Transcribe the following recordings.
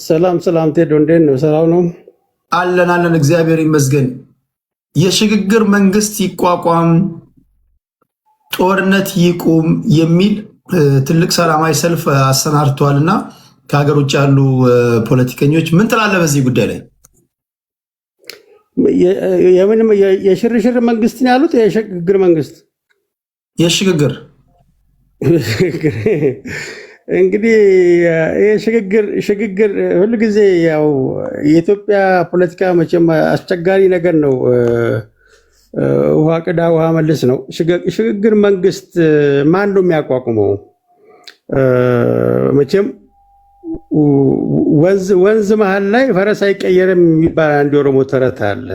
ሰላም ሰላም ቴዶ እንዴት ነው? ሰላም ነው አለን እግዚአብሔር ይመስገን። የሽግግር መንግስት ይቋቋም፣ ጦርነት ይቁም የሚል ትልቅ ሰላማዊ ሰልፍ አሰናድተዋልና ከሀገር ውጭ ያሉ ፖለቲከኞች ምን ትላለህ በዚህ ጉዳይ ላይ? የሽርሽር መንግስት ነው ያሉት? የሽግግር መንግስት የሽግግር እንግዲህ ሽግግር ሁሉ ጊዜ ያው የኢትዮጵያ ፖለቲካ መቼም አስቸጋሪ ነገር ነው። ውሃ ቅዳ ውሃ መልስ ነው። ሽግግር መንግስት ማን ነው የሚያቋቁመው? መቼም ወንዝ መሀል ላይ ፈረስ አይቀየርም የሚባል አንድ የኦሮሞ ተረት አለ።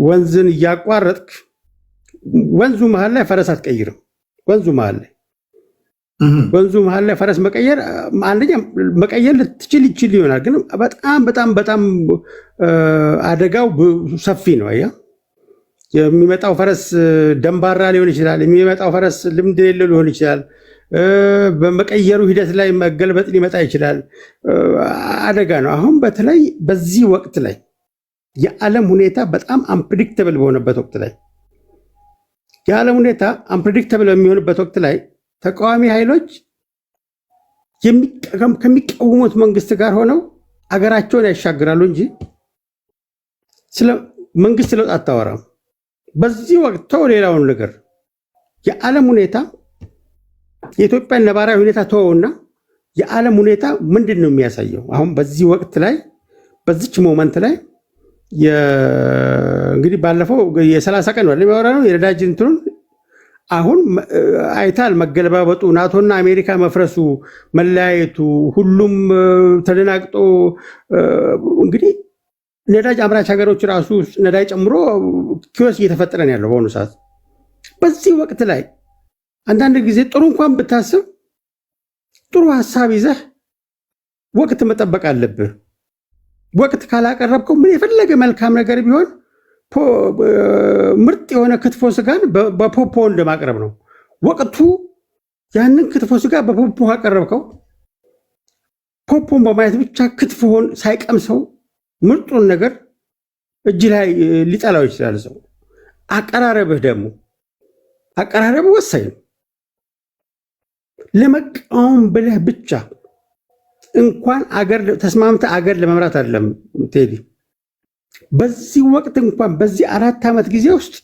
ወንዝን እያቋረጥክ ወንዙ መሀል ላይ ፈረስ አትቀይርም። ወንዙ መሀል ላይ ፈረስ መቀየር አንደኛ መቀየር ልትችል ይችል ይሆናል፣ ግን በጣም አደጋው ሰፊ ነው። የሚመጣው ፈረስ ደንባራ ሊሆን ይችላል። የሚመጣው ፈረስ ልምድ የሌለው ሊሆን ይችላል። በመቀየሩ ሂደት ላይ መገልበጥ ሊመጣ ይችላል። አደጋ ነው። አሁን በተለይ በዚህ ወቅት ላይ የዓለም ሁኔታ በጣም አንፕሪዲክተብል በሆነበት ወቅት ላይ የዓለም ሁኔታ አንፕሪዲክተብል በሚሆንበት ወቅት ላይ ተቃዋሚ ኃይሎች ከሚቃወሙት መንግስት ጋር ሆነው አገራቸውን ያሻግራሉ እንጂ ስለ መንግስት ለውጥ አታወራም። በዚህ ወቅት ተው ሌላውን ነገር የዓለም ሁኔታ የኢትዮጵያን ነባራዊ ሁኔታ ተወውና የዓለም ሁኔታ ምንድን ነው የሚያሳየው? አሁን በዚህ ወቅት ላይ በዚች ሞመንት ላይ እንግዲህ ባለፈው የ30 ቀን ወደ የሚያወራ ነው የነዳጅ እንትኑን አሁን አይታል መገለባበጡ፣ ናቶና አሜሪካ መፍረሱ፣ መለያየቱ፣ ሁሉም ተደናግጦ እንግዲህ ነዳጅ አምራች ሀገሮች ራሱ ነዳጅ ጨምሮ ኪዮስ እየተፈጠረ ነው ያለው በአሁኑ ሰዓት። በዚህ ወቅት ላይ አንዳንድ ጊዜ ጥሩ እንኳን ብታስብ ጥሩ ሀሳብ ይዘህ ወቅት መጠበቅ አለብህ። ወቅት ካላቀረብከው ምን የፈለገ መልካም ነገር ቢሆን ምርጥ የሆነ ክትፎ ስጋን በፖፖ እንደማቅረብ ነው። ወቅቱ ያንን ክትፎ ስጋ በፖፖ ካቀረብከው ፖፖን በማየት ብቻ ክትፎን ሳይቀምሰው ምርጡን ነገር እጅ ላይ ሊጠላው ይችላል ሰው። አቀራረብህ ደግሞ አቀራረብህ ወሳኝ ነው። ለመቃወም ብለህ ብቻ እንኳን አገር ተስማምተህ አገር ለመምራት አይደለም ቴዲ። በዚህ ወቅት እንኳን በዚህ 4 ዓመት ጊዜ ውስጥ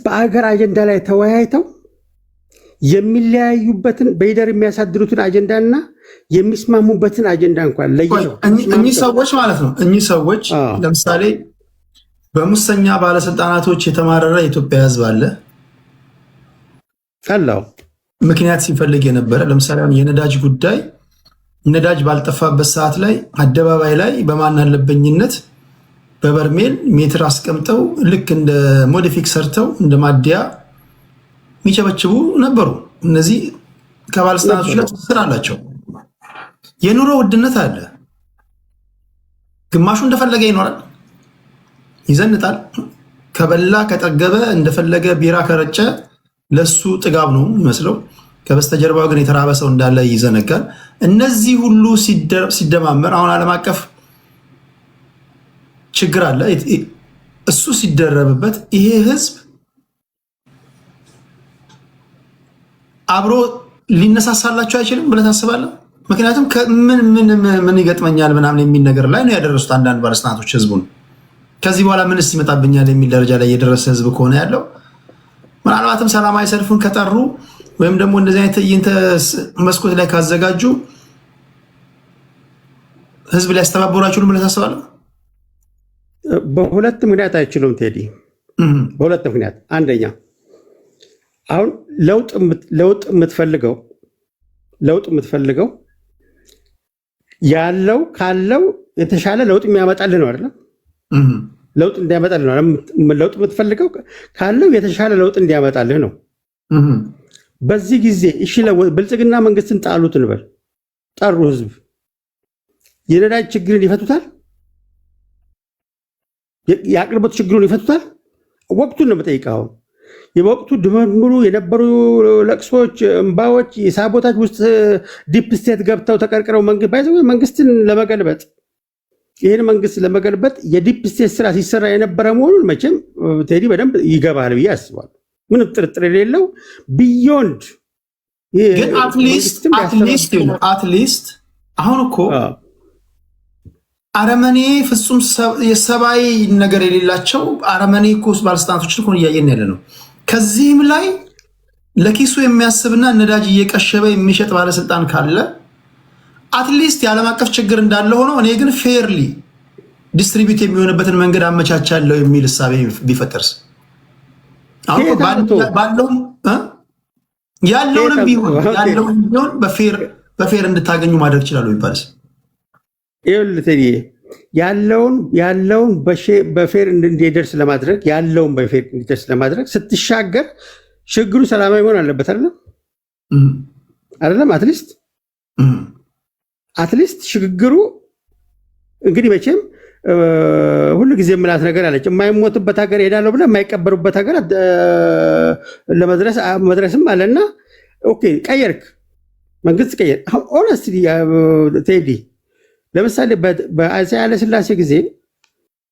በአገር አጀንዳ ላይ ተወያይተው የሚለያዩበትን በይደር የሚያሳድሩትን አጀንዳና የሚስማሙበትን አጀንዳ እንኳን ለይተው እኚህ ሰዎች ማለት ነው። እኚህ ሰዎች ለምሳሌ በሙሰኛ ባለስልጣናቶች የተማረረ የኢትዮጵያ ሕዝብ አለ አላው ምክንያት ሲፈልግ የነበረ ለምሳሌ የነዳጅ ጉዳይ ነዳጅ ባልጠፋበት ሰዓት ላይ አደባባይ ላይ በማን አለበኝነት በበርሜል ሜትር አስቀምጠው ልክ እንደ ሞዲፊክ ሰርተው እንደ ማዲያ የሚቸበችቡ ነበሩ። እነዚህ ከባለስልጣናቶች ጋር ትስስር አላቸው። የኑሮ ውድነት አለ። ግማሹ እንደፈለገ ይኖራል፣ ይዘንጣል። ከበላ ከጠገበ እንደፈለገ ቢራ ከረጨ ለሱ ጥጋብ ነው የሚመስለው። ከበስተጀርባው ግን የተራበ ሰው እንዳለ ይዘነጋል። እነዚህ ሁሉ ሲደማመር አሁን ዓለም አቀፍ ችግር አለ። እሱ ሲደረብበት ይሄ ህዝብ አብሮ ሊነሳሳላቸው አይችልም ብለህ ታስባለህ? ምክንያቱም ምን ይገጥመኛል ምናምን የሚል ነገር ላይ ነው ያደረሱት አንዳንድ ባለስልጣናቶች ህዝቡን። ከዚህ በኋላ ምንስ ይመጣብኛል የሚል ደረጃ ላይ የደረሰ ህዝብ ከሆነ ያለው ምናልባትም ሰላማዊ ሰልፉን ከጠሩ ወይም ደግሞ እንደዚህ አይነት ትዕይንተ መስኮት ላይ ካዘጋጁ ህዝብ ሊያስተባብሩ አይችሉም ብለህ ታስባለህ? በሁለት ምክንያት አይችሉም ቴዲ። በሁለት ምክንያት፣ አንደኛ አሁን ለውጥ የምትፈልገው ያለው ካለው የተሻለ ለውጥ የሚያመጣልህ ነው አይደል? ለውጥ እንዲያመጣልህ ነው። ለውጥ የምትፈልገው ካለው የተሻለ ለውጥ እንዲያመጣልህ ነው። በዚህ ጊዜ እሺ ብልጽግና መንግስትን ጣሉት እንበል፣ ጠሩ ህዝብ የነዳጅ ችግርን ይፈቱታል? የአቅርቦት ችግሩን ይፈቱታል? ወቅቱን ነው የምጠይቀው። የወቅቱ ድምርምሩ የነበሩ ለቅሶች፣ እንባዎች፣ የሳቦታጅ ውስጥ ዲፕ ስቴት ገብተው ተቀርቅረው መንግስትን ለመገልበጥ ይህን መንግስት ለመገልበጥ የዲፕ ስቴት ስራ ሲሰራ የነበረ መሆኑን መቼም ቴዲ በደንብ ይገባል ብዬ አስባለሁ። ምንም ጥርጥር የሌለው ቢዮንድ ግን አትሊስት አሁን እኮ አረመኔ ፍጹም የሰብአዊ ነገር የሌላቸው አረመኔ እኮ ባለስልጣናቶችን እኮ እያየን ያለ ነው። ከዚህም ላይ ለኪሱ የሚያስብና ነዳጅ እየቀሸበ የሚሸጥ ባለስልጣን ካለ አትሊስት የዓለም አቀፍ ችግር እንዳለ ሆኖ እኔ ግን ፌርሊ ዲስትሪቢዩት የሚሆንበትን መንገድ አመቻቻለሁ የሚል እሳቤ ቢፈጠርስ ያለውንም ቢሆን በፌር እንድታገኙ ማድረግ ይችላሉ ይባልስ? ያለውን በፌር እንዲደርስ ለማድረግ ያለውን በፌር እንዲደርስ ለማድረግ ስትሻገር ችግሩ ሰላማዊ መሆን አለበት አይደለም? አትሊስት ሽግግሩ እንግዲህ መቼም ሁሉ ጊዜ የምላት ነገር አለች። የማይሞትበት ሀገር ሄዳለሁ ብለህ የማይቀበሩበት ሀገር ለመድረስም አለና ኦኬ ቀየርክ፣ መንግስት ቀየር። ኦነስትሊ ቴዲ ለምሳሌ በአፄ ኃይለሥላሴ ጊዜ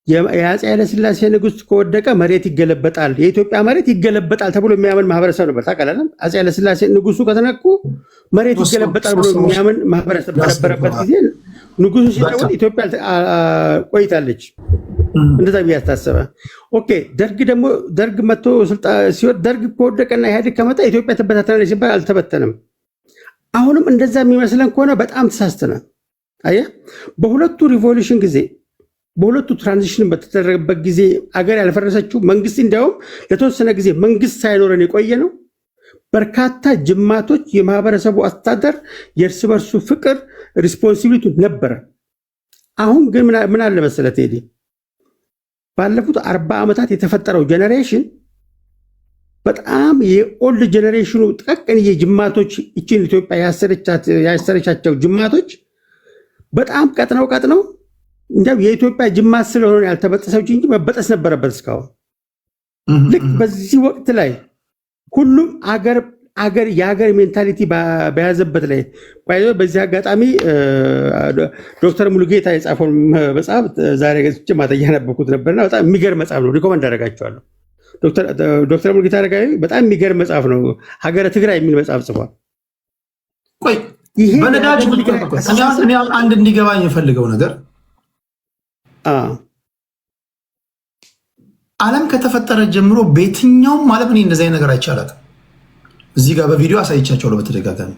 የአፄ ኃይለሥላሴ ንጉሥ ከወደቀ መሬት ይገለበጣል፣ የኢትዮጵያ መሬት ይገለበጣል ተብሎ የሚያምን ማህበረሰብ ነበር። ታውቃለህ? አፄ ኃይለሥላሴ ንጉሱ ከተነኩ መሬት ይገለበጣል ብሎ የሚያምን ማህበረሰብ በነበረበት ጊዜ ንጉሱ ሲደውል ኢትዮጵያ ቆይታለች። እንደዛ ቢያስታሰበ ኦኬ። ደርግ መጥቶ ሲወድ ደርግ ከወደቀና ኢህአዴግ ከመጣ ኢትዮጵያ ትበታተናለች ሲባል አልተበተንም። አሁንም እንደዛ የሚመስለን ከሆነ በጣም ተሳስተናል። አየህ፣ በሁለቱ ሪቮሉሽን ጊዜ በሁለቱ ትራንዚሽን በተደረገበት ጊዜ አገር ያልፈረሰችው መንግስት እንዲያውም ለተወሰነ ጊዜ መንግስት ሳይኖረን የቆየ ነው። በርካታ ጅማቶች የማህበረሰቡ አስተዳደር የእርስ በርሱ ፍቅር ሪስፖንሲቢሊቲ ነበረ። አሁን ግን ምን አለ መሰለህ ቴዲ፣ ባለፉት 40 ዓመታት የተፈጠረው ጀነሬሽን በጣም የኦልድ ጀነሬሽኑ ጠቅንዬ ጅማቶች እችን ኢትዮጵያ ያሰረቻቸው ጅማቶች በጣም ቀጥነው እንዲያው የኢትዮጵያ ጅማት ስለሆነ ያልተበጠሰው እንጂ መበጠስ ነበረበት እስካሁን። ልክ በዚህ ወቅት ላይ ሁሉም የሀገር ሜንታሊቲ በያዘበት ላይ በዚህ አጋጣሚ ዶክተር ሙሉጌታ የጻፈው መጽሐፍ ዛሬ ገጽቼ ማታ እያነበብኩት ነበርና በጣም የሚገርም መጽሐፍ ነው። ሪኮመንድ አደርጋቸዋለሁ። ዶክተር ሙሉጌታ አረጋዊ በጣም የሚገርም መጽሐፍ ነው። ሀገረ ትግራይ የሚል መጽሐፍ ጽፏል። በነዳጅ አንድ እንዲገባኝ የፈልገው ነገር ዓለም ከተፈጠረ ጀምሮ በየትኛውም ዓለም እኔ እንደዚህ ነገር አይቻላል። እዚህ ጋር በቪዲዮ አሳይቻቸዋለሁ በተደጋጋሚ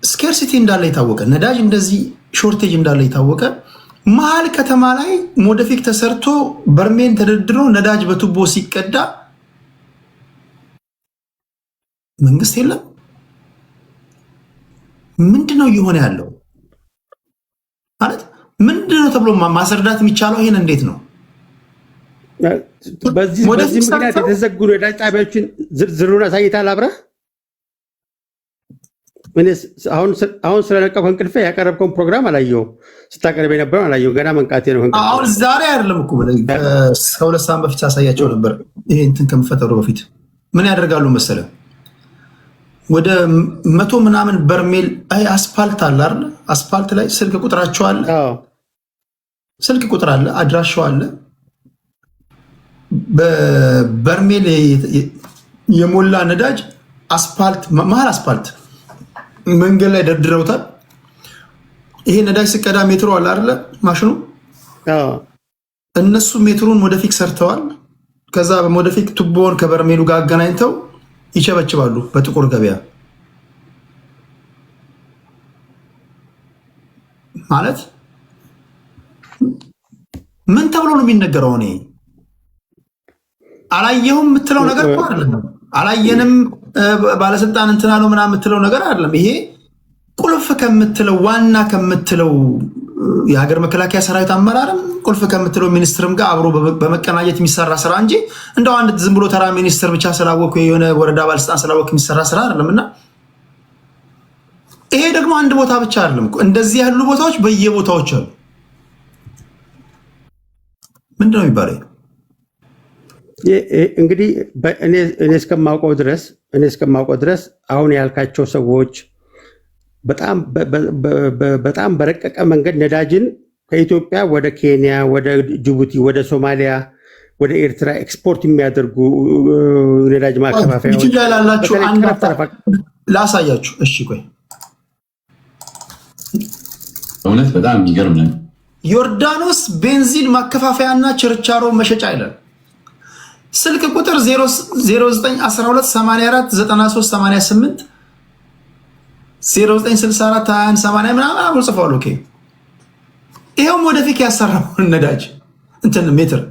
ስኬርሲቲ እንዳለ የታወቀ ነዳጅ እንደዚህ ሾርቴጅ እንዳለ የታወቀ መሀል ከተማ ላይ ሞደፊክ ተሰርቶ በርሜን ተደርድሮ ነዳጅ በቱቦ ሲቀዳ መንግስት የለም። ምንድነው እየሆነ ያለው ማለት ምንድነው ተብሎ ማስረዳት የሚቻለው? ይሄን እንዴት ነው? በዚህ ምክንያት የተዘጉ ነዳጅ ጣቢያዎችን ዝርዝሩን አሳይታል አብረህ? አሁን ስለነቃሁ እንቅልፌ ያቀረብከውን ፕሮግራም አላየሁም። ስታቀርብ የነበረው አላየሁም። ገና መንቃቴ ነው። አሁን ዛሬ አይደለም እኮ ከሁለት ሰዓት በፊት አሳያቸው ነበር። ይሄ እንትን ከመፈጠሩ በፊት ምን ያደርጋሉ መሰለህ? ወደ 100 ምናምን በርሜል አስፓልት አለ አይደል? አስፓልት ላይ ስልክ ቁጥራቸው አለ። ስልክ ቁጥር አለ፣ አድራሻው አለ። በበርሜል የሞላ ነዳጅ አስፓልት መሀል አስፓልት መንገድ ላይ ደርድረውታል። ይሄ ነዳጅ ሲቀዳ ሜትሮ አለ አይደል? ማሽኑ እነሱ ሜትሩን ሞደፊክ ሰርተዋል። ከዛ በሞደፊክ ቱቦውን ከበርሜሉ ጋር አገናኝተው ይቸበችባሉ በጥቁር ገበያ። ማለት ምን ተብሎ ነው የሚነገረው? እኔ አላየሁም የምትለው ነገር እኮ አይደለም። አላየንም ባለስልጣን እንትና ነው ምናምን የምትለው ነገር አይደለም። ይሄ ቁልፍ ከምትለው ዋና ከምትለው የሀገር መከላከያ ሰራዊት አመራርም ቁልፍ ከምትለው ሚኒስትርም ጋር አብሮ በመቀናጀት የሚሰራ ስራ እንጂ እንደው አንድ ዝም ብሎ ተራ ሚኒስትር ብቻ ስላወቁ የሆነ ወረዳ ባለስልጣን ስላወቁ የሚሰራ ስራ አይደለምና ይሄ ደግሞ አንድ ቦታ ብቻ አይደለም። እንደዚህ ያሉ ቦታዎች በየቦታዎች አሉ። ምንድነው የሚባለው? እንግዲህ እኔ እስከማውቀው ድረስ አሁን ያልካቸው ሰዎች በጣም በረቀቀ መንገድ ነዳጅን ከኢትዮጵያ ወደ ኬንያ፣ ወደ ጅቡቲ፣ ወደ ሶማሊያ፣ ወደ ኤርትራ ኤክስፖርት የሚያደርጉ ነዳጅ ማከፋፈያዎች ላላችሁ ላሳያችሁ። እሺ ቆይ እውነት በጣም የሚገርም ነው። ዮርዳኖስ ቤንዚን ማከፋፈያና ችርቻሮ መሸጫ ይላል። ስልክ ቁጥር 0912849388 09642180 ምናምን ጽፈዋል። ኦኬ ይሄውም ወደፊት ያሰራው ነዳጅ እንትን ሜትር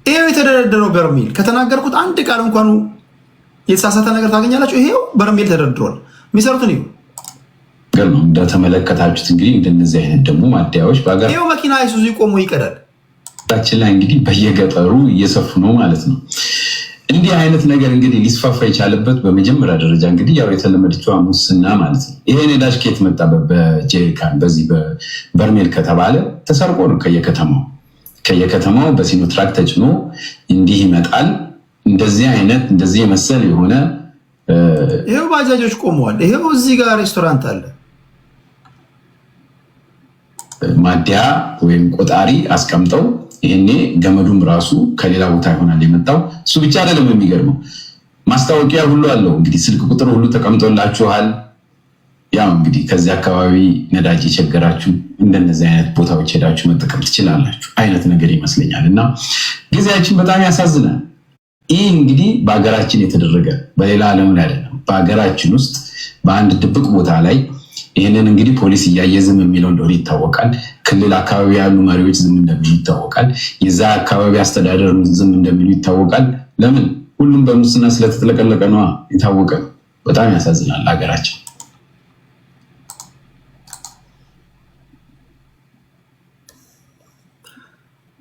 ይሄው የተደረደረው በርሜል ከተናገርኩት አንድ ቃል እንኳን የተሳሳተ ነገር ታገኛላችሁ። ይሄው በርሜል ተደርድሯል። የሚሰሩትን ይሄው ነው እንደተመለከታችሁት። እንግዲህ እንደነዚህ አይነት ደግሞ ማደያዎች ይሄው መኪና አይሱዙ ይቆሙ ይቀዳል። ታችን ላይ እንግዲህ በየገጠሩ እየሰፉ ነው ማለት ነው። እንዲህ አይነት ነገር እንግዲህ ሊስፋፋ የቻለበት በመጀመሪያ ደረጃ እንግዲህ ያው የተለመደችው ሙስና ማለት ነው። ይሄ ነዳጅ ከየት መጣ? በጀሪካን በዚህ በበርሜል ከተባለ ተሰርቆ ነው ከየከተማው በሲኖትራክ ተጭኖ እንዲህ ይመጣል። እንደዚህ የመሰል የሆነ ይሄው ባጃጆች ቆመዋል። ይሄው እዚህ ጋር ሬስቶራንት አለ። ማደያ ወይም ቆጣሪ አስቀምጠው ይሄኔ ገመዱም ራሱ ከሌላ ቦታ ይሆናል የመጣው። እሱ ብቻ አይደለም፣ የሚገርመው ማስታወቂያ ሁሉ አለው። እንግዲህ ስልክ ቁጥር ሁሉ ተቀምጦላችኋል። ያው እንግዲህ ከዚህ አካባቢ ነዳጅ የቸገራችሁ እንደነዚህ አይነት ቦታዎች ሄዳችሁ መጠቀም ትችላላችሁ አይነት ነገር ይመስለኛል። እና ጊዜያችን በጣም ያሳዝናል። ይህ እንግዲህ በሀገራችን የተደረገ በሌላ ዓለም ላይ አይደለም፣ በሀገራችን ውስጥ በአንድ ድብቅ ቦታ ላይ ይህንን እንግዲህ ፖሊስ እያየ ዝም የሚለው እንደሆነ ይታወቃል። ክልል አካባቢ ያሉ መሪዎች ዝም እንደሚሉ ይታወቃል። የዛ አካባቢ አስተዳደር ዝም እንደሚሉ ይታወቃል። ለምን? ሁሉም በሙስና ስለተጥለቀለቀ ነዋ። የታወቀ በጣም ያሳዝናል ሀገራችን።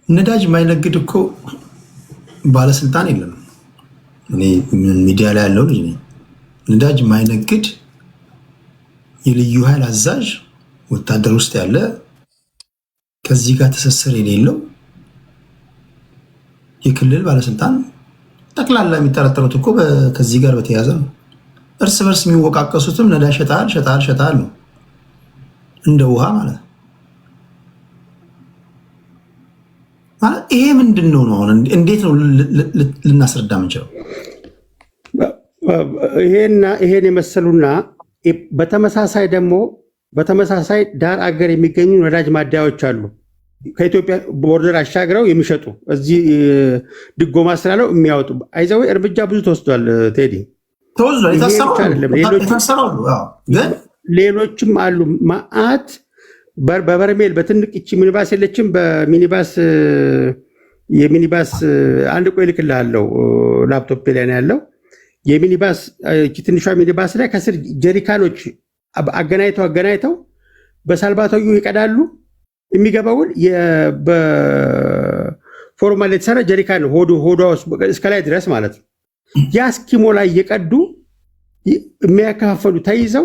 ነዳጅ ማይነግድ እኮ ባለስልጣን የለም። እኔ ሚዲያ ላይ ያለው ልጅ ነኝ። ነዳጅ ማይነግድ የልዩ ኃይል አዛዥ ወታደር ውስጥ ያለ ከዚህ ጋር ትስስር የሌለው የክልል ባለስልጣን ጠቅላላ የሚጠረጠሩት እኮ ከዚህ ጋር በተያያዘ ነው። እርስ በርስ የሚወቃቀሱትም ነዳጅ ሸጣል ነው፣ እንደ ውሃ ማለት ነው። ይሄ ምንድን ነው? አሁን እንዴት ነው ልናስረዳ የምንችለው? ይሄን የመሰሉና በተመሳሳይ ዳር አገር የሚገኙ ነዳጅ ማደያዎች አሉ። ከኢትዮጵያ ቦርደር አሻግረው የሚሸጡ እዚህ ድጎማ ስላለው የሚያወጡ አይዘው እርምጃ ብዙ ተወስዷል። ቴዲ ተወስዷል። ሌሎችም አሉ ማአት በበርሜል በትንቅ ይቺ ሚኒባስ የለችም። የሚኒባስ አንድ ቆይ ልክልሃለሁ፣ ላፕቶፕ ላይ ነው ያለው። የሚኒባስ ትንሿ ሚኒባስ ላይ ከስር ጀሪካኖች አገናኝተው በሳልባቶዩ ይቀዳሉ። የሚገባውን በፎርማል የተሰራ ጀሪካን ሆዷ እስከ ላይ ድረስ ማለት ነው። ያ እስኪሞላ እየቀዱ የሚያከፋፈሉ ተይዘው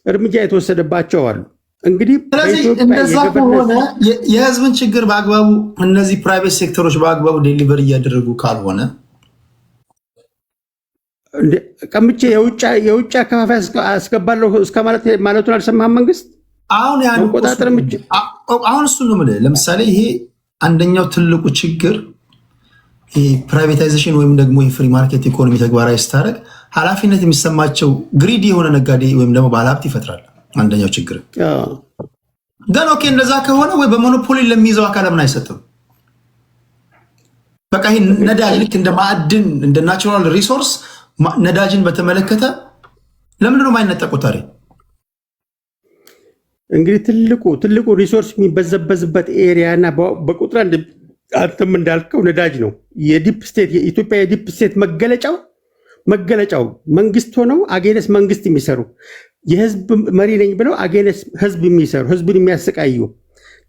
እርምጃ የተወሰደባቸው አሉ። እንግዲህ እንደዛ ከሆነ የህዝብን ችግር በአግባቡ እነዚህ ፕራይቬት ሴክተሮች በአግባቡ ዴሊቨር እያደረጉ ካልሆነ ቀምቼ የውጭ አከፋፋይ አስገባለሁ እስከ ማለቱን አልሰማህም? መንግስት አሁን እሱ ነው የምልህ። ለምሳሌ ይሄ አንደኛው ትልቁ ችግር ፕራይቬታይዜሽን ወይም ደግሞ የፍሪ ማርኬት ኢኮኖሚ ተግባራዊ ስታደርግ ኃላፊነት የሚሰማቸው ግሪዲ የሆነ ነጋዴ ወይም ደግሞ ባለሀብት ይፈጥራል። አንደኛው ችግር ግን ኦኬ፣ እንደዛ ከሆነ ወይ በሞኖፖሊ ለሚይዘው አካል ለምን አይሰጥም? በቃ ይሄ ነዳጅ ልክ እንደ ማዕድን እንደ ናቹራል ሪሶርስ ነዳጅን በተመለከተ ለምንድን ነው የማይነጠቁት? ታዲያ እንግዲህ ትልቁ ሪሶርስ የሚበዘበዝበት ኤሪያ እና በቁጥር አንተም እንዳልከው ነዳጅ ነው። የኢትዮጵያ የዲፕ ስቴት መገለጫው መንግስት ሆነው አጌነስ መንግስት የሚሰሩ የህዝብ መሪ ነኝ ብለው አጌነስ ህዝብ የሚሰሩ ህዝብን የሚያሰቃዩ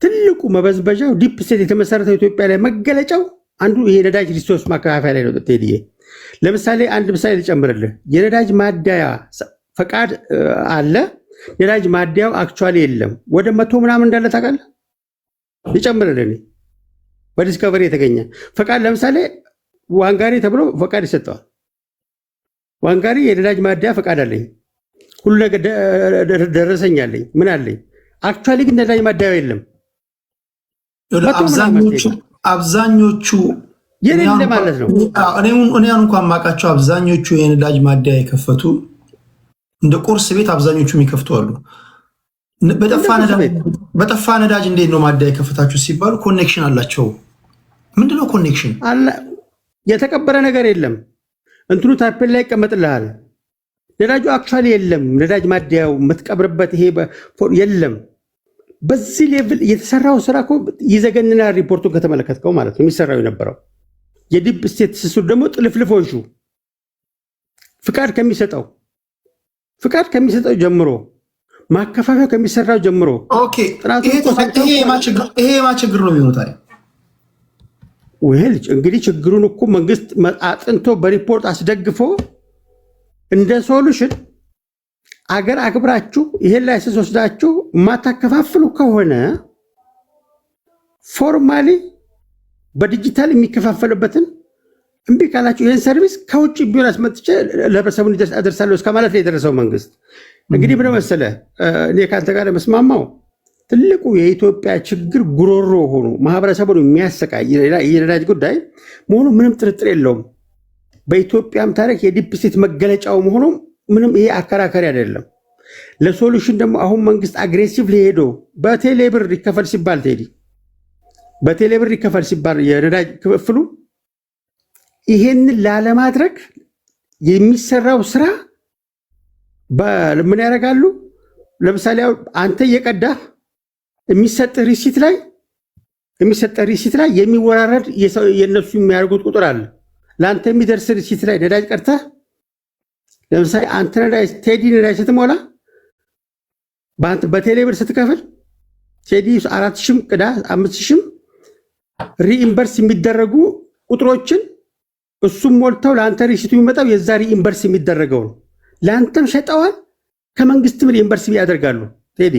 ትልቁ መበዝበዣው ዲፕ ስቴት የተመሰረተው ኢትዮጵያ ላይ መገለጫው አንዱ ይሄ ነዳጅ ሪሶርስ ማከፋፈያ ላይ ነው። ቴዲዬ ለምሳሌ አንድ ምሳሌ ልጨምርልህ። የነዳጅ ማደያ ፈቃድ አለ። ነዳጅ ማደያው አክቹዋሊ የለም። ወደ 100 ምናምን እንዳለ ታውቃለህ? ልጨምርልህ። በዲስከቨሪ የተገኘ ፈቃድ ለምሳሌ ዋንጋሪ ተብሎ ፈቃድ ይሰጠዋል። ዋንጋሪ የነዳጅ ማደያ ፈቃድ አለኝ፣ ሁሉ ነገር ደረሰኛለኝ፣ ምን አለኝ። አክቹዋሊ ግን ነዳጅ ማደያ የለም። አብዛኞቹ የሌለ ማለት ነው። እኔ እንኳን ማውቃቸው አብዛኞቹ የነዳጅ ማደያ የከፈቱ እንደ ቁርስ ቤት አብዛኞቹ የሚከፍቱ አሉ። በጠፋ ነዳጅ እንዴት ነው ማደያ የከፈታችሁ ሲባሉ ኮኔክሽን አላቸው። ምንድነው ኮኔክሽን? የተቀበረ ነገር የለም። እንትኑ ታፔል ላይ ይቀመጥልሃል። ነዳጁ አክቹዋሊ የለም። ነዳጅ ማደያው የምትቀብርበት ይሄ የለም። በዚህ ሌቭል የተሰራው ስራ እኮ ይዘገንና ሪፖርቱን ከተመለከትከው ማለት ነው የሚሰራው የነበረው የዲፕ ስቴት ትስስር ደግሞ ጥልፍልፎሹ ፍቃድ ከሚሰጠው ጀምሮ ማከፋፈያ ከሚሰራው ጀምሮ ይሄ የማችግር ነው የሚሆኑት። እንግዲህ ችግሩን እኮ መንግስት አጥንቶ በሪፖርት አስደግፎ እንደ ሶሉሽን አገር አክብራችሁ ይሄን ላይሰንስ ወስዳችሁ ማታከፋፍሉ ከሆነ ፎርማሊ በዲጂታል የሚከፋፈልበትን እምቢ ካላችሁ ይህን ሰርቪስ ከውጭ ቢሆን አስመጥቼ ለህብረተሰቡ አደርሳለሁ እስከ ማለት ላይ የደረሰው መንግስት። እንግዲህ ምን መሰለህ፣ እኔ ከአንተ ጋር መስማማው ትልቁ የኢትዮጵያ ችግር ጉሮሮ ሆኖ ማህበረሰቡን የሚያሰቃይ የነዳጅ ጉዳይ መሆኑ ምንም ጥርጥር የለውም። በኢትዮጵያም ታሪክ የዲፕ ስቴት መገለጫው መሆኑ ምንም ይሄ አከራካሪ አይደለም። ለሶሉሽን ደግሞ አሁን መንግስት አግሬሲቭ ሄዶ በቴሌብር ይከፈል ሲባል በቴሌብር ይከፈል ሲባል የነዳጅ ክፍፍሉ ይሄንን ላለማድረግ የሚሰራው ስራ ምን ያደርጋሉ? ለምሳሌ አንተ እየቀዳህ የሚሰጥህ ሪሲት ላይ የሚወራረድ የነሱ የሚያደርጉት ቁጥር አለ። ለአንተ የሚደርስ ሪሲት ላይ ነዳጅ ቀድተህ ለምሳሌ አንተ ቴዲ ነዳጅ ስትሞላ በቴሌብር ስትከፍል ቴዲ 4,000 ቅዳ 5,000 ሪኢምበርስ የሚደረጉ ቁጥሮችን እሱም ሞልተው ለአንተ ሪሲቱ የሚመጣው የዛ ሪኢምበርስ የሚደረገው ነው። ለአንተም ሸጠዋል፣ ከመንግስትም ሪኢምበርስ ያደርጋሉ። ቴዲ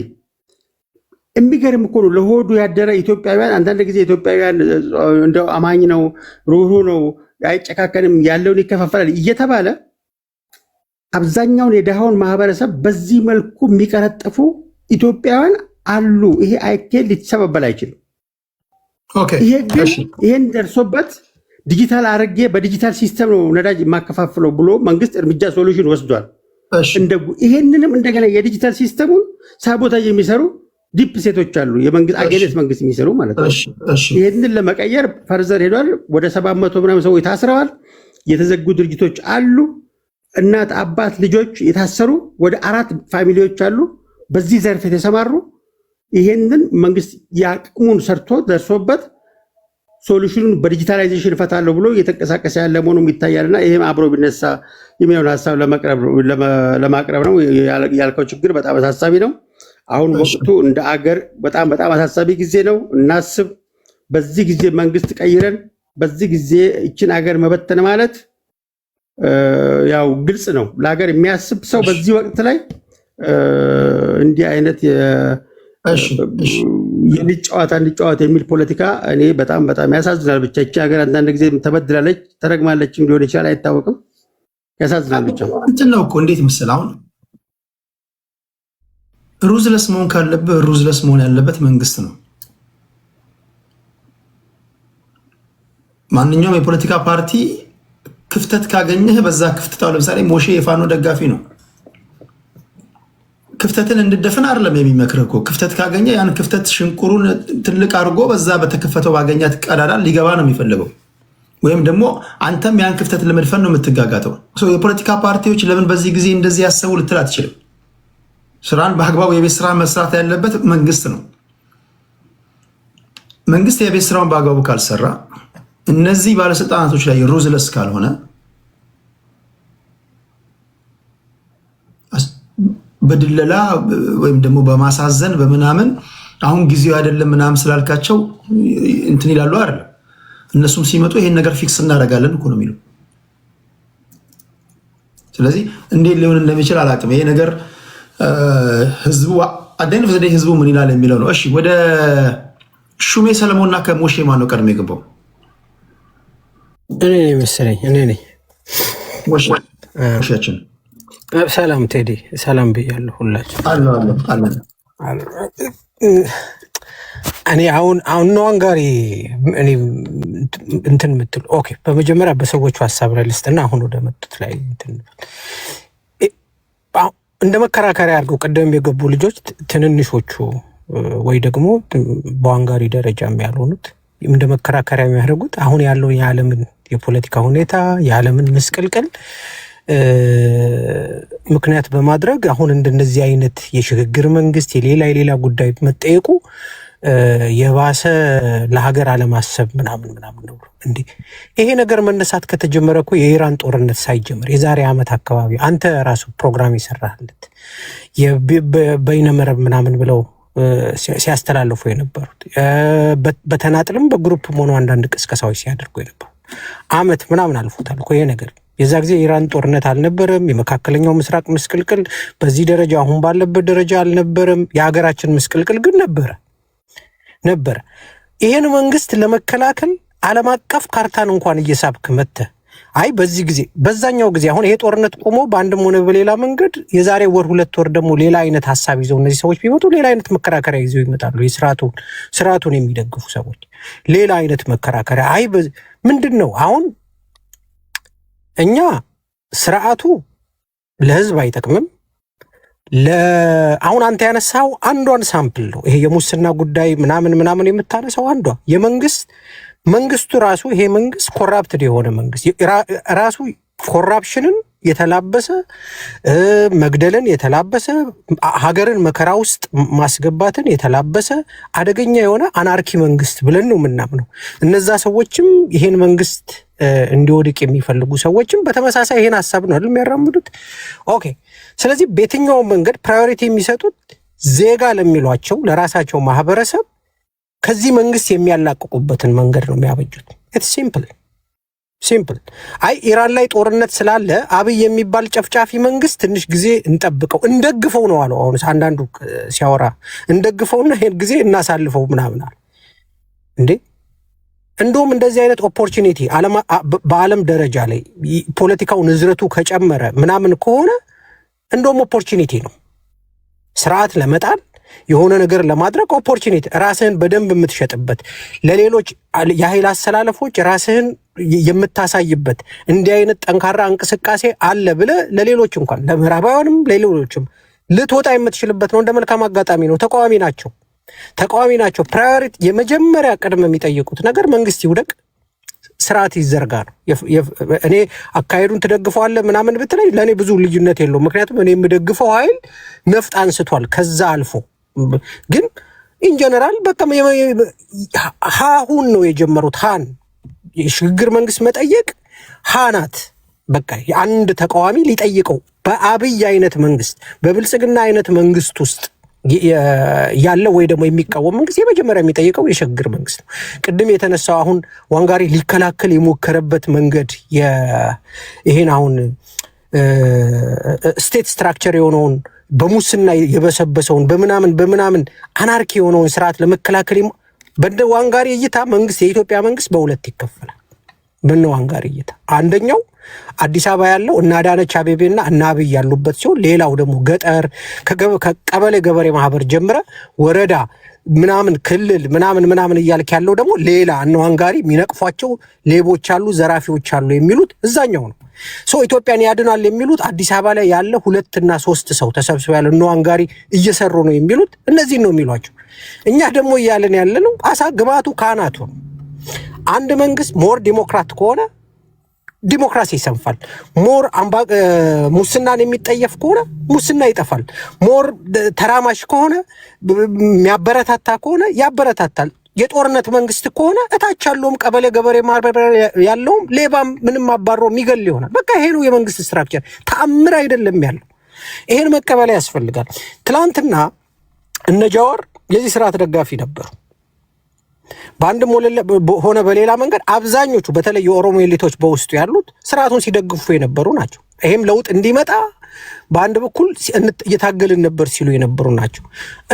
የሚገርም እኮ ነው። ለሆዱ ያደረ ኢትዮጵያውያን አንዳንድ ጊዜ ኢትዮጵያውያን እንደው አማኝ ነው፣ ሩህሩህ ነው፣ አይጨካከንም፣ ያለውን ይከፋፈላል እየተባለ አብዛኛውን የድሃውን ማህበረሰብ በዚህ መልኩ የሚቀረጥፉ ኢትዮጵያውያን አሉ። ይሄ አይኬል ሊተሰበበል አይችልም። ይሄን ደርሶበት ዲጂታል አድርጌ በዲጂታል ሲስተም ነው ነዳጅ የማከፋፍለው ብሎ መንግስት እርምጃ ሶሉሽን ወስዷል። ይሄንንም እንደገና የዲጂታል ሲስተሙን ሳቦታጅ የሚሰሩ ዲፕ ሴቶች አሉ፣ የመንግስት አገነት መንግስት የሚሰሩ ማለት ነው። ይሄንን ለመቀየር ፈርዘር ሄዷል። ወደ 700 ምናምን ሰዎች ታስረዋል። የተዘጉ ድርጅቶች አሉ። እናት፣ አባት፣ ልጆች የታሰሩ ወደ 4 ፋሚሊዎች አሉ በዚህ ዘርፍ የተሰማሩ። ይሄንን መንግስት ያቅሙን ሰርቶ ደርሶበት ሶሉሽኑን በዲጂታላይዜሽን እፈታለሁ ብሎ እየተንቀሳቀሰ ያለ መሆኑም ይታያልና ይህም አብሮ ቢነሳ የሚለውን ሀሳብ ለማቅረብ ነው። ያልከው ችግር በጣም አሳሳቢ ነው። አሁን ወቅቱ እንደ አገር በጣም በጣም አሳሳቢ ጊዜ ነው። እናስብ። በዚህ ጊዜ መንግስት ቀይረን በዚህ ጊዜ ይችን አገር መበተን ማለት ያው ግልጽ ነው። ለሀገር የሚያስብ ሰው በዚህ ወቅት ላይ እንዲህ አይነት እንጫወት የሚል ፖለቲካ እኔ በጣም በጣም ያሳዝናል። ብቻ ይቺ ሀገር አንዳንድ ጊዜ ተበድላለች፣ ተረግማለች ሊሆን ይችላል፣ አይታወቅም። ያሳዝናል። ብቻ እንትን ነው እኮ እንዴት መሰለህ፣ አሁን ሩዝለስ መሆን ካለበት ሩዝለስ መሆን ያለበት መንግስት ነው። ማንኛውም የፖለቲካ ፓርቲ ክፍተት ካገኘህ በዛ ክፍተታው፣ ለምሳሌ ሞሼ የፋኖ ደጋፊ ነው። ክፍተትን እንድደፍን አይደለም የሚመክርህ እኮ። ክፍተት ካገኘ ያን ክፍተት ሽንቁሩን ትልቅ አድርጎ በዛ በተከፈተው ባገኛት ቀዳዳ ሊገባ ነው የሚፈልገው። ወይም ደግሞ አንተም ያን ክፍተት ለመድፈን ነው የምትጋጋጠው። የፖለቲካ ፓርቲዎች ለምን በዚህ ጊዜ እንደዚህ ያሰቡ ልትል አትችልም። ስራን በአግባቡ የቤት ስራ መስራት ያለበት መንግስት ነው። መንግስት የቤት ስራውን በአግባቡ ካልሰራ፣ እነዚህ ባለስልጣናቶች ላይ ሩዝለስ ካልሆነ በድለላ ወይም ደግሞ በማሳዘን በምናምን አሁን ጊዜው አይደለም ምናምን ስላልካቸው እንትን ይላሉ አይደለም። እነሱም ሲመጡ ይሄን ነገር ፊክስ እናደርጋለን እኮ ነው የሚሉ። ስለዚህ እንዴት ሊሆን እንደሚችል አላውቅም። ይሄ ነገር ህዝቡ አደን ፈዘደ ህዝቡ ምን ይላል የሚለው ነው። እሺ ወደ ሹሜ ሰለሞንና ከሞሼ ማን ነው ቀድሞ የገባው? እኔ ነኝ መሰለኝ እኔ ነኝ። ወሻችን ሰላም ቴዲ፣ ሰላም ብያለሁ ሁላችሁ። አለ እኔ አሁን ነው አንጋሪ እኔ እንትን ምትል ኦኬ። በመጀመሪያ በሰዎቹ ሐሳብ ላይ ልስጥና አሁን ወደ መጡት ላይ እንትን እንደ መከራከሪያ አድርገው ቀደም የገቡ ልጆች ትንንሾቹ ወይ ደግሞ በአንጋሪ ደረጃም ያልሆኑት እንደ መከራከሪያ የሚያደርጉት አሁን ያለው የዓለምን የፖለቲካ ሁኔታ የዓለምን መስቀልቀል ምክንያት በማድረግ አሁን እንደነዚህ አይነት የሽግግር መንግስት የሌላ ጉዳይ መጠየቁ የባሰ ለሀገር አለማሰብ ምናምን ነው እንዴ። ይሄ ነገር መነሳት ከተጀመረ እኮ የኢራን ጦርነት ሳይጀምር የዛሬ ዓመት አካባቢ አንተ ራሱ ፕሮግራም ይሰራለት የበይነመረብ ምናምን ብለው ሲያስተላልፉ የነበሩት በተናጥልም በግሩፕ ሆኖ አንዳንድ ቅስቀሳዎች ሲያደርጉ የነበሩ ዓመት ምናምን አልፎታል እኮ ይሄ ነገር። የዛ ጊዜ የኢራን ጦርነት አልነበረም። የመካከለኛው ምስራቅ ምስቅልቅል በዚህ ደረጃ አሁን ባለበት ደረጃ አልነበረም። የሀገራችን ምስቅልቅል ግን ነበረ። ይሄን መንግስት ለመከላከል ዓለም አቀፍ ካርታን እንኳን እየሳብክ መጥተህ አይ በዚህ ጊዜ በዛኛው ጊዜ አሁን ይሄ ጦርነት ቆሞ በአንድም ሆነ በሌላ መንገድ የዛሬ ወር 2 ወር ደግሞ ሌላ አይነት ሐሳብ ይዘው እነዚህ ሰዎች ቢመጡ ሌላ አይነት መከራከሪያ ይዘው ይመጣሉ። ስርዓቱን የሚደግፉ ሰዎች ሌላ አይነት መከራከሪያ አይ ምንድነው አሁን እኛ ስርዓቱ ለህዝብ አይጠቅምም። አሁን አንተ ያነሳው አንዷን ሳምፕል ነው። ይሄ የሙስና ጉዳይ ምናምን የምታነሳው አንዷ መንግስቱ ራሱ ይሄ መንግስት ኮራፕትድ የሆነ መንግስት ራሱ ኮራፕሽንን የተላበሰ መግደልን የተላበሰ ሀገርን መከራ ውስጥ ማስገባትን የተላበሰ አደገኛ የሆነ አናርኪ መንግስት ብለን ነው የምናምነው። እነዛ ሰዎችም ይሄን መንግስት እንዲወድቅ የሚፈልጉ ሰዎችም በተመሳሳይ ይሄን ሐሳብ ነው የሚያራምዱት። ኦኬ። ስለዚህ በየትኛው መንገድ ፕራዮሪቲ የሚሰጡት ዜጋ ለሚሏቸው ለራሳቸው ማህበረሰብ ከዚህ መንግስት የሚያላቅቁበትን መንገድ ነው የሚያበጁት። ኢትስ ሲምፕል። አይ ኢራን ላይ ጦርነት ስላለ አብይ የሚባል ጨፍጫፊ መንግስት ትንሽ ጊዜ እንጠብቀው እንደግፈው ነው አለው። አሁን አንዳንዱ ሲያወራ እንደግፈውና ይሄን ጊዜ እናሳልፈው ምናምን አለ እንዴ። እንደውም እንደዚህ አይነት ኦፖርቹኒቲ በዓለም ደረጃ ላይ ፖለቲካው ንዝረቱ ከጨመረ ምናምን ከሆነ እንደውም ኦፖርቹኒቲ ነው ስርዓት ለመጣል የሆነ ነገር ለማድረግ ኦፖርቹኒቲ ራስህን በደንብ የምትሸጥበት ለሌሎች የኃይል አሰላለፎች ራስህን የምታሳይበት እንዲህ አይነት ጠንካራ እንቅስቃሴ አለ ብለህ ለሌሎች እንኳን ለምዕራባውያንም ለሌሎችም ልትወጣ የምትችልበት ነው። እንደ መልካም አጋጣሚ ነው። ተቃዋሚ ናቸው። ፕራዮሪቲ የመጀመሪያ ቅድም የሚጠይቁት ነገር መንግስት ይውደቅ፣ ስርዓት ይዘርጋ ነው። እኔ አካሄዱን ትደግፈዋለህ ምናምን ብትለኝ ለእኔ ብዙ ልዩነት የለውም። ምክንያቱም እኔ የምደግፈው ኃይል ነፍጥ አንስቷል። ከዛ አልፎ ግን ኢንጀነራል በቃ ሃሁን ነው የጀመሩት። ሃን የሽግግር መንግስት መጠየቅ ሃናት በቃ የአንድ ተቃዋሚ ሊጠይቀው በአብይ አይነት መንግስት በብልጽግና አይነት መንግስት ውስጥ ያለው ወይ ደግሞ የሚቃወም መንግስት የመጀመሪያ የሚጠይቀው የሽግግር መንግስት ነው። ቅድም የተነሳው አሁን ዋንጋሪ ሊከላከል የሞከረበት መንገድ ይሄን አሁን ስቴት ስትራክቸር የሆነውን በሙስና የበሰበሰውን በምናምን አናርኪ የሆነውን ስርዓት ለመከላከል በእንደ ዋንጋሪ እይታ መንግስት የኢትዮጵያ መንግስት በሁለት ይከፈላል። በእነ ዋንጋሪ እይታ አንደኛው አዲስ አበባ ያለው እና አዳነች አቤቤና እና አብይ ያሉበት ሲሆን ሌላው ደግሞ ገጠር ከቀበሌ ገበሬ ማህበር ጀምረ ወረዳ ምናምን ክልል ምናምን እያልክ ያለው ደግሞ ሌላ እነ ዋንጋሪ የሚነቅፏቸው ሌቦች አሉ፣ ዘራፊዎች አሉ የሚሉት እዛኛው ነው። ኢትዮጵያን ያድናል የሚሉት አዲስ አበባ ላይ ያለ 2 እና 3 ሰው ተሰብስበው ያለ እነ ዋንጋሪ እየሰሩ ነው የሚሉት እነዚህ ነው የሚሏቸው። እኛ ደግሞ እያለን ያለነው አሳ ግባቱ ካናቱ ነው። አንድ መንግስት ሞር ዲሞክራት ከሆነ ዲሞክራሲ ይሰንፋል። ሞር ሙስናን የሚጠየፍ ከሆነ ሙስና ይጠፋል። ሞር ተራማሽ ከሆነ የሚያበረታታ ከሆነ ያበረታታል። የጦርነት መንግስት ከሆነ እታች ያለውም ቀበሌ ገበሬ ማህበር ያለውም ሌባም ምንም አባሮ የሚገል ይሆናል። በቃ ይሄ ነው የመንግስት ስትራክቸር። ተአምር አይደለም ያለው። ይሄን መቀበል ያስፈልጋል። ትላንትና እነ ጃዋር የዚህ ስርዓት ደጋፊ ነበሩ። በአንድም ሆነ በሌላ መንገድ አብዛኞቹ በተለይ የኦሮሞ ኤሊቶች በውስጡ ያሉት ስርዓቱን ሲደግፉ የነበሩ ናቸው። ይሄም ለውጥ እንዲመጣ በአንድ በኩል እየታገልን ነበር ሲሉ የነበሩ ናቸው።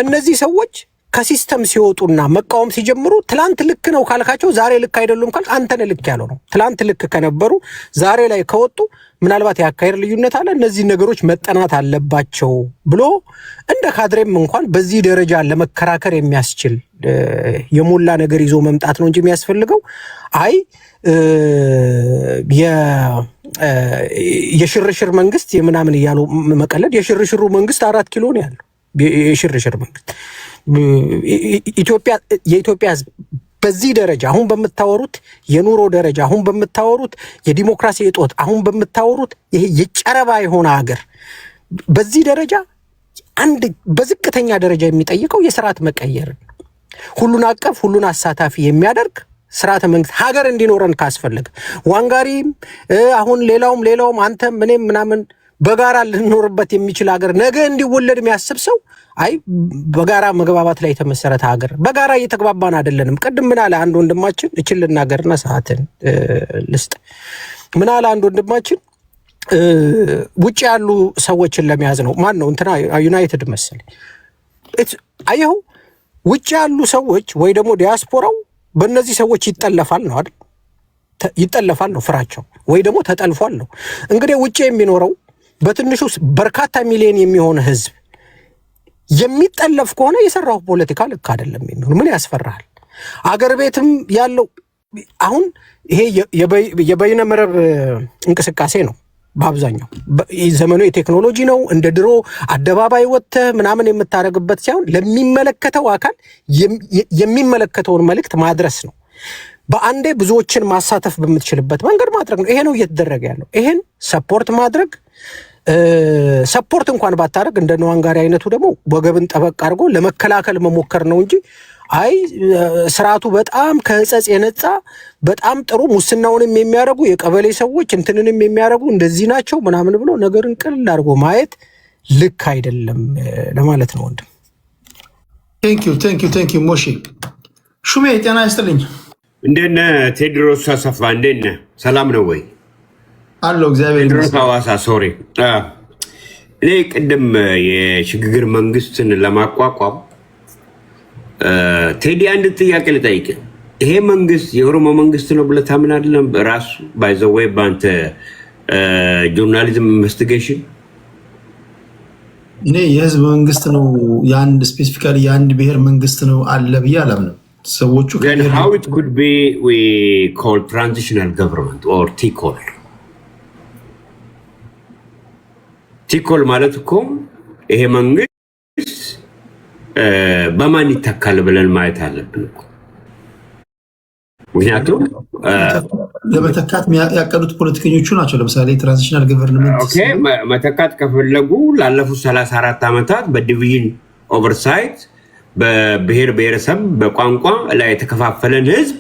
እነዚህ ሰዎች ከሲስተም ሲወጡና መቃወም ሲጀምሩ ትላንት ልክ ነው ካልካቸው ዛሬ ልክ አይደሉም ካልክ አንተ ነህ ልክ ያለው ነው። ትላንት ልክ ከነበሩ ዛሬ ላይ ከወጡ ምናልባት የአካሄድ ልዩነት አለ፣ እነዚህ ነገሮች መጠናት አለባቸው ብሎ እንደ ካድሬም እንኳን በዚህ ደረጃ ለመከራከር የሚያስችል የሞላ ነገር ይዞ መምጣት ነው እንጂ የሚያስፈልገው አይ የሽርሽር መንግስት የምናምን እያሉ መቀለድ። የሽርሽሩ መንግስት 4 ኪሎ ነው ያለው። የሽርሽር መንግስት የኢትዮጵያ ህዝብ በዚህ ደረጃ አሁን በምታወሩት የኑሮ ደረጃ አሁን በምታወሩት የዲሞክራሲ እጦት አሁን በምታወሩት ይሄ የጨረባ የሆነ ሀገር በዚህ ደረጃ አንድ በዝቅተኛ ደረጃ የሚጠይቀው የስርዓት መቀየር፣ ሁሉን አቀፍ ሁሉን አሳታፊ የሚያደርግ ስርዓተ መንግስት ሀገር እንዲኖረን ካስፈለገ ዋንጋሪም አሁን ሌላውም አንተም እኔም ምናምን በጋራ ልንኖርበት የሚችል ሀገር ነገ እንዲወለድ የሚያስብ ሰው አይ በጋራ መግባባት ላይ የተመሰረተ ሀገር በጋራ እየተግባባን አይደለንም። ቅድም ምን አለ አንድ ወንድማችን እችል ልናገርና ሰዓትን ልስጥ። ምን አለ አንድ ወንድማችን ውጭ ያሉ ሰዎችን ለመያዝ ነው ማን ነው እንትና ዩናይትድ መሰለኝ። አየሁ ውጭ ያሉ ሰዎች ወይ ደግሞ ዲያስፖራው በእነዚህ ሰዎች ይጠለፋል ነው አይደል? ይጠለፋል ነው ፍራቸው፣ ወይ ደግሞ ተጠልፏል ነው። እንግዲህ ውጭ የሚኖረው በትንሹ በርካታ ሚሊዮን የሚሆን ህዝብ የሚጠለፍ ከሆነ የሰራው ፖለቲካ ልክ አይደለም የሚሆን ምን ያስፈራል? አገር ቤትም ያለው አሁን ይሄ የበይነ መረብ እንቅስቃሴ ነው። በአብዛኛው ዘመኑ የቴክኖሎጂ ነው። እንደ ድሮ አደባባይ ወጥተህ ምናምን የምታደርግበት ሳይሆን ለሚመለከተው አካል የሚመለከተውን መልእክት ማድረስ ነው። በአንዴ ብዙዎችን ማሳተፍ በምትችልበት መንገድ ማድረግ ነው። ይሄ ነው እየተደረገ ያለው። ይሄን ሰፖርት ማድረግ ሰፖርት እንኳን ባታደርግ እንደ ነዋንጋሪ አይነቱ ደግሞ ወገብን ጠበቅ አድርጎ ለመከላከል መሞከር ነው እንጂ አይ ስርዓቱ በጣም ከህጸጽ የነጻ በጣም ጥሩ ሙስናውንም የሚያደርጉ የቀበሌ ሰዎች እንትንንም የሚያደርጉ እንደዚህ ናቸው ምናምን ብሎ ነገርን ቅልል አድርጎ ማየት ልክ አይደለም ለማለት ነው። ወንድም ቴንክ ዩ ሞሺ ሹሜ ጤና ይስጥልኝ። እንዴት ነህ ቴድሮስ አሰፋ? እንዴት ነህ? ሰላም ነው ወይ? አሎ እግዚአብሔር ቴድሮስ ሐዋሳ ሶሪ። እኔ ቅድም የሽግግር መንግስትን ለማቋቋም ቴዲ አንድ ጥያቄ ልጠይቅ። ይሄ መንግስት የኦሮሞ መንግስት ነው ብለህ ታምናለህ? ራሱ ባይዘወይ በአንተ ጆርናሊዝም ኢንቨስቲጌሽን እኔ የህዝብ መንግስት ነው የአንድ ስፔሲፊካሊ የአንድ ብሔር መንግስት ነው አለ ብዬ አላምንም። ሰዎቹ then how it could be we call transitional government or ቲኮል ማለት እኮ ይሄ መንግስት በማን ይተካል ብለን ማየት አለብን እኮ። ምክንያቱም ለመተካት ያቀዱት ፖለቲከኞቹ ናቸው። ለምሳሌ ትራንዚሽናል ገቨርንመንት ኦኬ መተካት ከፈለጉ ላለፉት 34 ዓመታት በዲቪዥን ኦቨርሳይት በብሔር ብሔረሰብ በቋንቋ ላይ የተከፋፈለን ህዝብ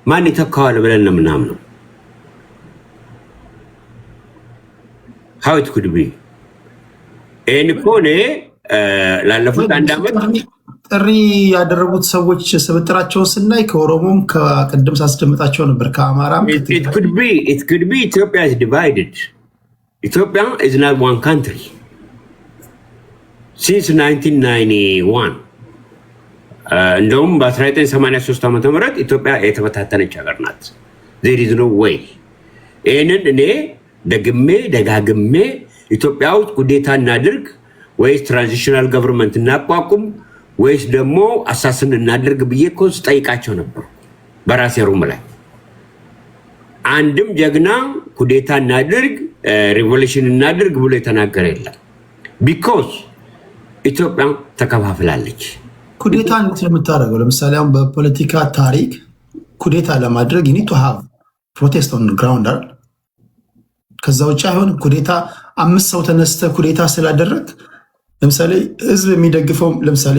ማን ይተካዋል ብለን ነው ምናምነው። how it could be ኤንኮኔ ላለፉት አንድ ዓመት ጥሪ ያደረጉት ሰዎች ስብጥራቸውን ስናይ ከኦሮሞም ከቅድም ሳስደምጣቸው ነበር ከአማራም it could be Ethiopia is divided. Ethiopia is not one country since 1991 እንደውም በ1983 ዓመተ ምህረት ኢትዮጵያ የተበታተነች ሀገር ናት። there is no way ይህንን እኔ ደጋግሜ ኢትዮጵያ ውስጥ ኩዴታ እናድርግ ወይስ ትራንዚሽናል ገቨርንመንት እናቋቁም ወይስ ደግሞ አሳስን እናድርግ ብዬ እኮ ስጠይቃቸው ነበር በራሴ ሩም ላይ። አንድም ጀግና ኩዴታ እናድርግ ሪቮሉሽን እናድርግ ብሎ የተናገረ የለም። ቢኮዝ ኢትዮጵያ ተከፋፍላለች። ኩዴታ እንዴት ነው የምታደርገው? ለምሳሌ አሁን በፖለቲካ ታሪክ ኩዴታ ለማድረግ you need to have protest on ground አይደል? ከዛ ውጭ አይሆንም። ኩዴታ 5 ሰው ተነስተ ኩዴታ ስላደረግ ለምሳሌ ህዝብ የሚደግፈው ለምሳሌ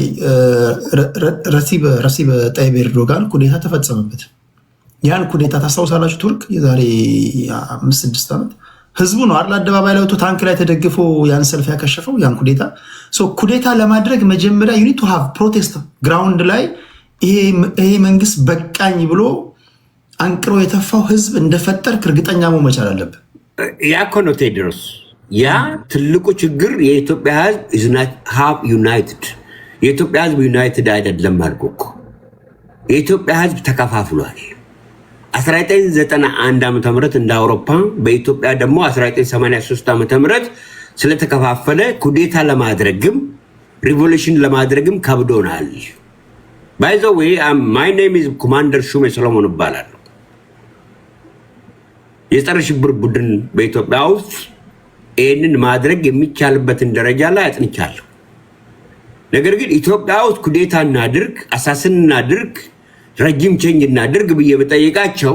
ረሲብ ጣይብ ኤርዶጋን ኩዴታ ተፈጸመበት። ያን ኩዴታ ታስታውሳላችሁ? ቱርክ የዛሬ 5-6 ዓመት ህዝቡ ነው አይደል አደባባይ ላይ ወጥቶ ታንክ ላይ ተደግፎ ያን ሰልፍ ያከሸፈው ያን ኩዴታ። ኩዴታ ለማድረግ መጀመሪያ you need to have protest ground ላይ ይሄ መንግስት በቃኝ ብሎ አንቅሮ የተፋው ህዝብ እንደፈጠርክ እርግጠኛ መሆን መቻል አለብህ። ያ እኮ ነው ቴድሮስ። ያ ትልቁ ችግር የኢትዮጵያ ህዝብ is not half united የኢትዮጵያ ህዝብ ዩናይትድ አይደለም አልኩ እኮ። የኢትዮጵያ ህዝብ ተከፋፍሏል። 1991 ዓመተ ምህረት እንደ አውሮፓ፣ በኢትዮጵያ ደግሞ 1983 ዓመተ ምህረት ስለተከፋፈለ ኩዴታ ለማድረግም ሪቮሉሽን ለማድረግም ከብዶናል። ባይ ዘ ዌይ ማይ ኔም ኢዝ ኮማንደር ሹሜ ሰሎሞን እባላለሁ። የጸረ ሽብር ቡድን በኢትዮጵያ ውስጥ ይህንን ማድረግ የሚቻልበትን ደረጃ ላይ አጥንቻለሁ። ነገር ግን ኢትዮጵያ ውስጥ ኩዴታ እናድርግ፣ አሳስን እናድርግ፣ ረጅም ቼንጅ እናድርግ ብዬ በጠየቃቸው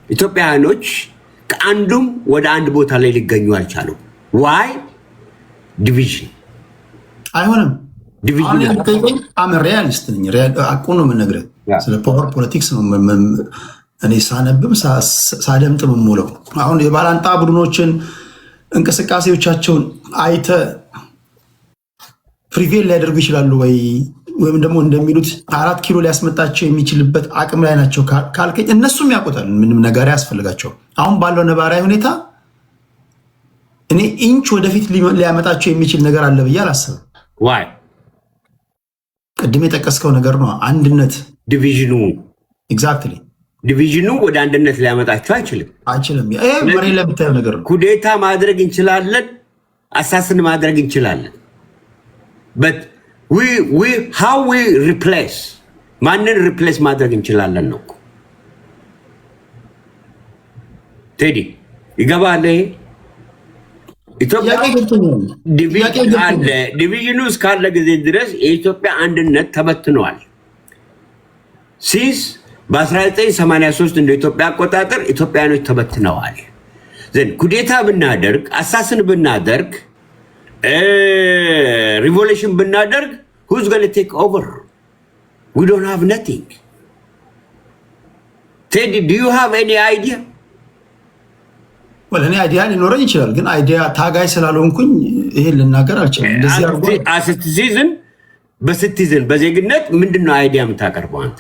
ኢትዮጵያውያኖች ከአንዱም ወደ አንድ ቦታ ላይ ሊገኙ አልቻሉም። ዋይ? ዲቪዥን አይሆንም። ዲቪዥን ሪያሊስት ነኝ። አቁ ነው የምነግርህ። ስለ ፓወር ፖለቲክስ ነው እኔ ሳነብም ሳደምጥም የምውለው። አሁን የባላንጣ ቡድኖችን እንቅስቃሴዎቻቸውን አይተ ፕሪቬል ሊያደርጉ ይችላሉ ወይ ወይም ደግሞ እንደሚሉት 4 ኪሎ ሊያስመጣቸው የሚችልበት አቅም ላይ ናቸው ካልከኝ እነሱም ያውቁታል። ምንም ነገር ያስፈልጋቸው። አሁን ባለው ነባራዊ ሁኔታ እኔ ኢንች ወደፊት ሊያመጣቸው የሚችል ነገር አለ ብዬ አላስብም። ዋይ? ቅድም የጠቀስከው ነገር ነው፣ አንድነት። ዲቪዥኑ ኤግዛክትሊ ዲቪዥኑ ወደ አንድነት ሊያመጣቸው አይችልም። ይሄ መሬት ላይ የምታየው ነገር ነው። ኩዴታ ማድረግ እንችላለን፣ አሳስን ማድረግ እንችላለን። but how we replace ማንን ሪፕሌስ ማድረግ እንችላለን ነው ቴዲ። ይገባል? ኢትዮጵያ ዲቪዥኑ እስካለ ጊዜ ድረስ የኢትዮጵያ አንድነት ተበትኗል። ሲስ በ1983 እንደ ኢትዮጵያ አቆጣጠር ኢትዮጵያኖች ተበትነዋል። ዘንድ ኩዴታ ብናደርግ፣ አሳስን ብናደርግ፣ ሪቮሉሽን ብናደርግ who's going to take over? We don't have nothing. Teddy, do you have any idea? እኔ አይዲያ ሊኖረኝ ይችላል፣ ግን አይዲያ ታጋይ ስላልሆንኩኝ ይሄን ልናገር አልችልም። እንደዚህ አርጎ በሲቲዝን በዜግነት ምንድነው አይዲያ የምታቀርበው አንተ?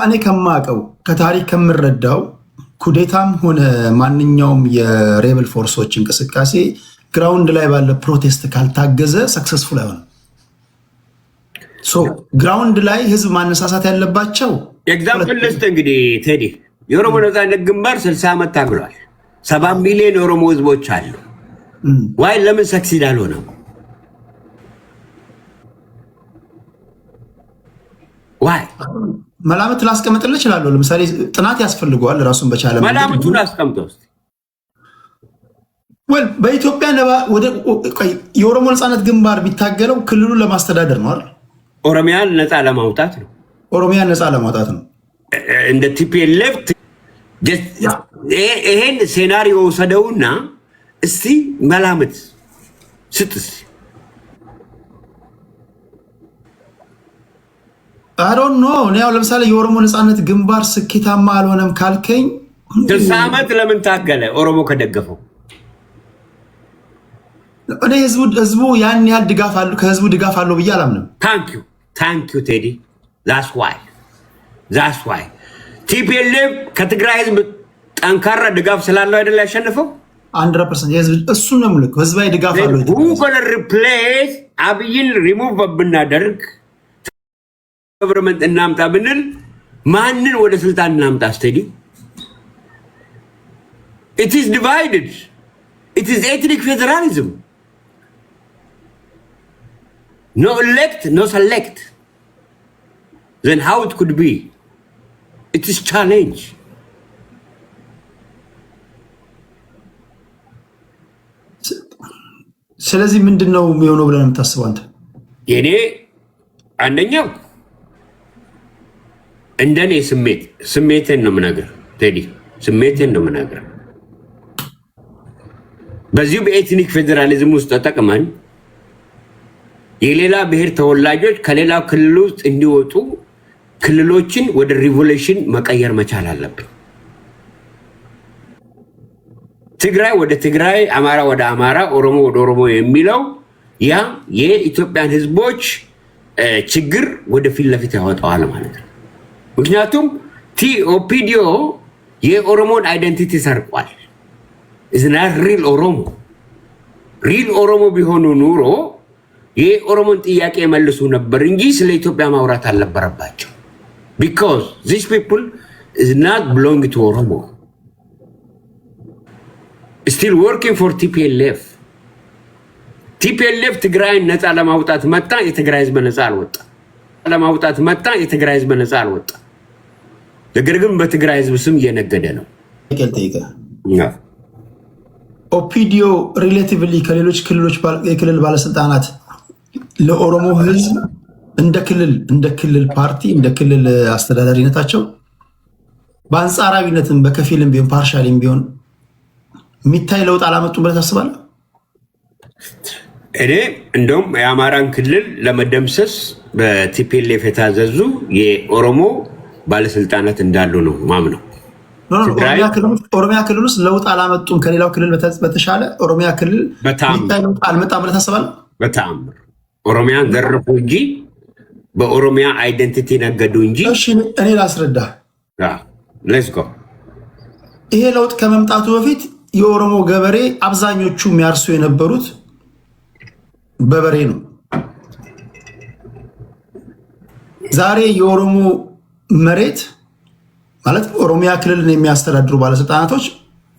እኔ ከማውቀው ከታሪክ ከምረዳው ኩዴታም ሆነ ማንኛውም የሬበል ፎርሶች እንቅስቃሴ ግራውንድ ላይ ባለ ፕሮቴስት ካልታገዘ ሰክሰስፉል አይሆንም። ግራውንድ ላይ ህዝብ ማነሳሳት ያለባቸው ኤግዛምፕል ልስጥ እንግዲህ ቴዲ። የኦሮሞ ነፃነት ግንባር 60 ዓመት ታግሏል። 7 ሚሊዮን የኦሮሞ ህዝቦች አሉ። ዋይ? ለምን ሰክሲድ አልሆነም? ዋይ? መላምት ላስቀምጥልህ እችላለሁ። ለምሳሌ ጥናት ያስፈልገዋል ራሱን በቻለ መላምቱን አስቀምጠው። በኢትዮጵያ የኦሮሞ ነፃነት ግንባር ቢታገለው ክልሉን ለማስተዳደር ነው አይደል? ኦሮሚያን ነፃ ለማውጣት ነው። ኦሮሚያን ነፃ ለማውጣት ነው። እንደ ቲፒኤልኤፍ ይሄን ሴናሪዮ ወሰደውና እስቲ መላምት ስጥስ። አሮን ኖ ያው ለምሳሌ የኦሮሞ ነፃነት ግንባር ስኬታማ አልሆነም ካልከኝ 60 ዓመት ለምን ታገለ? ኦሮሞ ከደገፈው እኔ ህዝቡ ያን ያህል ድጋፍ አለው ከህዝቡ ድጋፍ አለው ብዬ አላምንም። ታንክ ዩ ቴዲ። ዛስ ዋይ ቲፒኤልኤፍ ከትግራይ ህዝብ ጠንካራ ድጋፍ ስላለው አይደል ያሸነፈው? 100% የህዝብ እሱ ነው ምልክ ህዝባዊ ድጋፍ አለው። ጉገል ሪፕሌስ አብይን ሪሙቭ ብናደርግ ገቨርንመንት እናምጣ ብንል ማንን ወደ ስልጣን እናምጣ? ስቴዲ it is divided. It is ethnic federalism. No elect, no select. Then how it could be? It is challenge. ስለዚህ ምንድነው የሚሆነው ብለን የምታስበው አንተ? የኔ አንደኛው እንደኔ ስሜቴን ነው የምነግርህ ቴዲ፣ ስሜቴን ነው የምነግርህ። በዚሁ በኤትኒክ ፌዴራሊዝም ውስጥ ተጠቅመን የሌላ ብሔር ተወላጆች ከሌላው ክልል ውስጥ እንዲወጡ ክልሎችን ወደ ሪቮሉሽን መቀየር መቻል አለብን። ትግራይ ወደ ትግራይ፣ አማራ ወደ አማራ፣ ኦሮሞ ወደ ኦሮሞ የሚለው ያ የኢትዮጵያን ህዝቦች ችግር ወደ ፊት ለፊት ያወጣዋል ማለት ነው። ምክንያቱም ኦፒዲዮ የኦሮሞን አይደንቲቲ ሰርቋል። is not real ኦሮሞ ቢሆኑ ኑሮ የኦሮሞን ጥያቄ መልሱ ነበር እንጂ ስለ ኢትዮጵያ ማውራት አልነበረባቸው። because these people is not belong to Oromo, still working for TPLF ትግራይን ነፃ ለማውጣት መጣ። የትግራይ ህዝብ ነፃ አልወጣ ለማውጣት መጣ። የትግራይ ህዝብ ነፃ አልወጣ። ነገር ግን በትግራይ ህዝብ ስም እየነገደ ነው። ኦፒዲዮ ሪሌቲቭሊ ከሌሎች የክልል ባለስልጣናት ለኦሮሞ ህዝብ እንደ ክልል ፓርቲ እንደ ክልል አስተዳዳሪነታቸው በአንጻራዊነትም በከፊልም ቢሆን ፓርሻሊም ቢሆን የሚታይ ለውጥ አላመጡም ብለህ ታስባለህ? እኔ እንደውም የአማራን ክልል ለመደምሰስ በቲፒኤልኤፍ የታዘዙ የኦሮሞ ባለስልጣናት እንዳሉ ነው ማምነው። ኦሮሚያ ክልል ውስጥ ለውጥ አላመጡም ከሌላው ክልል በተሻለ ኦሮሚያ ክልል የሚታይ ለውጥ አልመጣም ብለህ ታስባለህ? በተአምር ኦሮሚያን ዘረፉ እንጂ በኦሮሚያ አይደንቲቲ ነገዱ እንጂ። እሺ እኔ ላስረዳ። ሌትስ ጎ። ይሄ ለውጥ ከመምጣቱ በፊት የኦሮሞ ገበሬ አብዛኞቹ የሚያርሱ የነበሩት በበሬ ነው። ዛሬ የኦሮሞ መሬት ማለት ኦሮሚያ ክልልን የሚያስተዳድሩ ባለስልጣናቶች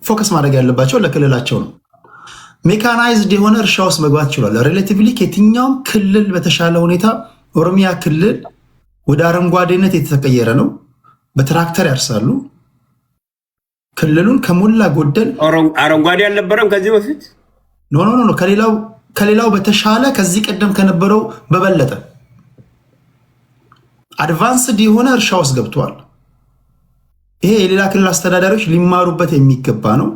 ፎከስ ማድረግ ያለባቸው ለክልላቸው ነው። ሜካናይዝድ የሆነ እርሻ ውስጥ መግባት ይችላል። ሪሌቲቭሊ ከየትኛውም ክልል በተሻለ ሁኔታ ኦሮሚያ ክልል ወደ አረንጓዴነት የተቀየረ ነው። በትራክተር ያርሳሉ። ክልሉን ከሞላ ጎደል አረንጓዴ አልነበረም ከዚህ በፊት። ኖ ከሌላው በተሻለ ከዚህ ቀደም ከነበረው በበለጠ አድቫንስድ የሆነ እርሻ ውስጥ ገብተዋል። ይሄ የሌላ ክልል አስተዳዳሪዎች ሊማሩበት የሚገባ ነው።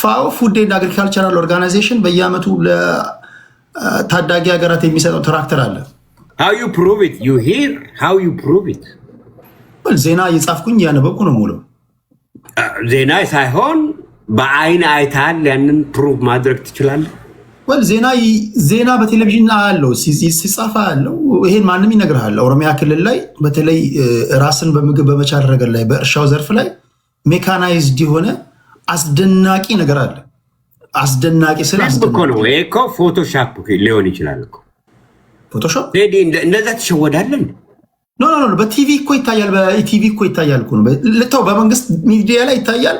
ፋኦ ፉድ ኤንድ አግሪካልቸራል ኦርጋናይዜሽን በየዓመቱ ለታዳጊ ሀገራት የሚሰጠው ትራክተር አለ። how you prove it? You hear how you prove it? ዜና እየጻፍኩኝ ያነበብኩ ነው ሙሉ ዜና ሳይሆን በአይን አይታል ያንን ፕሩቭ ማድረግ ትችላለህ። ዜና በቴሌቪዥን አለው ሲጻፋ አለው። ይሄን ማንም ይነግርሃል። ኦሮሚያ ክልል ላይ በተለይ ራስን በምግብ በመቻል ረገድ ላይ በእርሻው ዘርፍ ላይ ሜካናይዝድ የሆነ አስደናቂ ነገር አለ። አስደናቂ ስለ እኮ ነው። ይሄ እኮ ፎቶሾፕ ሊሆን ይችላል እኮ ፎቶሾፕ። እንደዛ ትሸወዳለን። ኖ በቲቪ እኮ ይታያል። በኢቲቪ እኮ ይታያል እኮ ነው። ልተው በመንግስት ሚዲያ ላይ ይታያል።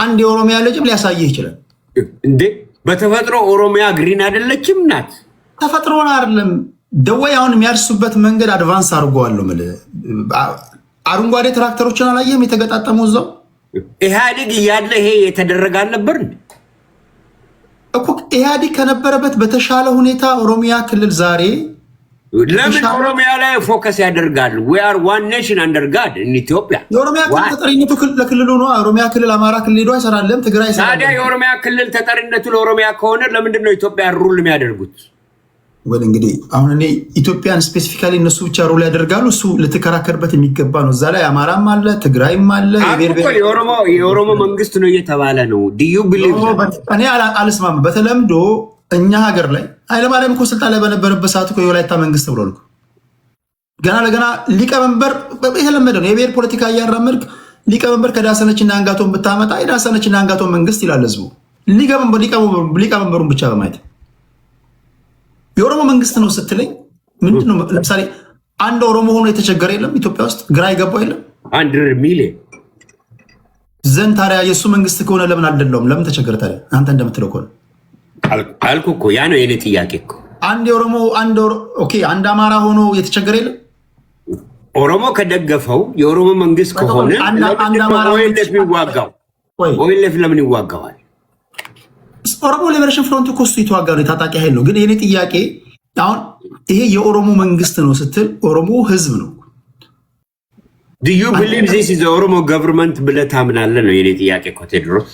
አንድ የኦሮሚያ ልጅም ሊያሳየህ ይችላል እንዴ። በተፈጥሮ ኦሮሚያ ግሪን አይደለችም ናት። ተፈጥሮን አይደለም ደወይ አሁን የሚያርሱበት መንገድ አድቫንስ አድርገዋለሁ። አረንጓዴ ትራክተሮችን አላየህም? የተገጣጠመው እዛው ኢህአዴግ እያለ ይሄ የተደረገ አልነበር እኮ። ኢህአዴግ ከነበረበት በተሻለ ሁኔታ ኦሮሚያ ክልል ዛሬ ለምን ኦሮሚያ ላይ ፎከስ ያደርጋሉ? we are one nation under God in Ethiopia። የኦሮሚያ ክልል ተጠሪነቱ ለክልሉ ነው። ኦሮሚያ ክልል አማራ ክልል ሄዶ አይሰራለም። ትግራይ ይሰራል። ታዲያ የኦሮሚያ ክልል ተጠሪነቱ ለኦሮሚያ ከሆነ ለምንድን ነው ኢትዮጵያ ሩል የሚያደርጉት? እንግዲህ አሁን እኔ ኢትዮጵያን ስፔሲፊካሊ እነሱ ብቻ ሩል ያደርጋሉ። እሱ ልትከራከርበት የሚገባ ነው። እዛ ላይ አማራም አለ ትግራይም አለ። የኦሮሞ መንግስት ነው እየተባለ ነው። do you believe? እኔ አልስማም። በተለምዶ እኛ ሀገር ላይ ኃይለማርያም እኮ ስልጣን ላይ በነበረበት ሰዓት እኮ የወላይታ መንግስት ብሏል እኮ። ገና ለገና ሊቀመንበር የተለመደ ነው። የብሔር ፖለቲካ እያራመድክ ሊቀመንበር ከዳሰነችና አንጋቶን ብታመጣ የዳሰነችና አንጋቶን መንግስት ይላል ህዝቡ። ሊቀመንበሩን ብቻ በማየት የኦሮሞ መንግስት ነው ስትለኝ ምንድን ነው? ለምሳሌ አንድ ኦሮሞ ሆኖ የተቸገረ የለም ኢትዮጵያ ውስጥ? ግራ ይገባው የለም? 100 ሚሊዮን ዘንድ ታዲያ የእሱ መንግስት ከሆነ ለምን አልደለውም? ለምን ተቸገረ ታዲያ? አንተ እንደምትለው ከሆነ አልኩ እኮ ያ ነው የኔ ጥያቄ እኮ። አንድ አማራ ሆኖ የተቸገረ የለም? ኦሮሞ ከደገፈው የኦሮሞ መንግስት ከሆነ ኦኤልኤፍ ለምን ይዋጋዋል? ኦሮሞ ሊበሬሽን ፍሮንት እኮ እሱ የተዋጋ ነው፣ የታጣቂ ኃይል ነው። ግን የኔ ጥያቄ አሁን ይሄ የኦሮሞ መንግስት ነው ስትል ኦሮሞ ህዝብ ነው። do you believe this is the ኦሮሞ government ብለህ ታምናለህ ነው የኔ ጥያቄ እኮ ቴድሮስ።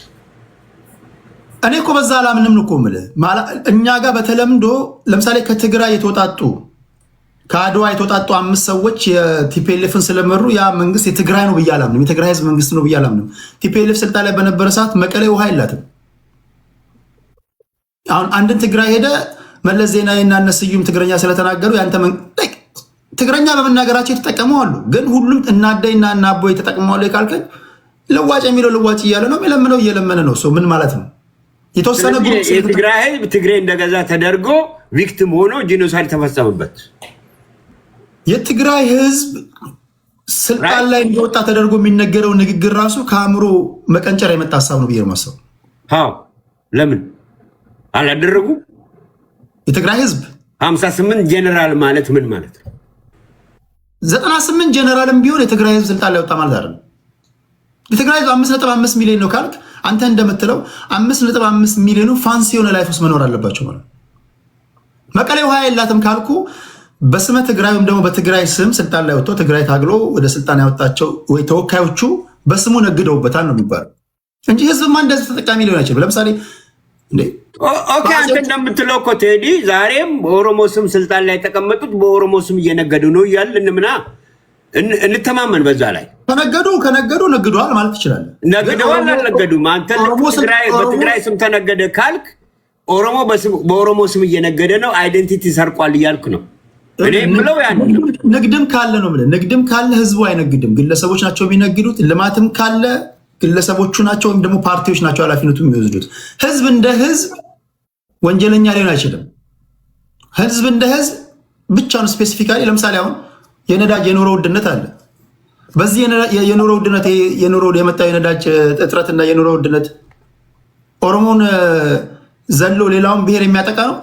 እኔ እኮ በዛ አላምንም እኮ የምልህ። እኛ ጋር በተለምዶ ለምሳሌ ከትግራይ የተወጣጡ ከአድዋ የተወጣጡ 5 ሰዎች የቲፒኤልኤፍን ስለመሩ ያ መንግስት የትግራይ ነው ብዬ አላምንም። የትግራይ ህዝብ መንግስት ነው ብዬ አላምንም። ቲፒኤልኤፍ ስልጣን ላይ በነበረ ሰዓት መቀሌ ውሃ የላትም። አሁን አንድን ትግራይ ሄደ መለስ ዜናዊ እና እነ ስዩም ትግረኛ ስለተናገሩ ያንተ ትግረኛ በመናገራቸው የተጠቀሙ አሉ። ግን ሁሉም እናደይና እናቦ የተጠቀመዋል ካልከኝ ልዋጭ የሚለው ልዋጭ እያለ ነው፣ የሚለምነው እየለመነ ነው። ምን ማለት ነው? የተወሰነ የትግራይ ህዝብ ትግሬ እንደገዛ ተደርጎ ቪክቲም ሆኖ ጂኖሳይድ ተፈጸመበት። የትግራይ ህዝብ ስልጣን ላይ እንደወጣ ተደርጎ የሚነገረው ንግግር ራሱ ከአእምሮ መቀንጨር የመጣ ሀሳብ ነው ብዬ ነው የማስበው። ለምን አላደረጉ? የትግራይ ህዝብ 58 ጀነራል ማለት ምን ማለት ነው? 98 ጀነራልም ቢሆን የትግራይ ህዝብ ስልጣን ላይ ወጣ ማለት አይደለም። የትግራይ ህዝብ 5.5 ሚሊዮን ነው ካልክ አንተ እንደምትለው 5.5 ሚሊዮኑ ፋንሲ የሆነ ላይፍ ውስጥ መኖር አለባቸው ማለት። መቀሌ ውሃ የላትም ካልኩ በስመ ትግራይ ወይም ደግሞ በትግራይ ስም ስልጣን ላይ ወጥቶ ትግራይ ታግሎ ወደ ስልጣን ያወጣቸው ወይ ተወካዮቹ በስሙ ነግደውበታል ነው የሚባለው እንጂ ህዝብማ እንደዚህ ተጠቃሚ ሊሆን አይችልም። ለምሳሌ ኦኬ አንተ እንደምትለው እኮ ቴዲ ዛሬም በኦሮሞ ስም ስልጣን ላይ የተቀመጡት በኦሮሞ ስም እየነገዱ ነው እያል እንምና እንተማመን። በዛ ላይ ከነገዱ ነግደዋል ማለት ይችላል። ነግደዋል አልነገዱም። አንተ በትግራይ ስም ተነገደ ካልክ ኦሮሞ በኦሮሞ ስም እየነገደ ነው፣ አይደንቲቲ ሰርቋል እያልክ ነው። እኔ የምለው ያን ንግድም ካለ ነው የምልህ። ንግድም ካለ ህዝቡ አይነግድም፣ ግለሰቦች ናቸው የሚነግዱት። ልማትም ካለ ግለሰቦቹ ናቸው ወይም ደግሞ ፓርቲዎች ናቸው ኃላፊነቱ የሚወስዱት። ህዝብ እንደ ህዝብ ወንጀለኛ ሊሆን አይችልም። ህዝብ እንደ ህዝብ ብቻውን ስፔሲፊካሊ ለምሳሌ አሁን የነዳጅ የኑሮ ውድነት አለ። በዚህ የኑሮ ውድነት የመጣው የነዳጅ እጥረትና የኑሮ ውድነት ኦሮሞን ዘሎ ሌላውን ብሔር የሚያጠቃ ነው።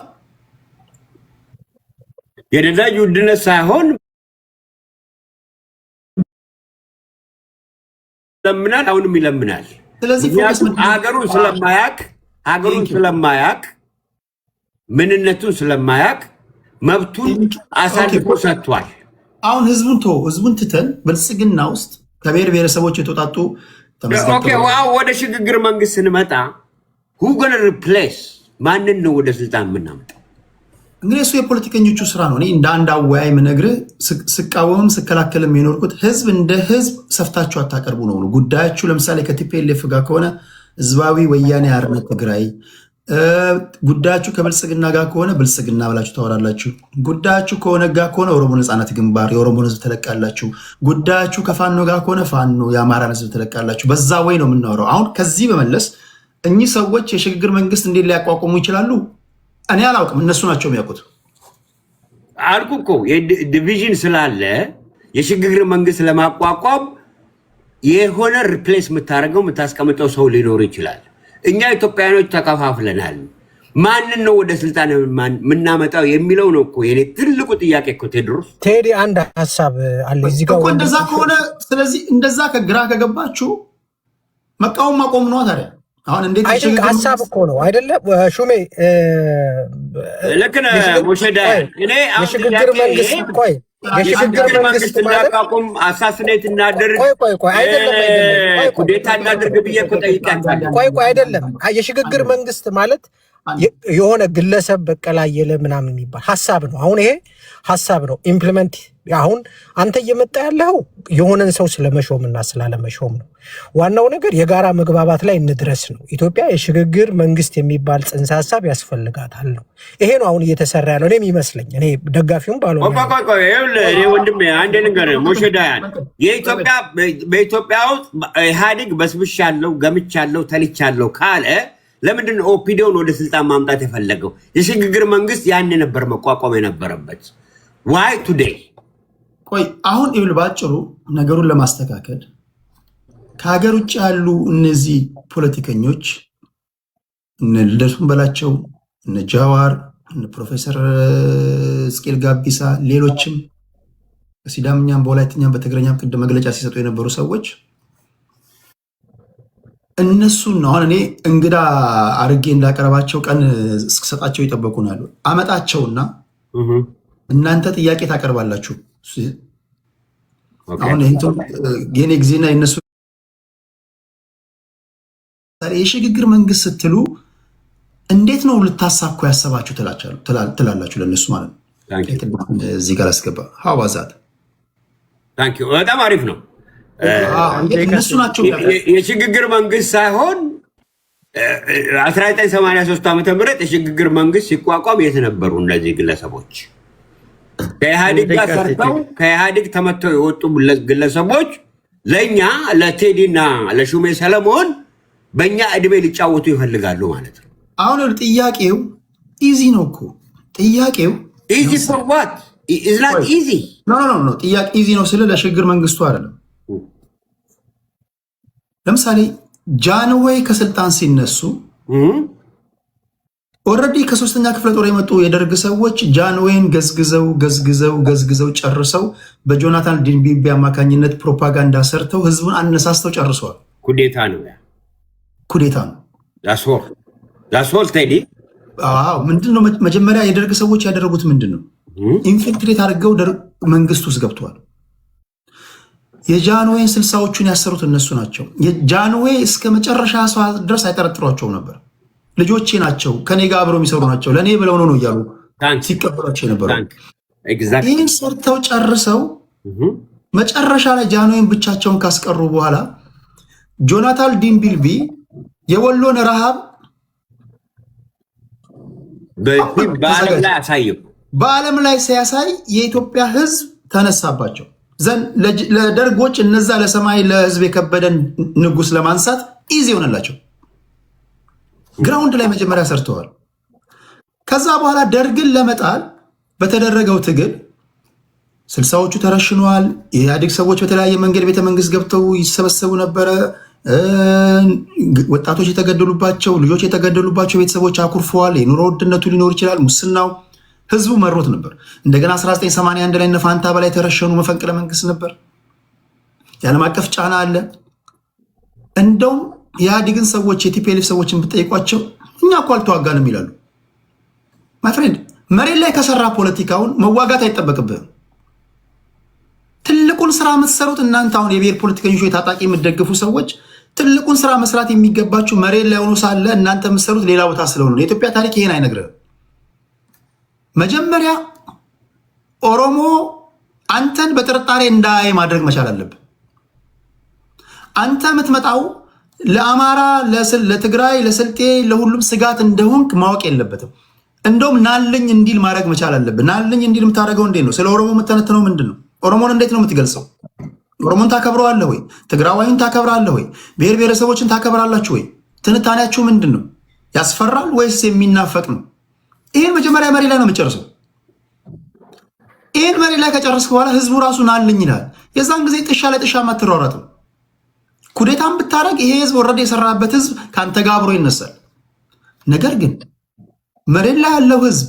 የነዳጅ ውድነት ሳይሆን ለምናል፣ አሁንም ይለምናል። ስለዚህ ሀገሩን ስለማያቅ ምንነቱን ስለማያቅ መብቱን አሳልፎ ሰጥቷል። አሁን ህዝቡን ትተን ብልጽግና ውስጥ ከብሔር ብሔረሰቦች የተውጣጡ ወደ ሽግግር መንግስት ስንመጣ who gonna replace ማንን ነው ወደ ስልጣን የምናመጣው? እንግዲህ እሱ የፖለቲከኞቹ ስራ ነው። እኔ እንደ አንድ አወያይ ምነግርህ ስቃወምም ስከላከልም የኖርኩት ህዝብ እንደ ህዝብ ሰፍታችሁ አታቀርቡ ነው ጉዳያችሁ። ለምሳሌ ከቲፒኤልኤፍ ጋር ከሆነ ህዝባዊ ወያኔ ሓርነት ትግራይ፣ ጉዳያችሁ ከብልጽግና ጋር ከሆነ ብልጽግና ብላችሁ ታወራላችሁ። ጉዳያችሁ ከኦነግ ጋር ከሆነ ኦሮሞ ነፃነት ግንባር የኦሮሞን ህዝብ ትለቃላችሁ። ጉዳያችሁ ከፋኖ ጋር ከሆነ ፋኖ የአማራን ህዝብ ትለቃላችሁ። በዛ ወይ ነው የምናወራው። አሁን ከዚህ በመለስ እኚህ ሰዎች የሽግግር መንግስት እንዴት ሊያቋቁሙ ይችላሉ? እኔ አላውቅም፣ እነሱ ናቸው የሚያውቁት። አልኩ እኮ ዲቪዥን ስላለ የሽግግር መንግስት ለማቋቋም የሆነ ሪፕሌስ የምታደርገው የምታስቀምጠው ሰው ሊኖር ይችላል። እኛ ኢትዮጵያኖች ተከፋፍለናል። ማንን ነው ወደ ስልጣን የምናመጣው የሚለው ነው እኮ የኔ ትልቁ ጥያቄ እኮ። ቴዲ አንድ ሀሳብ አለ እዚህ ጋር እንደዛ ከሆነ ስለዚህ እንደዛ ከግራ ከገባችሁ መቃወም ማቆም ነው ታዲያ። አሁን እንዴት ሀሳብ እኮ ነው አይደለም ሹሜ? ልክ ነህ ሙሸዳ። እኔ የሽግግር መንግስት የሽግግር መንግስት እንዳቋቁም አሳስኔት እናደርግ ኩዴታ እናደርግ ብዬ እኮ ጠይቄያለሁ። አይደለም የሽግግር መንግስት ማለት የሆነ ግለሰብ በቀላ የለ ምናምን የሚባል ሀሳብ ነው። አሁን ይሄ ሀሳብ ነው ኢምፕሊመንት። አሁን አንተ እየመጣ ያለው የሆነን ሰው ስለመሾምና ስላለመሾም ነው። ዋናው ነገር የጋራ መግባባት ላይ እንድረስ ነው። ኢትዮጵያ የሽግግር መንግስት የሚባል ጽንሰ ሀሳብ ያስፈልጋታል ነው። ይሄ ነው አሁን እየተሰራ ያለው። እኔም ይመስለኝ እኔ ደጋፊውም ባልሆነ እኔ ወንድሜ አንድ ነገር ሞሸዳያን በኢትዮጵያ ውስጥ ኢህአዴግ በስብሻለሁ፣ ገምቻለሁ፣ ተልቻለሁ ካለ ለምንድን ነው ኦፒዲዮን ወደ ስልጣን ማምጣት የፈለገው? የሽግግር መንግስት ያን ነበር መቋቋም የነበረበት። ዋይ ቱዴይ? ቆይ አሁን ይብል ባጭሩ ነገሩን ለማስተካከል ከሀገር ውጭ ያሉ እነዚህ ፖለቲከኞች እነ ልደቱን በላቸው፣ እነ ጃዋር፣ እነ ፕሮፌሰር እስቄል ጋቢሳ፣ ሌሎችም በሲዳምኛም በወላይትኛም በትግረኛም ቅድም መግለጫ ሲሰጡ የነበሩ ሰዎች እነሱን አሁን እኔ እንግዳ አርጌ እንዳቀረባቸው ቀን እስክሰጣቸው ይጠበቁናሉ። አመጣቸውና እናንተ ጥያቄ ታቀርባላችሁ። አሁን የኔ ጊዜና የነሱ የሽግግር መንግስት ስትሉ እንዴት ነው ልታሳኩ ያሰባችሁ ትላላችሁ ለነሱ ማለት ነው። እዚህ ጋር አስገባ ሀዋዛት በጣም አሪፍ ነው። እነሱ ናቸው የሽግግር መንግስት ሳይሆን 1983 ዓ.ም የሽግግር መንግስት ሲቋቋም የት ነበሩ እነዚህ ግለሰቦች? ከኢህአዴግ ጋር ሰርተው ከኢህአዴግ ተመተው የወጡ ግለሰቦች ለእኛ ለቴዲና ለሹሜ ሰለሞን በእኛ እድሜ ሊጫወቱ ይፈልጋሉ ማለት ነው። አሁን ጥያቄው ኢዚ ነው እኮ ጥያቄው ኢዚ ፎር ዋት ኢዝ ናት ኢዚ ኖ ጥያቄ ኢዚ ነው ስለ ለሽግግር መንግስቱ አይደለም። ለምሳሌ ጃንሆይ ከስልጣን ሲነሱ ኦልሬዲ ከ3ኛ ክፍለ ጦር የመጡ የደርግ ሰዎች ጃንሆይን ገዝግዘው ጨርሰው በጆናታን ዲንቢቢ አማካኝነት ፕሮፓጋንዳ ሰርተው ህዝቡን አነሳስተው ጨርሰዋል። ኩዴታ ነው ዳስሆል ቴዲ። ምንድነው መጀመሪያ የደርግ ሰዎች ያደረጉት ምንድነው? ኢንፊልትሬት አድርገው መንግስት ውስጥ ገብተዋል። የጃንሆይን 60ዎቹን ያሰሩት እነሱ ናቸው። የጃንሆይ እስከ መጨረሻ ሰዓት ድረስ አይጠረጥሯቸው ነበር። ልጆቼ ናቸው፣ ከኔ ጋር አብረው የሚሰሩ ናቸው፣ ለእኔ ብለው ነው እያሉ ሲቀበሏቸው የነበሩ። ይህን ሰርተው ጨርሰው መጨረሻ ላይ ጃንሆይን ብቻቸውን ካስቀሩ በኋላ ጆናታን ዲንቢልቢ የወሎን ረሃብ በዓለም ላይ ሲያሳይ የኢትዮጵያ ህዝብ ተነሳባቸው ዘንድ ለደርጎች እነዛ ለሰማይ ለህዝብ የከበደን ንጉስ ለማንሳት ኢዚ ሆነላቸው። ግራውንድ ላይ መጀመሪያ ሰርተዋል። ከዛ በኋላ ደርግን ለመጣል በተደረገው ትግል 60ዎቹ ተረሽነዋል። የኢህአዴግ ሰዎች በተለያየ መንገድ ቤተመንግስት ገብተው ይሰበሰቡ ነበረ። ወጣቶች የተገደሉባቸው፣ ልጆች የተገደሉባቸው ቤተሰቦች አኩርፈዋል። የኑሮ ውድነቱ ሊኖር ይችላል፣ ሙስናው ህዝቡ መሮት ነበር። እንደገና 1981 ላይ እነ ፋንታ በላይ ተረሸኑ፣ መፈንቅለ መንግስት ነበር። የዓለም አቀፍ ጫና አለ። እንደውም የኢህአዴግን ሰዎች የቲፒኤልኤፍ ሰዎችን ብጠይቋቸው እኛ እኮ አልተዋጋንም ይላሉ። ማይ ፍሬንድ መሬት ላይ ከሰራ ፖለቲካውን መዋጋት አይጠበቅብህም። ትልቁን ስራ የምትሰሩት እናንተ አሁን የብሔር ፖለቲከኞች የታጣቂ የምትደግፉ ሰዎች ትልቁን ስራ መስራት የሚገባችሁ መሬት ላይ ሆኖ ሳለ እናንተ የምትሰሩት ሌላ ቦታ ስለሆነ ነው። የኢትዮጵያ ታሪክ ይሄን አይነግርህም። መጀመሪያ ኦሮሞ አንተን በጥርጣሬ እንዳያይ ማድረግ መቻል አለብህ። አንተ የምትመጣው ለአማራ፣ ለትግራይ፣ ለስልጤ፣ ለሁሉም ስጋት እንደሆንክ ማወቅ የለበትም። እንደውም ናልኝ እንዲል ማድረግ መቻል አለብህ። ናልኝ እንዲል የምታደርገው እንዴት ነው? ስለ ኦሮሞ የምተነትነው ምንድን ነው? ኦሮሞን እንዴት ነው የምትገልጸው? ኦሮሞን ታከብረዋለህ ወይ? ትግራዋይን ታከብራለህ ወይ? ብሔር ብሔረሰቦችን ታከብራላችሁ ወይ? ትንታኔያችሁ ምንድን ነው? ያስፈራል ወይስ የሚናፈቅ ነው? ይህን መጀመሪያ መሬት ላይ ነው የምጨርሰው። ይህን መሬት ላይ ከጨረስክ በኋላ ህዝቡ ራሱ ናልኝ ይላል። የዛን ጊዜ ጥሻ ለጥሻ ማትሯሯጥም። ኩዴታን ብታረግ ይሄ ህዝብ ወረደ የሰራበት ህዝብ ከአንተ ጋር አብሮ ይነሳል። ነገር ግን መሬት ላይ ያለው ህዝብ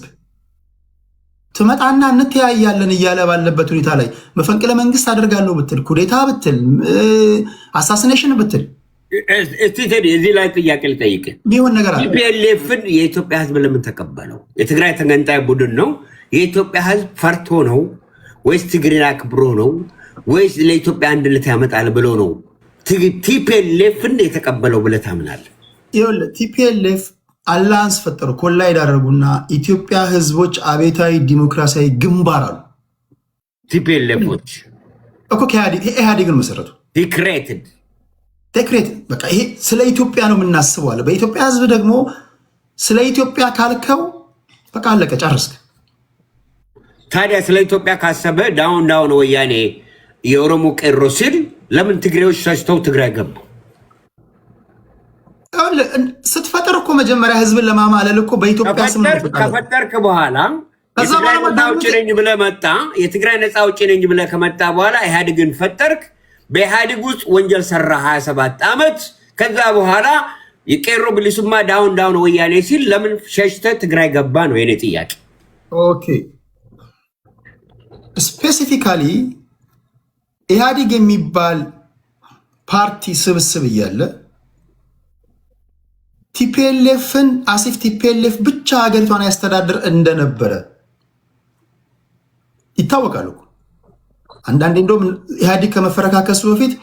ትመጣና እንተያያለን እያለ ባለበት ሁኔታ ላይ መፈንቅለ መንግስት አደርጋለሁ ብትል፣ ኩዴታ ብትል፣ አሳሲኔሽን ብትል እዚህ ላይ ጥያቄ ልጠይቅ። ቢሆን ነገር አለ። ቲፒኤልኤፍን የኢትዮጵያ ህዝብ ለምን ተቀበለው? የትግራይ ተገንጣይ ቡድን ነው። የኢትዮጵያ ህዝብ ፈርቶ ነው ወይስ ትግሬን አክብሮ ነው ወይስ ለኢትዮጵያ አንድነት ያመጣል ብሎ ነው ቲፒኤልኤፍን የተቀበለው ብለህ ታምናለህ? ይኸውልህ ቲፒኤልኤፍ አላንስ ፈጠሩ፣ ኮላይድ አደረጉና ኢትዮጵያ ህዝቦች አብዮታዊ ዲሞክራሲያዊ ግንባር አሉ። ቲፒኤልኤፎች እኮ ኢህአዴግን መሰረቱ። ዲክሬትድ በቃ ይሄ ስለ ኢትዮጵያ ነው የምናስበው አለ። በኢትዮጵያ ህዝብ ደግሞ ስለ ኢትዮጵያ ካልከው በቃ አለቀ፣ ጨርስክ። ታዲያ ስለ ኢትዮጵያ ካሰበ ዳውን ወያኔ የኦሮሞ ቄሮ ሲል ለምን ትግሬዎች ሸሽተው ትግራይ ገቡ? ስትፈጠር እኮ መጀመሪያ ህዝብን ለማማለል እኮ በኢትዮጵያ ስም ከፈጠርክ በኋላ የትግራይ ነፃ አውጪ ነኝ ብለህ መጣ። የትግራይ ነፃ አውጪ ነኝ ብለህ ከመጣ በኋላ ኢህአዴግን ፈጠርክ። በኢህአዴግ ውስጥ ወንጀል ሰራ 27 ዓመት። ከዛ በኋላ የቄሮ ብሊሱማ ዳውን ወያኔ ሲል ለምን ሸሽተህ ትግራይ ገባ ነው የኔ ጥያቄ። ኦኬ ስፔሲፊካሊ ኢህአዴግ የሚባል ፓርቲ ስብስብ እያለ ቲፒኤልኤፍን አሲፍ ቲፒኤልኤፍ ብቻ ሀገሪቷን ያስተዳድር እንደነበረ ይታወቃል። አንዳንዴ እንደውም ኢህአዴግ ከመፈረካከሱ በፊት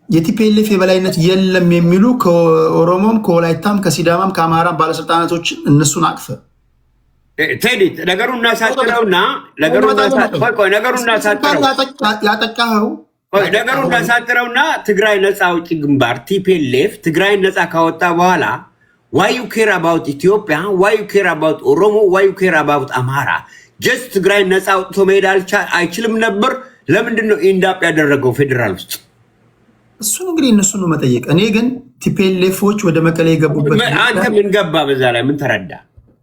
የቲፒኤልኤፍ የበላይነት የለም የሚሉ ከኦሮሞም ከወላይታም ከሲዳማም ከአማራም ባለስልጣናቶች እነሱን አቅፈ ቴዲ ነገሩን እናሳጥረውና ነገሩን እናሳጥረውና ትግራይ ነፃ አውጪ ግንባር ቲፒኤልኤፍ ትግራይ ነፃ ካወጣ በኋላ why you care about Ethiopia, why you care about Oromo, why you care about Amara? just ትግራይ ነፃ አውጥቶ መሄድ አይችልም ነበር? ለምንድን ነው ኢንዳፕ ያደረገው ፌደራል ውስጥ? እሱን እንግዲህ እነሱን ነው መጠየቅ። እኔ ግን ቲፒኤልኤፎች ወደ መቀሌ የገቡበት አንተ ምን ገባ? በዛ ላይ ምን ተረዳ?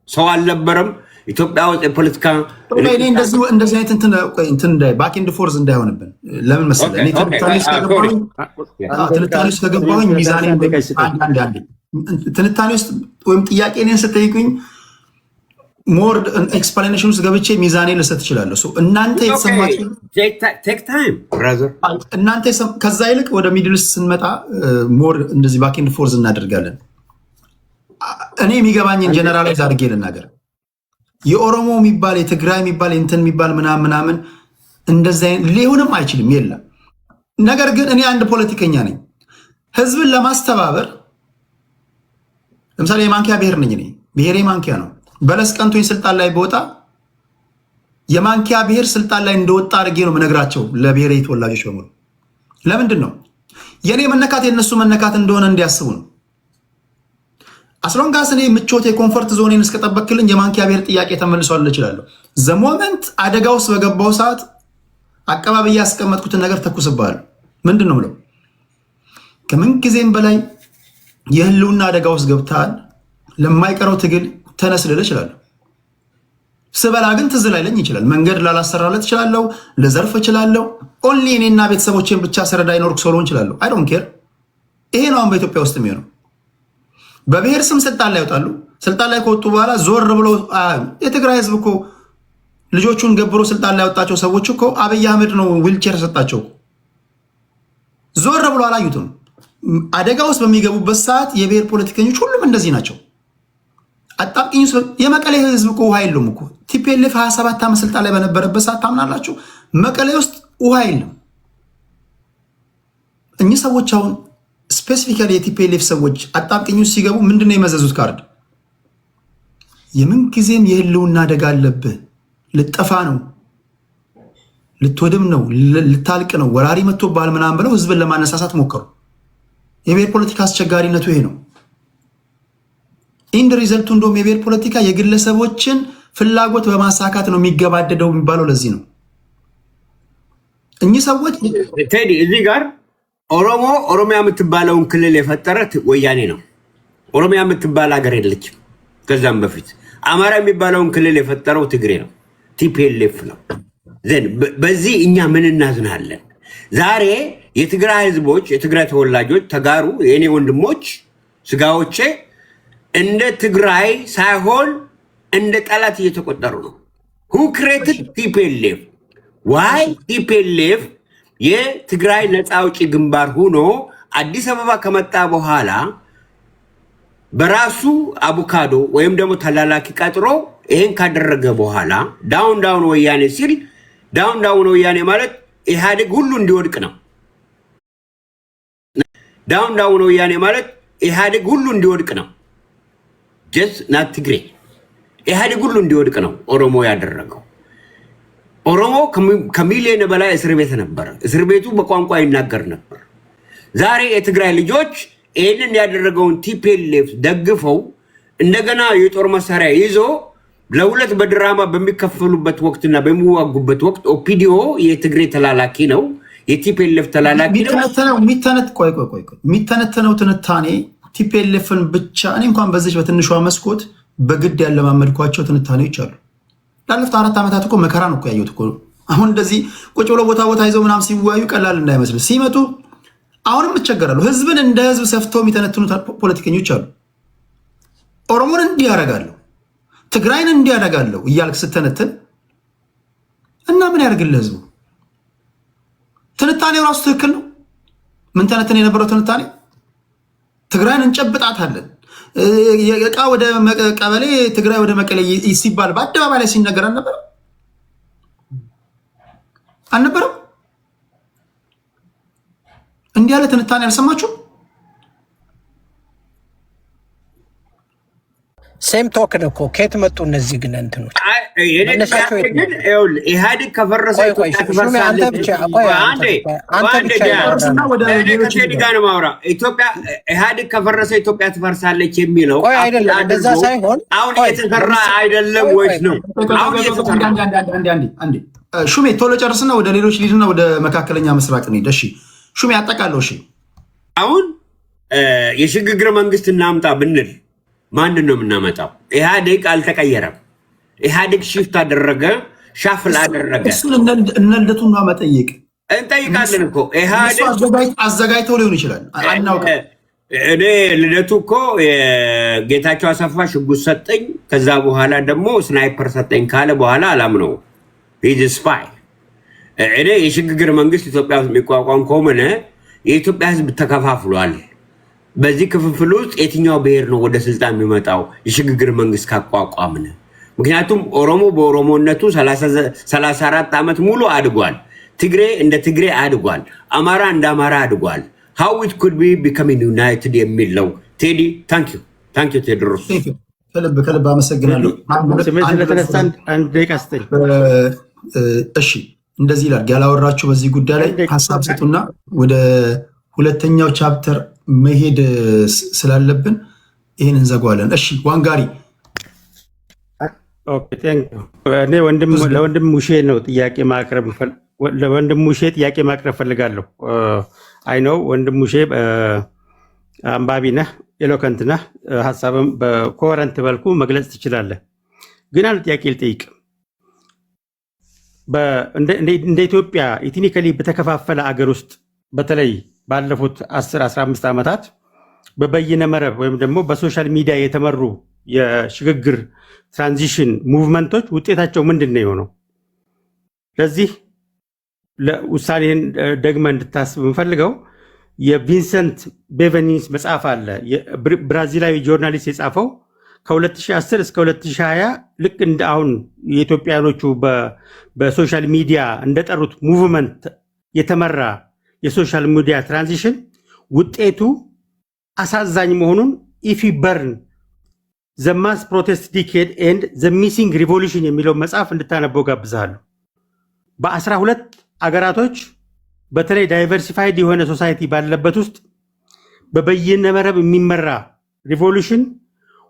ሰው አልነበረም? ኢትዮጵያ ውስጥ የፖለቲካ እኔ እንደዚህ አይነት እንትን ባክ ኤንድ ፎርዝ እንዳይሆንብን ለምን መሰለህ እኔ ትንታኔ ውስጥ ከገባሁኝ ሚዛኔ ትንታኔ ውስጥ ወይም ጥያቄ እኔን ስትጠይቁኝ ሞር ኤክስፕላኔሽን ውስጥ ገብቼ ሚዛኔ ልሰጥ እችላለሁ። እናንተ የተሰማችሁ ከዛ ይልቅ ወደ ሚድል ኢስት ስንመጣ ሞር እንደዚህ ባክ ኤንድ ፎርዝ እናደርጋለን። እኔ የሚገባኝን ጀነራላይዝ አድርጌ ልናገር። የኦሮሞ የሚባል የትግራይ የሚባል እንትን የሚባል ምናምን እንደዚህ ሊሆንም አይችልም የለም። ነገር ግን እኔ አንድ ፖለቲከኛ ነኝ። ህዝብን ለማስተባበር ለምሳሌ የማንኪያ ብሔር ነኝ እኔ ብሔሬ ማንኪያ ነው። በለስ ቀንቶኝ ስልጣን ላይ በወጣ የማንኪያ ብሔር ስልጣን ላይ እንደወጣ አድርጌ ነው የምነግራቸው ለብሔሬ ተወላጆች በሙሉ። ለምንድን ነው የእኔ መነካት የነሱ መነካት እንደሆነ እንዲያስቡ ነው። አስሎንጋስ እኔ ምቾት የኮንፈርት ዞኔን እስከጠበቅልኝ የማንኪያ ብሔር ጥያቄ ተመልሷል እችላለሁ። ዘሞመንት አደጋ ውስጥ በገባው ሰዓት አቀባቢ ያስቀመጥኩትን ነገር ተኩስብሃለሁ። ምንድን ነው ብለው ከምን ጊዜም በላይ የህልውና አደጋ ውስጥ ገብተሃል፣ ለማይቀረው ትግል ተነስ ልል እችላለሁ። ስበላ ግን ትዝ ላይለኝ ይችላል። መንገድ ላላሰራለት እችላለሁ፣ ልዘርፍ እችላለሁ። ኦንሊ እኔና ቤተሰቦቼን ብቻ ስረዳ ይኖርክ ሶሎን እችላለሁ። አይ ዶንት ኬር። ይሄ ነው አሁን በኢትዮጵያ ውስጥ የሚሆነው። በብሔር ስም ስልጣን ላይ ይወጣሉ። ስልጣን ላይ ከወጡ በኋላ ዞር ብሎ የትግራይ ህዝብ እኮ ልጆቹን ገብሮ ስልጣን ላይ ያወጣቸው ሰዎች እኮ አብይ አህመድ ነው ዊልቸር ሰጣቸው። ዞር ብሎ አላዩትም። አደጋ ውስጥ በሚገቡበት ሰዓት የብሔር ፖለቲከኞች ሁሉም እንደዚህ ናቸው። አጣብቂኝ የመቀሌ ህዝብ እኮ ውሃ የለውም እኮ ቲፒኤልኤፍ 27 ዓመት ስልጣን ላይ በነበረበት ሰዓት ታምናላችሁ? መቀሌ ውስጥ ውሃ የለም። እኚህ ሰዎች አሁን ስፔሲፊካሊ የቲፒኤልኤፍ ሰዎች አጣብቂኝ ውስጥ ሲገቡ ምንድነው የመዘዙት ካርድ? የምን ጊዜም የህልውና አደጋ አለብህ፣ ልጠፋ ነው፣ ልትወድም ነው፣ ልታልቅ ነው፣ ወራሪ መጥቶብሃል ምናምን ብለው ህዝብን ለማነሳሳት ሞከሩ። የብሔር ፖለቲካ አስቸጋሪነቱ ይሄ ነው። ኢንድ ሪዘልቱ እንደውም የብሔር ፖለቲካ የግለሰቦችን ፍላጎት በማሳካት ነው የሚገባደደው የሚባለው ለዚህ ነው። እኚህ ሰዎች ቴዲ እዚህ ጋር ኦሮሚያ የምትባለውን ክልል የፈጠረ ወያኔ ነው። ኦሮሚያ የምትባል ሀገር የለችም ከዛም በፊት። አማራ የሚባለውን ክልል የፈጠረው ትግሬ ነው፣ ቲፒኤልኤፍ ነው። በዚህ እኛ ምን እናዝናለን? ዛሬ የትግራይ ህዝቦች የትግራይ ተወላጆች ተጋሩ የእኔ ወንድሞች ስጋዎቼ እንደ ትግራይ ሳይሆን እንደ ጠላት እየተቆጠሩ ነው። who created TPLF? why TPLF የትግራይ ነፃ አውጪ ግንባር ሆኖ አዲስ አበባ ከመጣ በኋላ በራሱ አቮካዶ ወይም ደግሞ ተላላኪ ቀጥሮ ይሄን ካደረገ በኋላ ዳውን ወያኔ ሲል ዳውን ወያኔ ማለት ኢህአዴግ ሁሉ እንዲወድቅ ነው። ዳውን ወያኔ ማለት ኢህአዴግ ሁሉ እንዲወድቅ ነው። ጀስ ናት ትግሬ ኢህአዴግ ሁሉ እንዲወድቅ ነው ኦሮሞ ያደረገው። ኦሮሞ ከሚሊዮን በላይ እስር ቤት ነበር። እስር ቤቱ በቋንቋ ይናገር ነበር። ዛሬ የትግራይ ልጆች ይህንን ያደረገውን ቲፒኤልኤፍ ደግፈው እንደገና የጦር መሳሪያ ይዞ ለሁለት በድራማ በሚከፈሉበት ወቅትና በሚዋጉበት ወቅት ኦፒዲዮ የትግሬ ተላላኪ ነው፣ የቲፒኤልኤፍ ተላላኪ ነው። የሚተነተነው ትንታኔ ቲፒኤልኤፍን ብቻ እኔ እንኳን በዚች በትንሿ መስኮት በግድ ያለማመድኳቸው ትንታኔዎች አሉ። ላለፉት 4 ዓመታት እኮ መከራ ነው እኮ ያየሁት እኮ። አሁን እንደዚህ ቁጭ ብሎ ቦታ ይዘው ምናምን ሲወያዩ ቀላል እንዳይመስል ሲመጡ አሁንም እቸገራለሁ። ህዝብን እንደ ህዝብ ሰፍተው የሚተነትኑ ፖለቲከኞች አሉ። ኦሮሞን እንዲያረጋለሁ፣ ትግራይን እንዲያረጋለሁ እያልክ ስተነትን እና ምን ያደርግልህ ህዝቡ? ትንታኔው ራሱ ትክክል ነው። ምን ተነትን የነበረው ትንታኔ ትግራይን እንጨብጣታለን፣ የእቃ ወደ ቀበሌ ትግራይ ወደ መቀሌ ሲባል በአደባባይ ላይ ሲነገር አልነበረም? እንዲህ ያለ ትንታኔ አልሰማችሁም? ሴም ቶክን እኮ ከየት መጡ እነዚህ ግን እንትኖች? ኢህአዴግ ከፈረሰ ኢህአዴግ ከፈረሰ ኢትዮጵያ ትፈርሳለች የሚለው አይደለም። እንደዛ ሳይሆን አሁን እየተሰራ አይደለም ወይስ ነው? ሹሜ ቶሎ ጨርስና ወደ ሌሎች ሊድና ወደ መካከለኛ ምስራቅ እንሂድ። እሺ ሹሜ ያጠቃለው። እሺ አሁን የሽግግር መንግስት እናምጣ ብንል ማንን ነው የምናመጣው? ኢህአዴግ አልተቀየረም። ኢህአዴግ ሽፍት አደረገ፣ ሻፍል አደረገ። እሱን እነ ልደቱን መጠየቅ እንጠይቃለን እኮ ኢህአዴግ አዘጋጅተው ሊሆን ይችላል አናውቅም። እኔ ልደቱ እኮ ጌታቸው አሰፋ ሽጉጥ ሰጠኝ ከዛ በኋላ ደግሞ ስናይፐር ሰጠኝ ካለ በኋላ አላምነው። ሂዝ ስፓይ። እኔ የሽግግር መንግስት ኢትዮጵያ ውስጥ የሚቋቋም ከሆነ የኢትዮጵያ ህዝብ ተከፋፍሏል። በዚህ ክፍፍል ውስጥ የትኛው ብሔር ነው ወደ ስልጣን የሚመጣው የሽግግር መንግስት ካቋቋምን? ምክንያቱም ኦሮሞ በኦሮሞነቱ 34 ዓመት ሙሉ አድጓል። ትግሬ እንደ ትግሬ አድጓል። አማራ እንደ አማራ አድጓል። how it could be becoming united የሚለው ቴዲ ታንክ ዩ ቴድሮስ ከልብ አመሰግናለሁ። ስለተነሳ አንድ ደቂቃ ስጠኝ። እሺ እንደዚህ ይላል ያላወራችሁ በዚህ ጉዳይ ላይ ሀሳብ ስጡና ወደ ሁለተኛው ቻፕተር መሄድ ስላለብን ይህን እንዘጓለን። እሺ ዋንጋሪ እኔ ለወንድም ሙሼ ነው ጥያቄ ማቅረብ ለወንድም ሙሼ ጥያቄ ማቅረብ ፈልጋለሁ። አይ ነው ወንድም ሙሼ አንባቢ ነህ፣ ኤሎከንት ነህ፣ ሀሳብም በኮረንት መልኩ መግለጽ ትችላለህ። ግን አንድ ጥያቄ ልጠይቅ። እንደ ኢትዮጵያ ኢትኒካሊ በተከፋፈለ አገር ውስጥ በተለይ ባለፉት 10-15 ዓመታት በበይነ መረብ ወይም ደግሞ በሶሻል ሚዲያ የተመሩ የሽግግር ትራንዚሽን ሙቭመንቶች ውጤታቸው ምንድን ነው የሆነው? ለዚህ ለውሳኔን ደግመ እንድታስብ የምፈልገው የቪንሰንት ቤቨኒስ መጽሐፍ አለ። ብራዚላዊ ጆርናሊስት የጻፈው ከ2010 እስከ 2020 ልክ እንደ አሁን የኢትዮጵያኖቹ በሶሻል ሚዲያ እንደጠሩት ሙቭመንት የተመራ የሶሻል ሚዲያ ትራንዚሽን ውጤቱ አሳዛኝ መሆኑን ኢፊ በርን ዘ ማስ ፕሮቴስት ዲኬድ ኤንድ ዘ ሚሲንግ ሪቮሉሽን የሚለው መጽሐፍ እንድታነበው ጋብዛለሁ። በ12 አገራቶች በተለይ ዳይቨርሲፋይድ የሆነ ሶሳይቲ ባለበት ውስጥ በበይነ መረብ የሚመራ ሪቮሉሽን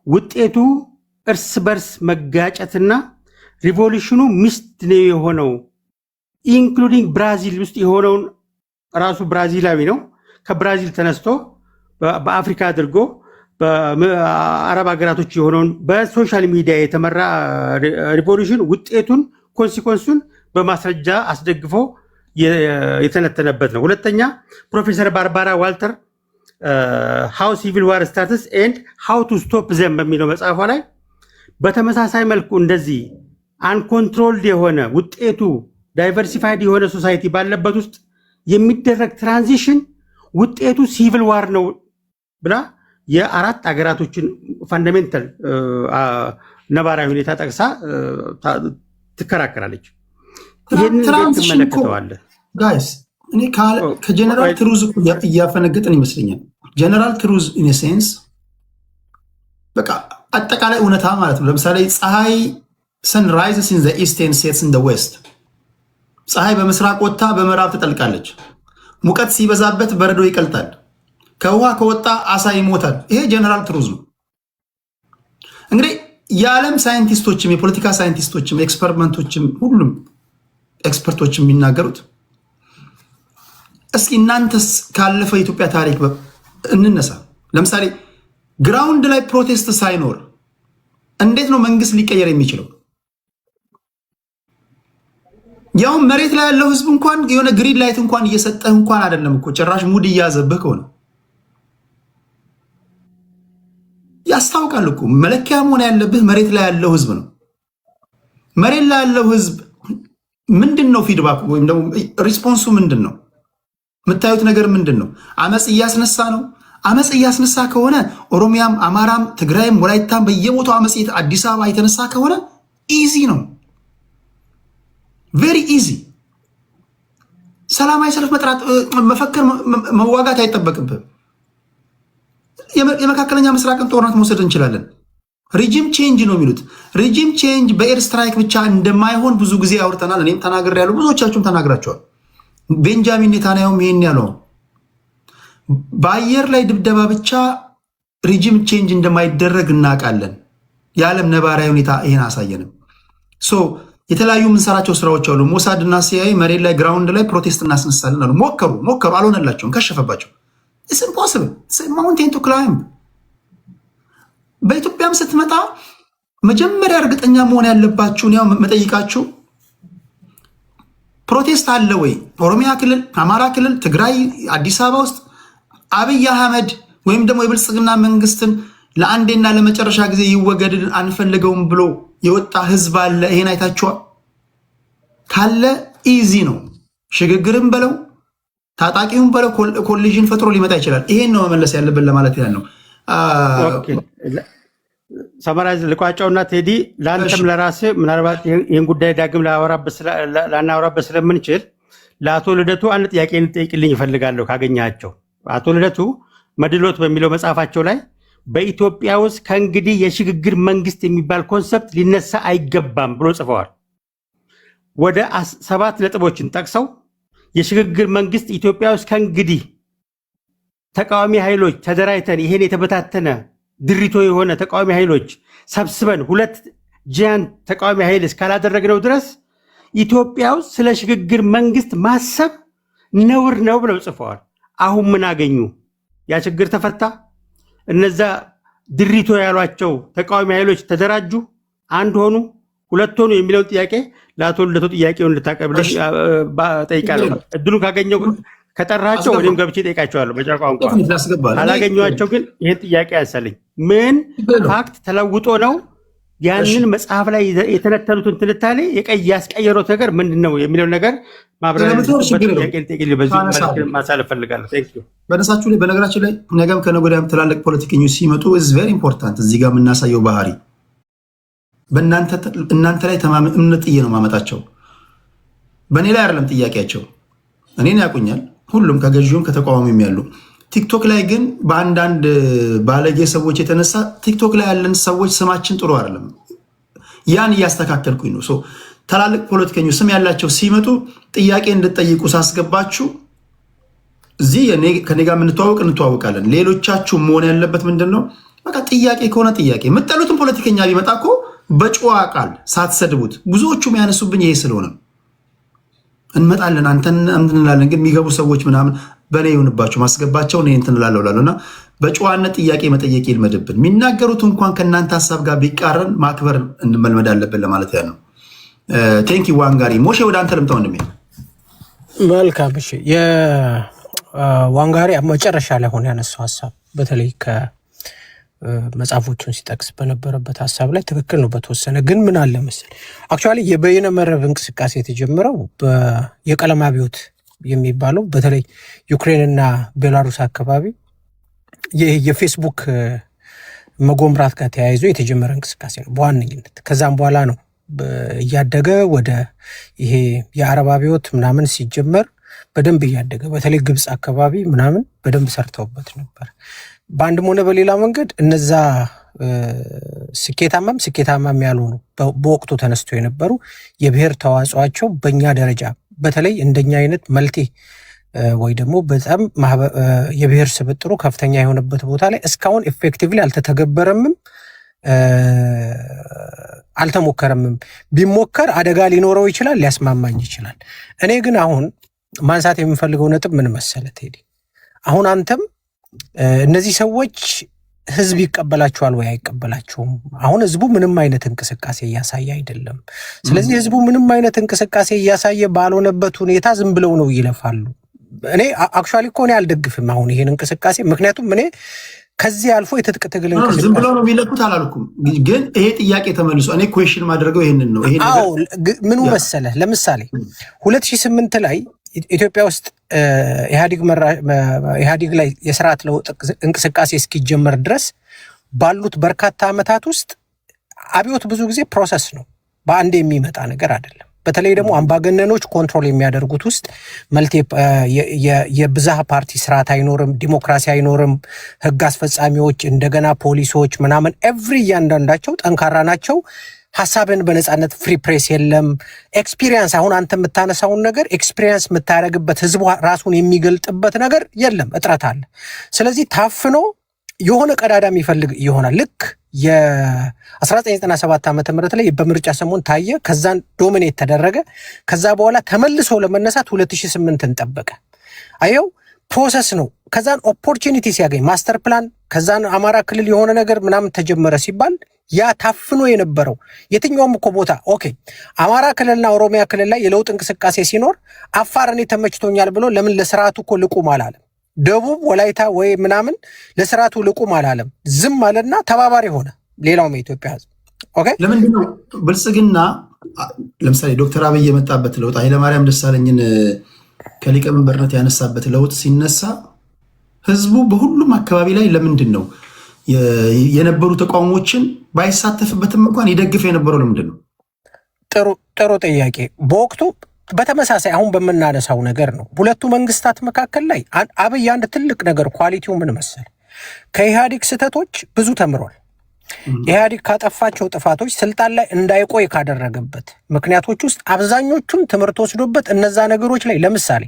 ውጤቱ እርስ በርስ መጋጨትና ሪቮሉሽኑ ሚስት ነው የሆነው። ኢንክሉዲንግ ብራዚል ውስጥ የሆነውን ራሱ ብራዚላዊ ነው። ከብራዚል ተነስቶ በአፍሪካ አድርጎ በአረብ ሀገራቶች የሆነውን በሶሻል ሚዲያ የተመራ ሪቮሉሽን ውጤቱን ኮንሲኮንሱን በማስረጃ አስደግፎ የተነተነበት ነው። ሁለተኛ ፕሮፌሰር ባርባራ ዋልተር ሃው ሲቪል ዋር ስታርትስ ኤንድ ሃው ቱ ስቶፕ ዘም በሚለው መጽሐፏ ላይ በተመሳሳይ መልኩ እንደዚህ አንኮንትሮልድ የሆነ ውጤቱ ዳይቨርሲፋይድ የሆነ ሶሳይቲ ባለበት ውስጥ የሚደረግ ትራንዚሽን ውጤቱ ሲቪል ዋር ነው ብላ የአራት አገራቶችን ፋንዳሜንታል ነባራዊ ሁኔታ ጠቅሳ ትከራከራለች። ይህንን ትመለከተዋለህ ጋይስ? እኔ ከጀነራል ትሩዝ እያፈነገጥን ይመስለኛል። ጀነራል ትሩዝ ኢን ሴንስ በቃ አጠቃላይ እውነታ ማለት ነው። ለምሳሌ ፀሐይ ሰን ራይዝስ ኢን ዘ ኢስት ኤንድ ሴትስ ኢን ዘ ዌስት። ፀሐይ በምስራቅ ወጥታ በምዕራብ ትጠልቃለች። ሙቀት ሲበዛበት በረዶ ይቀልጣል። ከውሃ ከወጣ አሳ ይሞታል። ይሄ ጀነራል ትሩዝ ነው። እንግዲህ የዓለም ሳይንቲስቶችም የፖለቲካ ሳይንቲስቶችም ኤክስፐሪመንቶችም ሁሉም ኤክስፐርቶች የሚናገሩት እስኪ እናንተስ ካለፈው የኢትዮጵያ ታሪክ እንነሳ። ለምሳሌ ግራውንድ ላይ ፕሮቴስት ሳይኖር እንዴት ነው መንግስት ሊቀየር የሚችለው? ያው መሬት ላይ ያለው ህዝብ እንኳን የሆነ ግሪን ላይት እንኳን እየሰጠህ እንኳን አይደለም እኮ ጭራሽ ሙድ እያዘብህ ከሆነ ያስታውቃል እኮ። መለኪያ መሆን ያለብህ መሬት ላይ ያለው ህዝብ ነው። መሬት ላይ ያለው ህዝብ ምንድን ነው ፊድባክ ወይም ደግሞ ሪስፖንሱ ምንድን ነው? የምታዩት ነገር ምንድን ነው? አመፅ እያስነሳ ነው። አመፅ እያስነሳ ከሆነ ኦሮሚያም፣ አማራም፣ ትግራይም፣ ወላይታም በየቦታው አመፅ አዲስ አበባ የተነሳ ከሆነ ኢዚ ነው፣ ቬሪ ኢዚ። ሰላማዊ ሰልፍ መጥራት፣ መፈክር፣ መዋጋት አይጠበቅብህም። የመካከለኛ ምስራቅን ጦርነት መውሰድ እንችላለን። ሪጂም ቼንጅ ነው የሚሉት። ሪጂም ቼንጅ በኤር ስትራይክ ብቻ እንደማይሆን ብዙ ጊዜ አውርተናል። እኔም ተናግሬያለሁ፣ ብዙዎቻችሁም ተናግራቸዋል። ቤንጃሚን ኔታንያሁም ይሄን ያለው በአየር ላይ ድብደባ ብቻ ሪጂም ቼንጅ እንደማይደረግ እናውቃለን። የዓለም ነባራዊ ሁኔታ ይሄን አሳየንም። የተለያዩ የምንሰራቸው ስራዎች አሉ። ሞሳድ እና ሲአይኤ መሬት ላይ ግራውንድ ላይ ፕሮቴስት እናስነሳለን አሉ። ሞከሩ፣ አልሆነላቸውም፣ ከሸፈባቸው። ኢትስ ኢምፖሲብል ማውንቴን ቱ ክላይምብ። በኢትዮጵያም ስትመጣ መጀመሪያ እርግጠኛ መሆን ያለባችሁን ያው መጠይቃችሁ ፕሮቴስት አለ ወይ ኦሮሚያ ክልል፣ አማራ ክልል፣ ትግራይ፣ አዲስ አበባ ውስጥ አብይ አህመድ ወይም ደግሞ የብልጽግና መንግስትን ለአንዴና ለመጨረሻ ጊዜ ይወገድ አንፈልገውም ብሎ የወጣ ህዝብ አለ? ይሄን አይታችኋል? ካለ ኢዚ ነው። ሽግግርም በለው ታጣቂውም በለው ኮሊዥን ፈጥሮ ሊመጣ ይችላል። ይሄን ነው መመለስ ያለብን ለማለት ያህል ነው። ሰመራይዝ ልቋጫውና ቴዲ ለአንተም ለራስህ ምናልባት ይህን ጉዳይ ዳግም ላናወራበት ስለምንችል ለአቶ ልደቱ አንድ ጥያቄ እንጠይቅልኝ ይፈልጋለሁ ካገኛቸው። አቶ ልደቱ መድሎት በሚለው መጽሐፋቸው ላይ በኢትዮጵያ ውስጥ ከእንግዲህ የሽግግር መንግስት የሚባል ኮንሰፕት ሊነሳ አይገባም ብሎ ጽፈዋል። ወደ 7 ነጥቦችን ጠቅሰው የሽግግር መንግስት ኢትዮጵያ ውስጥ ከእንግዲህ ተቃዋሚ ኃይሎች ተደራጅተን ይሄን የተበታተነ ድሪቶ የሆነ ተቃዋሚ ኃይሎች ሰብስበን 2 ጂያን ተቃዋሚ ኃይል እስካላደረግነው ድረስ ኢትዮጵያ ውስጥ ስለ ሽግግር መንግስት ማሰብ ነውር ነው ብለው ጽፈዋል። አሁን ምን አገኙ? ያ ችግር ተፈታ? እነዛ ድሪቶ ያሏቸው ተቃዋሚ ኃይሎች ተደራጁ? አንድ ሆኑ? 2 ሆኑ? የሚለውን ጥያቄ ለአቶ ልደቱ ጥያቄውን ልታቀብልኝ ጠይቃለሁ። እድሉን ካገኘው ከጠራቸው ወይም ገብቼ ጠይቃቸዋለሁ በጫ ቋንቋ። ካላገኘኋቸው ግን ይህን ጥያቄ ያንሳልኝ። ምን ፋክት ተለውጦ ነው ያንን መጽሐፍ ላይ የተነተኑትን ትንታኔ ያስቀየሩት ነገር ምንድን ነው የሚለውን ነገር ማብራሪያ ማሳለፍ ፈልጋለሁ። በነሳችሁ ላይ በነገራችን ላይ ነገም ከነገ ወዲያም ትላልቅ ፖለቲከኞች ሲመጡ ኢዝ ቬሪ ኢምፖርታንት እዚህ ጋር የምናሳየው ባህሪ እናንተ ላይ እምነት ጥዬ ነው ማመጣቸው። በእኔ ላይ አይደለም ጥያቄያቸው። እኔን ያውቁኛል ሁሉም ከገዢውም ከተቃዋሚም ያሉ። ቲክቶክ ላይ ግን በአንዳንድ ባለጌ ሰዎች የተነሳ ቲክቶክ ላይ ያለን ሰዎች ስማችን ጥሩ አይደለም። ያን እያስተካከልኩኝ ነው። ትላልቅ ፖለቲከኞች ስም ያላቸው ሲመጡ ጥያቄ እንድጠይቁ ሳስገባችሁ እዚህ ከኔ ጋር እንተዋወቃለን። ሌሎቻችሁ መሆን ያለበት ምንድን ነው? በቃ ጥያቄ ከሆነ ጥያቄ የምጠሉትን ፖለቲከኛ ቢመጣ እኮ በጨዋ ቃል ሳትሰድቡት፣ ብዙዎቹ የሚያነሱብኝ ይሄ ስለሆነ እንመጣለን አንተን እንላለን። ግን የሚገቡ ሰዎች ምናምን በእኔ ይሁንባቸው ማስገባቸው እኔ እንትን እላለሁ እላለሁ እና በጨዋነት ጥያቄ መጠየቅ ይልመድብን። የሚናገሩት እንኳን ከእናንተ ሀሳብ ጋር ቢቃረን ማክበር እንመልመድ አለብን ለማለት ያለው። ቴንኪ ዋንጋሪ ሞሼ ወደ አንተ ልምጣ ወንድሜ። መልካም እሺ። የዋንጋሪ መጨረሻ ላይ ሆነ ያነሳው ሀሳብ በተለይ መጽሐፎቹን ሲጠቅስ በነበረበት ሀሳብ ላይ ትክክል ነው በተወሰነ። ግን ምን አለ መሰል አክቹዋሊ የበይነ መረብ እንቅስቃሴ የተጀመረው የቀለም አብዮት የሚባለው በተለይ ዩክሬንና ቤላሩስ አካባቢ የፌስቡክ መጎምራት ጋር ተያይዞ የተጀመረ እንቅስቃሴ ነው በዋነኝነት። ከዛም በኋላ ነው እያደገ ወደ ይሄ የአረብ አብዮት ምናምን ሲጀመር በደንብ እያደገ በተለይ ግብፅ አካባቢ ምናምን በደንብ ሰርተውበት ነበር። በአንድም ሆነ በሌላ መንገድ እነዛ ስኬታማም ያልሆኑ በወቅቱ ተነስቶ የነበሩ የብሔር ተዋጽኦአቸው በእኛ ደረጃ በተለይ እንደኛ አይነት መልቴ ወይ ደግሞ በጣም የብሔር ስብጥሩ ከፍተኛ የሆነበት ቦታ ላይ እስካሁን ኤፌክቲቭሊ አልተተገበረምም፣ አልተሞከረምም። ቢሞከር አደጋ ሊኖረው ይችላል፣ ሊያስማማኝ ይችላል። እኔ ግን አሁን ማንሳት የምፈልገው ነጥብ ምን መሰለህ ቴዲ፣ አሁን አንተም እነዚህ ሰዎች ህዝብ ይቀበላቸዋል ወይ አይቀበላቸውም? አሁን ህዝቡ ምንም አይነት እንቅስቃሴ እያሳየ አይደለም። ስለዚህ ህዝቡ ምንም አይነት እንቅስቃሴ እያሳየ ባልሆነበት ሁኔታ ዝም ብለው ነው ይለፋሉ። እኔ አክቹዋሊ እኮ እኔ አልደግፍም አሁን ይሄን እንቅስቃሴ። ምክንያቱም እኔ ከዚህ አልፎ የትጥቅ ትግል እንቅስቃሴ ዝም ብለው ነው የሚለፉት አላልኩም። ግን ይሄ ጥያቄ ተመልሶ እኔ ኩዌሽን ማድረገው ይሄንን ነው። ምኑ መሰለህ ለምሳሌ 2008 ላይ ኢትዮጵያ ውስጥ ኢህአዲግ ላይ የስርዓት ለውጥ እንቅስቃሴ እስኪጀመር ድረስ ባሉት በርካታ ዓመታት ውስጥ አብዮት ብዙ ጊዜ ፕሮሰስ ነው፣ በአንድ የሚመጣ ነገር አይደለም። በተለይ ደግሞ አምባገነኖች ኮንትሮል የሚያደርጉት ውስጥ የብዝሃ ፓርቲ ስርዓት አይኖርም፣ ዲሞክራሲ አይኖርም፣ ህግ አስፈጻሚዎች እንደገና ፖሊሶች ምናምን እያንዳንዳቸው ጠንካራ ናቸው። ሐሳብን በነጻነት ፍሪ ፕሬስ የለም። ኤክስፒሪየንስ አሁን አንተ የምታነሳውን ነገር ኤክስፒሪየንስ የምታደርግበት ህዝቡ ራሱን የሚገልጥበት ነገር የለም፣ እጥረት አለ። ስለዚህ ታፍኖ የሆነ ቀዳዳ የሚፈልግ ይሆናል። ልክ የ1997 ዓ.ም ላይ በምርጫ ሰሞን ታየ፣ ከዛን ዶሚኔት ተደረገ። ከዛ በኋላ ተመልሶ ለመነሳት 2008ን ጠበቀ። አየው ፕሮሰስ ነው። ከዛን ኦፖርቹኒቲ ሲያገኝ ማስተር ፕላን፣ ከዛን አማራ ክልል የሆነ ነገር ምናምን ተጀመረ ሲባል ያ ታፍኖ የነበረው የትኛውም እኮ ቦታ ኦኬ፣ አማራ ክልልና ኦሮሚያ ክልል ላይ የለውጥ እንቅስቃሴ ሲኖር አፋር እኔ ተመችቶኛል ብሎ ለምን ለስርዓቱ እኮ ልቁም አላለም? ደቡብ ወላይታ ወይ ምናምን ለስርዓቱ ልቁም አላለም። ዝም አለና ተባባሪ ሆነ ሌላውም የኢትዮጵያ ህዝብ። ኦኬ ለምንድን ነው ብልጽግና ለምሳሌ ዶክተር አብይ የመጣበት ለውጥ ኃይለማርያም ደሳለኝን ከሊቀመንበርነት ያነሳበት ለውጥ ሲነሳ ህዝቡ በሁሉም አካባቢ ላይ ለምንድን ነው የነበሩ ተቃውሞችን ባይሳተፍበትም እንኳን ይደግፍ የነበረው ለምንድን ነው? ጥሩ ጥያቄ። በወቅቱ በተመሳሳይ አሁን በምናነሳው ነገር ነው። ሁለቱ መንግስታት መካከል ላይ አብይ አንድ ትልቅ ነገር ኳሊቲው ምን መሰል፣ ከኢህአዴግ ስህተቶች ብዙ ተምሯል። ኢህአዴግ ካጠፋቸው ጥፋቶች ስልጣን ላይ እንዳይቆይ ካደረገበት ምክንያቶች ውስጥ አብዛኞቹን ትምህርት ወስዶበት እነዛ ነገሮች ላይ ለምሳሌ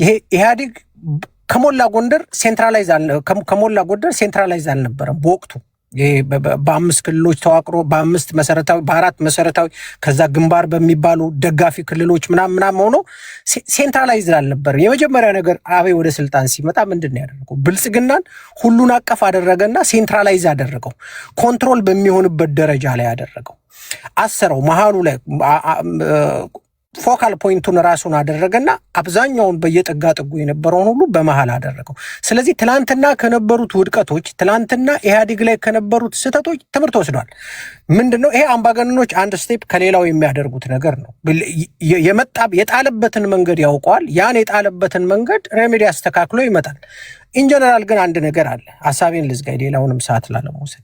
ይሄ ኢህአዴግ ከሞላ ጎንደር ሴንትራላይዝ አልነበረም በወቅቱ። በአምስት ክልሎች ተዋቅሮ በአራት መሰረታዊ ከዛ ግንባር በሚባሉ ደጋፊ ክልሎች ምናምን ሆኖ ሴንትራላይዝ አልነበረም። የመጀመሪያ ነገር አብይ ወደ ስልጣን ሲመጣ ምንድን ነው ያደረገው? ብልጽግናን ሁሉን አቀፍ አደረገና ሴንትራላይዝ አደረገው። ኮንትሮል በሚሆንበት ደረጃ ላይ አደረገው። አሰረው መሃሉ ላይ ፎካል ፖይንቱን ራሱን አደረገና አብዛኛውን በየጥጋ ጥጉ የነበረውን ሁሉ በመሃል አደረገው። ስለዚህ ትላንትና ከነበሩት ውድቀቶች፣ ትላንትና ኢህአዴግ ላይ ከነበሩት ስህተቶች ትምህርት ወስዷል። ምንድነው ይሄ? አምባገነኖች አንድ ስቴፕ ከሌላው የሚያደርጉት ነገር ነው። የጣለበትን መንገድ ያውቀዋል። ያን የጣለበትን መንገድ ሬሜዲ አስተካክሎ ይመጣል። ኢንጀነራል ግን አንድ ነገር አለ። ሀሳቤን ልዝጋ፣ ሌላውንም ሰዓት ላለመውሰድ።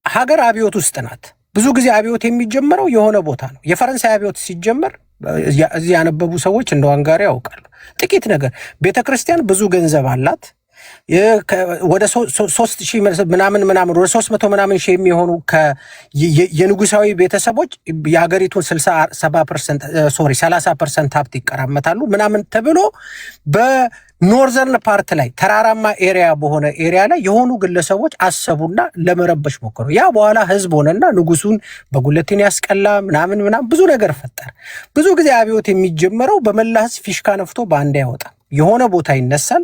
ሀገር አብዮት ውስጥ ናት። ብዙ ጊዜ አብዮት የሚጀመረው የሆነ ቦታ ነው። የፈረንሳይ አብዮት ሲጀመር እዚህ ያነበቡ ሰዎች እንደ ዋንጋሪ ያውቃሉ። ጥቂት ነገር ቤተክርስቲያን ብዙ ገንዘብ አላት። ወደ 3000 ምናምን ወደ 300 ምናምን ሺህ የሚሆኑ የንጉሳዊ ቤተሰቦች የሀገሪቱን 30% ሀብት ይቀራመታሉ ምናምን ተብሎ በኖርዘርን ፓርት ላይ ተራራማ ኤሪያ በሆነ ኤሪያ ላይ የሆኑ ግለሰቦች አሰቡና ለመረበሽ ሞከሩ። ያ በኋላ ህዝብ ሆነና ንጉሱን በጉለቴን ያስቀላ ምናምን ብዙ ነገር ፈጠረ። ብዙ ጊዜ አብዮት የሚጀመረው በመላ ህዝብ ፊሽካ ነፍቶ በአንድ አይወጣም። የሆነ ቦታ ይነሳል።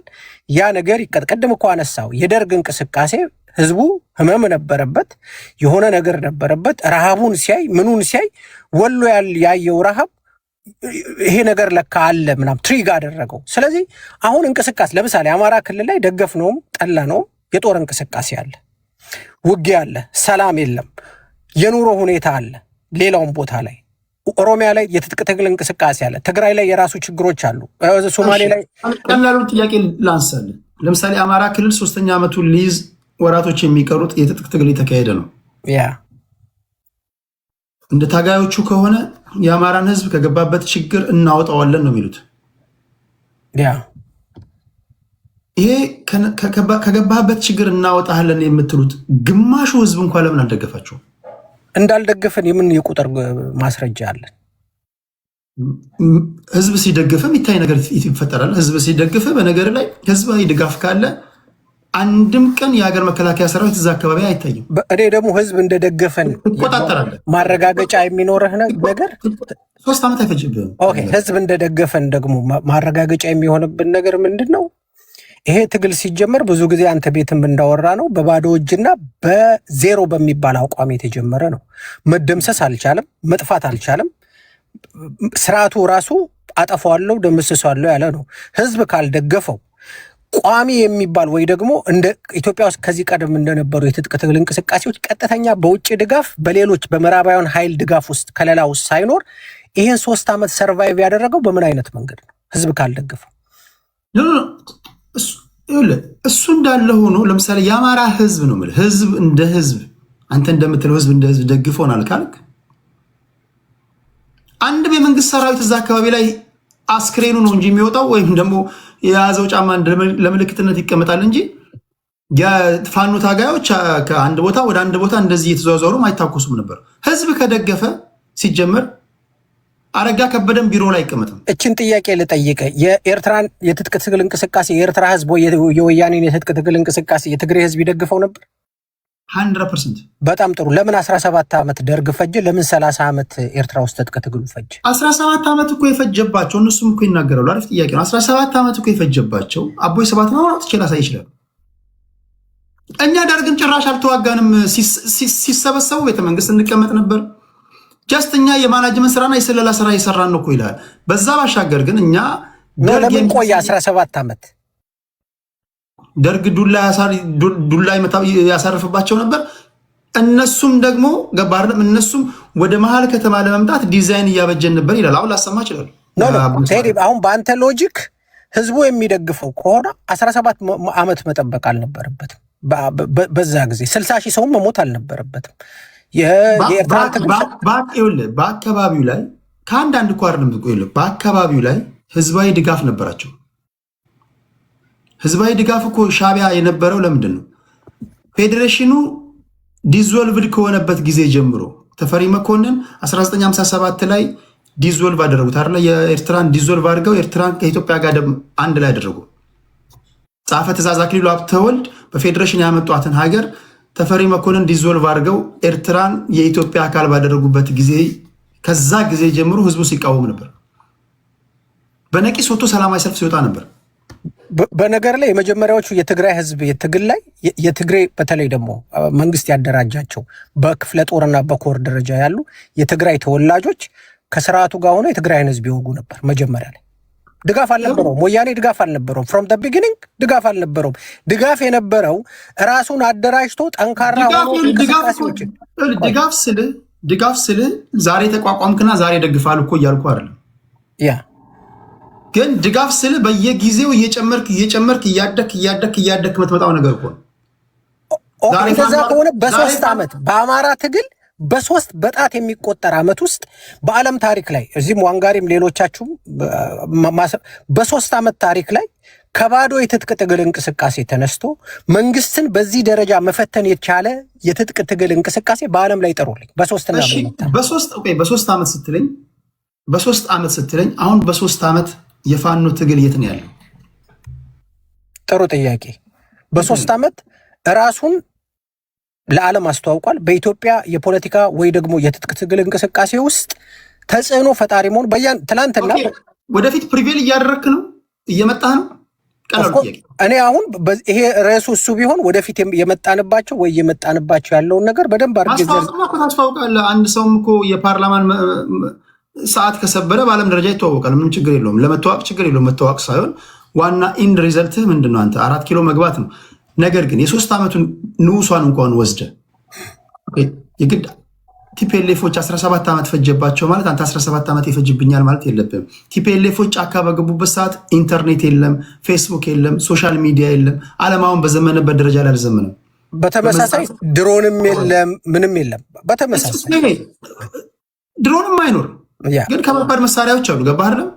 ያ ነገር ይቀጥቅድም እኮ አነሳው። የደርግ እንቅስቃሴ ህዝቡ ህመም ነበረበት፣ የሆነ ነገር ነበረበት። ረሃቡን ሲያይ ምኑን ሲያይ ወሎ ያየው ረሃብ ይሄ ነገር ለካ አለ ምናምን ትሪግ አደረገው። ስለዚህ አሁን እንቅስቃሴ ለምሳሌ አማራ ክልል ላይ ደገፍነውም ጠላነውም የጦር እንቅስቃሴ አለ፣ ውጊያ አለ፣ ሰላም የለም፣ የኑሮ ሁኔታ አለ። ሌላውም ቦታ ላይ ኦሮሚያ ላይ የትጥቅ ትግል እንቅስቃሴ አለ። ትግራይ ላይ የራሱ ችግሮች አሉ። ሶማሌ ላይ ቀላሉ ጥያቄ ላንሳለን። ለምሳሌ አማራ ክልል 3ኛ ዓመቱን ሊይዝ ወራቶች የሚቀሩት የትጥቅ ትግል የተካሄደ ነው። ያ እንደ ታጋዮቹ ከሆነ የአማራን ህዝብ ከገባበት ችግር እናወጣዋለን ነው የሚሉት። ያ ይሄ ከገባበት ችግር እናወጣለን የምትሉት ግማሹ ህዝብ እንኳን ለምን አልደገፋቸው? እንዳልደገፈን የምን የቁጥር ማስረጃ አለን? ህዝብ ሲደግፍ የሚታይ ነገር ይፈጠራል። ህዝብ ሲደግፍ በነገር ላይ ህዝባዊ ድጋፍ ካለ አንድም ቀን የሀገር መከላከያ ሰራዊት እዛ አካባቢ አይታይም። እኔ ደግሞ ህዝብ እንደደገፈን ትቆጣጠራለህ። ማረጋገጫ የሚኖርህ ነገር 3 ዓመት አይፈጅብህም። ኦኬ፣ ህዝብ እንደደገፈን ደግሞ ማረጋገጫ የሚሆንብን ነገር ምንድን ነው? ይሄ ትግል ሲጀመር ብዙ ጊዜ አንተ ቤትም እንዳወራ ነው በባዶ እጅና በዜሮ በሚባል አቋም የተጀመረ ነው። መደምሰስ አልቻለም፣ መጥፋት አልቻለም። ስርዓቱ ራሱ አጠፋዋለሁ ደምስሷለሁ ያለ ነው። ህዝብ ካልደገፈው ቋሚ የሚባል ወይ ደግሞ እንደ ኢትዮጵያ ውስጥ ከዚህ ቀደም እንደነበሩ የትጥቅ ትግል እንቅስቃሴዎች ቀጥተኛ በውጭ ድጋፍ በሌሎች በምዕራባውያን ኃይል ድጋፍ ውስጥ ከለላ ውስጥ ሳይኖር ይሄን 3 ዓመት ሰርቫይቭ ያደረገው በምን አይነት መንገድ ነው? ህዝብ ካልደገፈው። እሱ እንዳለ ሆኖ ለምሳሌ የአማራ ህዝብ ነው የምልህ። ህዝብ እንደ ህዝብ አንተ እንደምትለው ህዝብ እንደ ህዝብ ደግፎናል ካልክ አንድም የመንግስት ሰራዊት እዛ አካባቢ ላይ አስክሬኑ ነው እንጂ የሚወጣው ወይም ደግሞ የያዘው ጫማ ለምልክትነት ይቀመጣል እንጂ የፋኖ ታጋዮች ከአንድ ቦታ ወደ አንድ ቦታ እንደዚህ እየተዘዋወሩ አይታኮሱም ነበር። ህዝብ ከደገፈ ሲጀመር አረጋ ከበደን ቢሮ ላይ አይቀመጥም። እችን ጥያቄ ልጠይቀ፣ የኤርትራን የትጥቅ ትግል እንቅስቃሴ የኤርትራ ህዝብ ወይ የወያኔን የትጥቅ ትግል እንቅስቃሴ የትግሬ ህዝብ ይደግፈው ነበር? 100%። በጣም ጥሩ። ለምን 17 ዓመት ደርግ ፈጀ? ለምን 30 ዓመት ኤርትራ ውስጥ ትጥቅ ትግሉ ፈጀ? 17 ዓመት እኮ የፈጀባቸው እነሱም እኮ ይናገራሉ። አሪፍ ጥያቄ ነው። 17 ዓመት እኮ የፈጀባቸው አቦይ ሰባት ነው አውጥቼ ላሳይ ይችላል። እኛ ደርግን ጭራሽ አልተዋጋንም። ሲሰበሰቡ ቤተመንግስት እንቀመጥ ነበር። ጀስት እኛ የማናጅመንት ስራና የስለላ ስራ እየሰራን ነው እኮ ይላል። በዛ ባሻገር ግን እኛ ለምን ቆየ 17 ዓመት ደርግ ዱላ ያሳርፍባቸው ነበር። እነሱም ደግሞ ገባርም እነሱም ወደ መሀል ከተማ ለመምጣት ዲዛይን እያበጀን ነበር ይላል። አሁን ላሰማ ይችላል። አሁን በአንተ ሎጂክ ህዝቡ የሚደግፈው ከሆነ 17 ዓመት መጠበቅ አልነበረበትም። በዛ ጊዜ 60 ሺህ ሰው መሞት አልነበረበትም። በአካባቢው ላይ ከአንዳንድ ኳርንም በአካባቢው ላይ ህዝባዊ ድጋፍ ነበራቸው። ህዝባዊ ድጋፍ እኮ ሻዕቢያ የነበረው ለምንድን ነው? ፌዴሬሽኑ ዲዞልቭድ ከሆነበት ጊዜ ጀምሮ ተፈሪ መኮንን 1957 ላይ ዲዞልቭ አደረጉት አይደለ? የኤርትራን ዲዞልቭ አድርገው ኤርትራን ከኢትዮጵያ ጋር አንድ ላይ አደረጉ። ጸሐፌ ትእዛዝ አክሊሉ ሀብተወልድ በፌዴሬሽን ያመጧትን ሀገር ተፈሪ መኮንን ዲዞልቭ አድርገው ኤርትራን የኢትዮጵያ አካል ባደረጉበት ጊዜ ከዛ ጊዜ ጀምሮ ህዝቡ ሲቃወም ነበር። በነቂስ ወጥቶ ሰላማዊ ሰልፍ ሲወጣ ነበር። በነገር ላይ የመጀመሪያዎቹ የትግራይ ህዝብ የትግል ላይ የትግራይ በተለይ ደግሞ መንግስት ያደራጃቸው በክፍለ ጦርና በኮር ደረጃ ያሉ የትግራይ ተወላጆች ከስርዓቱ ጋር ሆነው የትግራይን ህዝብ ይወጉ ነበር። መጀመሪያ ላይ ድጋፍ አልነበረውም። ወያኔ ድጋፍ አልነበረውም። ፍሮም ደ ቢጊኒንግ ድጋፍ አልነበረውም። ድጋፍ የነበረው ራሱን አደራጅቶ ጠንካራ ሆኖ እንቅስቃሴዎችን ድጋፍ ስልህ ዛሬ ተቋቋምክና ዛሬ ደግፋል እኮ እያልኩ አይደለም። ያ ግን ድጋፍ ስልህ በየጊዜው እየጨመርክ እያደክ የምትመጣው ነገር እኮ እንደዛ ከሆነ በ3 ዓመት በአማራ ትግል በ3 በጣት የሚቆጠር ዓመት ውስጥ በዓለም ታሪክ ላይ እዚህም ዋንጋሪም ሌሎቻችሁም በ3 ዓመት ታሪክ ላይ ከባዶ የትጥቅ ትግል እንቅስቃሴ ተነስቶ መንግስትን በዚህ ደረጃ መፈተን የቻለ የትጥቅ ትግል እንቅስቃሴ በዓለም ላይ ጠሩልኝ። በ3 ዓመት ስትለኝ አሁን በ3 ዓመት የፋኖ ትግል የት ነው ያለው? ጥሩ ጥያቄ። በ3 ዓመት ራሱን ለዓለም አስተዋውቋል። በኢትዮጵያ የፖለቲካ ወይ ደግሞ የትጥቅ ትግል እንቅስቃሴ ውስጥ ተጽዕኖ ፈጣሪ መሆን ትላንትና ወደፊት ፕሪቬል እያደረክ ነው፣ እየመጣህ ነው። እኔ አሁን ይሄ ርዕሱ እሱ ቢሆን ወደፊት የመጣንባቸው ወይ የመጣንባቸው ያለውን ነገር በደንብ አድርገህ ታስታውቃለህ። አንድ ሰውም እኮ የፓርላማን ሰዓት ከሰበረ በዓለም ደረጃ ይተዋወቃል። ምንም ችግር የለውም። ለመተዋወቅ ችግር የለውም። መተዋወቅ ሳይሆን ዋና ኢንድ ሪዘልትህ ምንድነው? አንተ 4 ኪሎ መግባት ነው። ነገር ግን የ3 ዓመቱን ንዑሷን እንኳን ወስደ የግድ ቲፒኤልኤፎች 17 ዓመት ፈጀባቸው ማለት አንተ 17 ዓመት ይፈጅብኛል ማለት የለብም። ቲፒኤልኤፎች ጫካ በገቡበት ሰዓት ኢንተርኔት የለም፣ ፌስቡክ የለም፣ ሶሻል ሚዲያ የለም። ዓለማውን በዘመነበት ደረጃ ላይ አልዘመነም። በተመሳሳይ ድሮንም የለም፣ ምንም የለም። በተመሳሳይ ድሮንም አይኖርም፣ ግን ከባድ መሳሪያዎች አሉ። ገባህ አይደለም?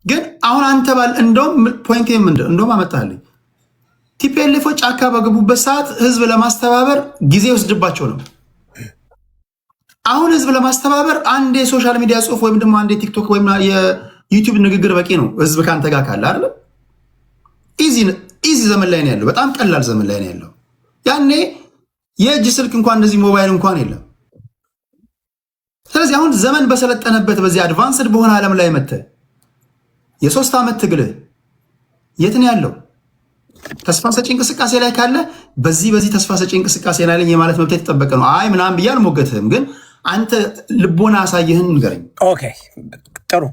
ግን አሁን አንተ እንደውም ፖይንት ምንድን እንደውም አመጣልኝ። ቲፒኤልኤፎች ጫካ በገቡበት ሰዓት ህዝብ ለማስተባበር ጊዜ ወስድባቸው ነው። አሁን ህዝብ ለማስተባበር አንድ የሶሻል ሚዲያ ጽሁፍ ወይም ደግሞ አንድ የቲክቶክ ወይም የዩቲዩብ ንግግር በቂ ነው። ህዝብ ከአንተ ጋር ካለ አይደለ? ኢዚ ዘመን ላይ ነው ያለው። በጣም ቀላል ዘመን ላይ ነው ያለው። ያኔ የእጅ ስልክ እንኳን እንደዚህ ሞባይል እንኳን የለም። ስለዚህ አሁን ዘመን በሰለጠነበት በዚህ አድቫንስድ በሆነ ዓለም ላይ መጥተህ የ3 ዓመት ትግልህ የት ነው ያለው? ተስፋ ሰጪ እንቅስቃሴ ላይ ካለ በዚህ ተስፋ ሰጪ እንቅስቃሴ ላይ የማለት መብት የተጠበቀ ነው። አይ ምናምን ብዬ አልሞገትህም፣ ግን አንተ ልቦና አሳየህን ንገረኝ። ኦኬ ጥሩ።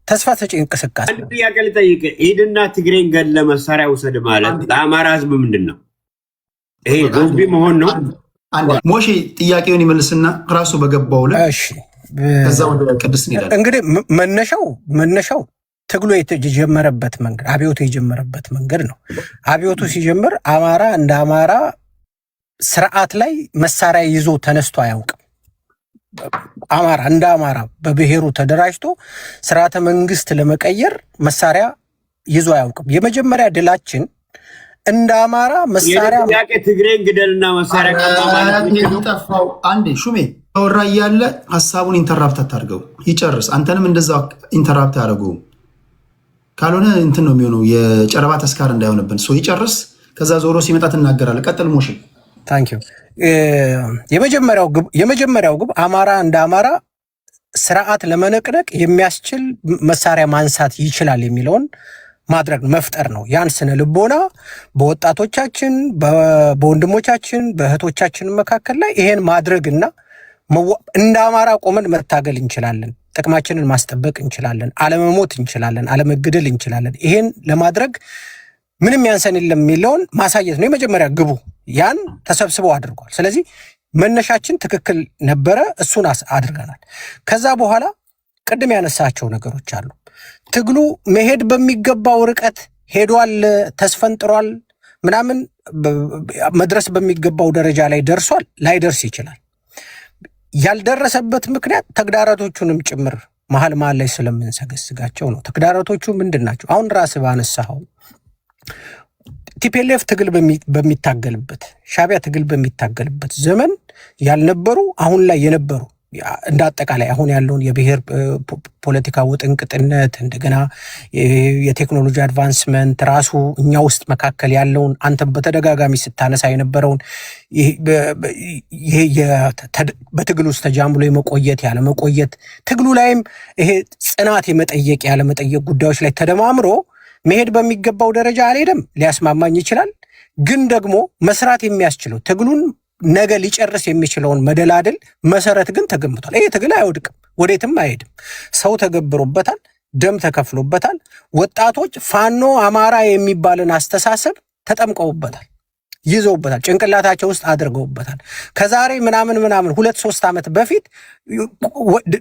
ተስፋ ሰጪ እንቅስቃሴ አንድ ጥያቄ ልጠይቅህ። ሂድና ትግሬን ገለ መሳሪያ ውሰድ ማለት ለአማራ ህዝብ ምንድን ነው? ይሄ ዞምቢ መሆን ነው? ሞሼ ጥያቄውን ይመልስና ራሱ በገባው ላይ ከዛ ወደ ቅድስት እንሄዳለን። እንግዲህ መነሻው ትግሉ የጀመረበት መንገድ አብዮቱ የጀመረበት መንገድ ነው። አብዮቱ ሲጀምር አማራ እንደ አማራ ስርዓት ላይ መሳሪያ ይዞ ተነስቶ አያውቅም። አማራ እንደ አማራ በብሔሩ ተደራጅቶ ስርዓተ መንግስት ለመቀየር መሳሪያ ይዞ አያውቅም። የመጀመሪያ ድላችን እንደ አማራ መሳሪያ ትግሬን ግደልና መሳሪያ ጠፋው። አንዴ ሹሜ ተወራ እያለ ሀሳቡን ኢንተራፕት አታድርገው፣ ይጨርስ። አንተንም እንደዛ ኢንተራፕት ያደርገው ካልሆነ እንትን ነው የሚሆነው፣ የጨረባ ተስካር እንዳይሆንብን። ሰው ይጨርስ፣ ከዛ ዞሮ ሲመጣ ትናገራለህ። ቀጥል ሞሽ። ታንኪዩ። የመጀመሪያው ግብ አማራ እንደ አማራ ስርዓት ለመነቅነቅ የሚያስችል መሳሪያ ማንሳት ይችላል የሚለውን ማድረግ መፍጠር ነው። ያን ስነ ልቦና በወጣቶቻችን በወንድሞቻችን በእህቶቻችን መካከል ላይ ይሄን ማድረግና እንደ አማራ ቆመን መታገል እንችላለን። ጥቅማችንን ማስጠበቅ እንችላለን። አለመሞት እንችላለን። አለመገደል እንችላለን። ይሄን ለማድረግ ምንም ያንሰን የለም የሚለውን ማሳየት ነው የመጀመሪያ ግቡ። ያን ተሰብስበው አድርጓል። ስለዚህ መነሻችን ትክክል ነበረ። እሱን አድርገናል። ከዛ በኋላ ቅድም ያነሳቸው ነገሮች አሉ። ትግሉ መሄድ በሚገባው ርቀት ሄዷል፣ ተስፈንጥሯል፣ ምናምን መድረስ በሚገባው ደረጃ ላይ ደርሷል፣ ላይደርስ ይችላል። ያልደረሰበት ምክንያት ተግዳሮቶቹንም ጭምር መሀል ላይ ስለምንሰገስጋቸው ነው። ተግዳሮቶቹ ምንድን ናቸው? አሁን ራስህ ባነሳኸው ቲፒኤልኤፍ ትግል በሚታገልበት ሻዕቢያ ትግል በሚታገልበት ዘመን ያልነበሩ አሁን ላይ የነበሩ እንደ አጠቃላይ አሁን ያለውን የብሔር ፖለቲካ ውጥንቅጥነት እንደገና የቴክኖሎጂ አድቫንስመንት ራሱ እኛ ውስጥ መካከል ያለውን አንተም በተደጋጋሚ ስታነሳ የነበረውን ይሄ በትግል ውስጥ ተጃምሎ የመቆየት ያለመቆየት ትግሉ ላይም ይሄ ጽናት የመጠየቅ ያለመጠየቅ ጉዳዮች ላይ ተደማምሮ መሄድ በሚገባው ደረጃ አልሄደም። ሊያስማማኝ ይችላል፣ ግን ደግሞ መስራት የሚያስችለው ትግሉን ነገ ሊጨርስ የሚችለውን መደላድል መሰረት ግን ተገምቷል። ይሄ ትግል አይወድቅም፣ ወዴትም አይሄድም። ሰው ተገብሮበታል፣ ደም ተከፍሎበታል። ወጣቶች ፋኖ አማራ የሚባልን አስተሳሰብ ተጠምቀውበታል፣ ይዘውበታል፣ ጭንቅላታቸው ውስጥ አድርገውበታል። ከዛሬ ምናምን 2-3 ዓመት በፊት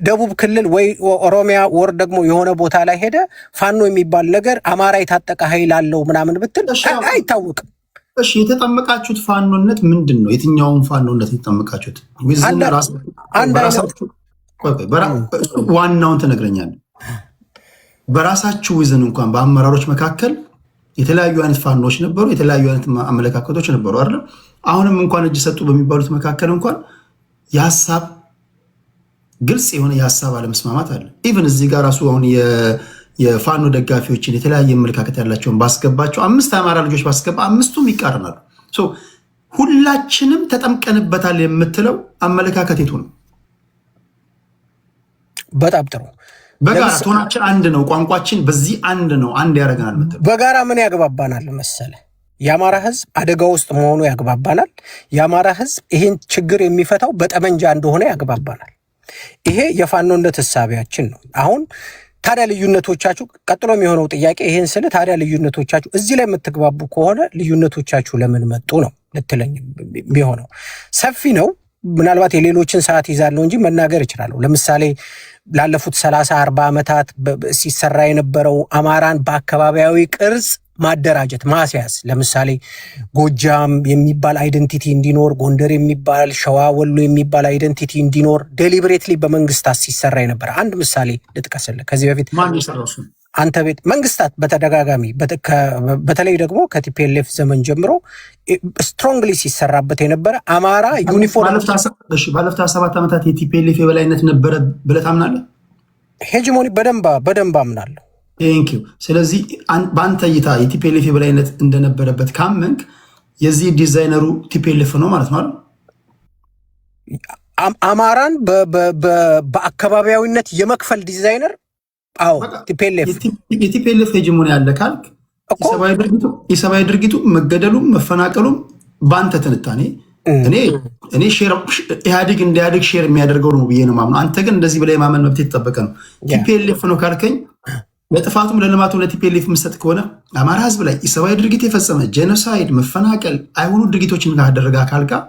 ደቡብ ክልል ወይ ኦሮሚያ ወር ደግሞ የሆነ ቦታ ላይ ሄደ ፋኖ የሚባል ነገር አማራ የታጠቀ ኃይል አለው ምናምን ብትል አይታወቅም። እሺ የተጠመቃችሁት ፋኖነት ምንድን ነው? የትኛውን ፋኖነት የተጠመቃችሁት? ዋናውን ትነግረኛለህ። በራሳችሁ ዊዝን እንኳን በአመራሮች መካከል የተለያዩ አይነት ፋኖች ነበሩ፣ የተለያዩ አይነት አመለካከቶች ነበሩ አይደለም። አሁንም እንኳን እጅ ሰጡ በሚባሉት መካከል እንኳን የሀሳብ ግልጽ የሆነ የሀሳብ አለመስማማት አለ። ኢቨን እዚህ ጋር ራሱ አሁን የፋኖ ደጋፊዎችን የተለያየ አመለካከት ያላቸውን ባስገባቸው 5 አማራ ልጆች ባስገባ 5ቱም ይቃረናሉ። ሁላችንም ተጠምቀንበታል የምትለው አመለካከት የቱ ነው? በጣም ጥሩ። በጋራ ቶናችን አንድ ነው፣ ቋንቋችን በዚህ አንድ ነው፣ አንድ ያደርገናል ምትል በጋራ ምን ያግባባናል መሰለ? የአማራ ህዝብ አደጋ ውስጥ መሆኑ ያግባባናል። የአማራ ህዝብ ይህን ችግር የሚፈታው በጠመንጃ እንደሆነ ያግባባናል። ይሄ የፋኖነት እሳቢያችን ነው። አሁን ታዲያ ልዩነቶቻችሁ ቀጥሎ የሚሆነው ጥያቄ ይሄን ስለ ታዲያ ልዩነቶቻችሁ እዚህ ላይ የምትግባቡ ከሆነ ልዩነቶቻችሁ ለምን መጡ ነው ልትለኝ የሚሆነው። ሰፊ ነው። ምናልባት የሌሎችን ሰዓት ይዛለሁ እንጂ መናገር እችላለሁ። ለምሳሌ ላለፉት 30-40 ዓመታት ሲሰራ የነበረው አማራን በአካባቢያዊ ቅርጽ ማደራጀት ማስያዝ፣ ለምሳሌ ጎጃም የሚባል አይደንቲቲ እንዲኖር፣ ጎንደር የሚባል ሸዋ ወሎ የሚባል አይደንቲቲ እንዲኖር ዴሊብሬትሊ በመንግስታት ሲሰራ የነበረ አንድ ምሳሌ ልጥቀስልህ። ከዚህ በፊት አንተ ቤት መንግስታት በተደጋጋሚ በተለይ ደግሞ ከቲፒኤልኤፍ ዘመን ጀምሮ ስትሮንግሊ ሲሰራበት የነበረ አማራ ዩኒፎርም ባለፉት 7 ዓመታት የቲፒኤልኤፍ የበላይነት ነበረ ብለህ ታምናለህ? ሄጂሞኒ በደንብ አምናለሁ። ቴንኪው። ስለዚህ በአንተ እይታ የቲፒኤልኤፍ የበላይነት እንደነበረበት ካመንክ የዚህ ዲዛይነሩ ቲፒኤልኤፍ ነው ማለት ነው። አማራን በአካባቢያዊነት የመክፈል ዲዛይነር አዎ የቲፒኤልኤፍ ሄጂሞኒ ያለ ካልክ የሰብአዊ ድርጊቱ መገደሉም መፈናቀሉም በአንተ ትንታኔ እኔ ኢህአዴግ እንዲያድግ ሼር የሚያደርገው ነው ብዬ ነው ማምነው። አንተ ግን እንደዚህ ብላ የማመን መብት የተጠበቀ ነው። ቲፒኤልኤፍ ነው ካልከኝ ለጥፋቱም ለልማቱም ለቲፒኤልኤፍ የምሰጥ ከሆነ አማራ ህዝብ ላይ የሰብአዊ ድርጊት የፈጸመ ጄኖሳይድ፣ መፈናቀል አይሆኑ ድርጊቶችን ካደረገ አካል ጋር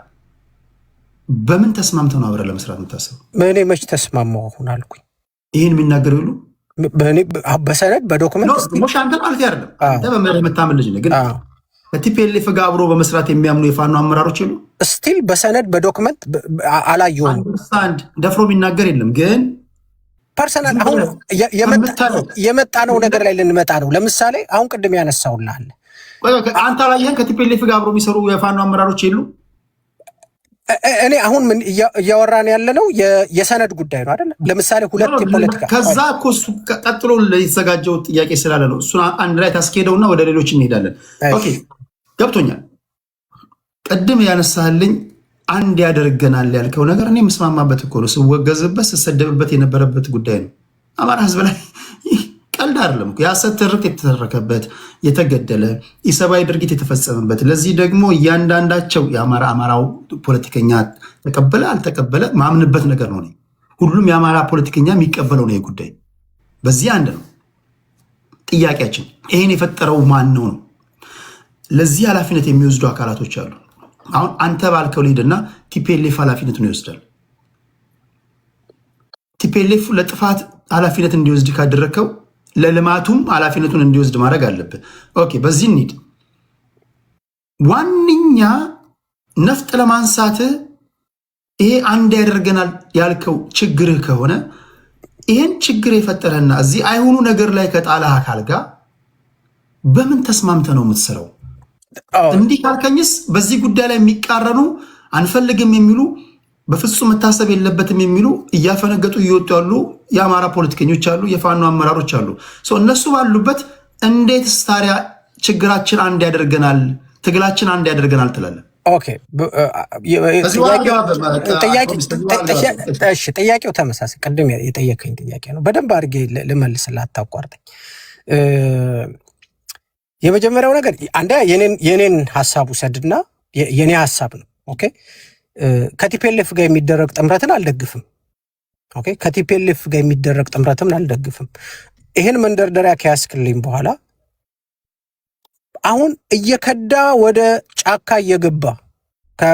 በምን ተስማምተው ነው አብረን ለመስራት የምታስበው? እኔ መች ተስማማው አሁን አልኩኝ። ይህን የሚናገር ሁሉ በሰነድ በዶክመንት አንተ ማለት አይደለም። አንተ በመርህ የምታምን ልጅ ነህ። ግን ከቲፒኤልኤፍ ጋር አብሮ በመስራት የሚያምኑ የፋኖ አመራሮች የሉ። ስቲል በሰነድ በዶክመንት አላየሁም። አንድ ደፍሮ የሚናገር የለም። ግን ፐርሰናል አሁን የመጣነው ነገር ላይ ልንመጣ ነው። ለምሳሌ አሁን ቅድም ያነሳውልህ አንተ አላየህም? ከቲፒኤልኤፍ ጋር አብሮ የሚሰሩ የፋኖ አመራሮች የሉ። እኔ አሁን ምን እያወራን ያለነው የሰነድ ጉዳይ ነው አይደል? ለምሳሌ ሁለት የፖለቲካ ከዛ እኮ እሱ ቀጥሎ የተዘጋጀው ጥያቄ ስላለ ነው። እሱን አንድ ላይ ታስኬደውና ወደ ሌሎች እንሄዳለን። ኦኬ ገብቶኛል። ቅድም ያነሳልኝ አንድ ያደርገናል ያልከው ነገር እኔ የምስማማበት እኮ ነው። ስወገዝበት ስሰደብበት የነበረበት ጉዳይ ነው። አማራ ህዝብ ላይ ቀልድ አይደለም እኮ የሐሰት ትርክት የተተረከበት የተገደለ ኢሰብአዊ ድርጊት የተፈጸመበት ለዚህ ደግሞ እያንዳንዳቸው የአማራው ፖለቲከኛ ተቀበለ አልተቀበለ ማምንበት ነገር ነው። ሁሉም የአማራ ፖለቲከኛ የሚቀበለው ነው ጉዳይ። በዚህ አንድ ነው ጥያቄያችን። ይሄን የፈጠረው ማን ነው? ለዚህ ኃላፊነት የሚወስዱ አካላቶች አሉ። አሁን አንተ ባልከው ሊድና ቲፒኤልኤፍ ኃላፊነቱን ይወስዳል። ቲፒኤልኤፍ ለጥፋት ኃላፊነት እንዲወስድ ካደረከው ለልማቱም ኃላፊነቱን እንዲወስድ ማድረግ አለብህ። ኦኬ፣ በዚህ እንሂድ። ዋነኛ ነፍጥ ለማንሳት ይሄ አንድ ያደርገናል ያልከው ችግርህ ከሆነ ይሄን ችግር የፈጠረና እዚህ አይሆኑ ነገር ላይ ከጣለ አካል ጋር በምን ተስማምተ ነው የምትሰራው? እንዲህ ካልከኝስ በዚህ ጉዳይ ላይ የሚቃረኑ አንፈልግም የሚሉ በፍጹም መታሰብ የለበትም የሚሉ እያፈነገጡ እየወጡ ያሉ የአማራ ፖለቲከኞች አሉ፣ የፋኖ አመራሮች አሉ። እነሱ ባሉበት እንዴት ታዲያ ችግራችን አንድ ያደርገናል፣ ትግላችን አንድ ያደርገናል ትላለን? ኦኬ፣ ጥያቄው ተመሳሳይ ቅድም የጠየቀኝ ጥያቄ ነው። በደንብ አድርጌ ልመልስልህ፣ አታቋርጠኝ። የመጀመሪያው ነገር አንደ የኔን ሀሳብ ውሰድና የኔ ሀሳብ ነው። ኦኬ፣ ከቲፒኤልኤፍ ጋር የሚደረግ ጥምረትን አልደግፍም። ኦኬ፣ ከቲፒኤልኤፍ ጋር የሚደረግ ጥምረትን አልደግፍም። ይሄን መንደርደሪያ ከያስክልኝ በኋላ አሁን እየከዳ ወደ ጫካ እየገባ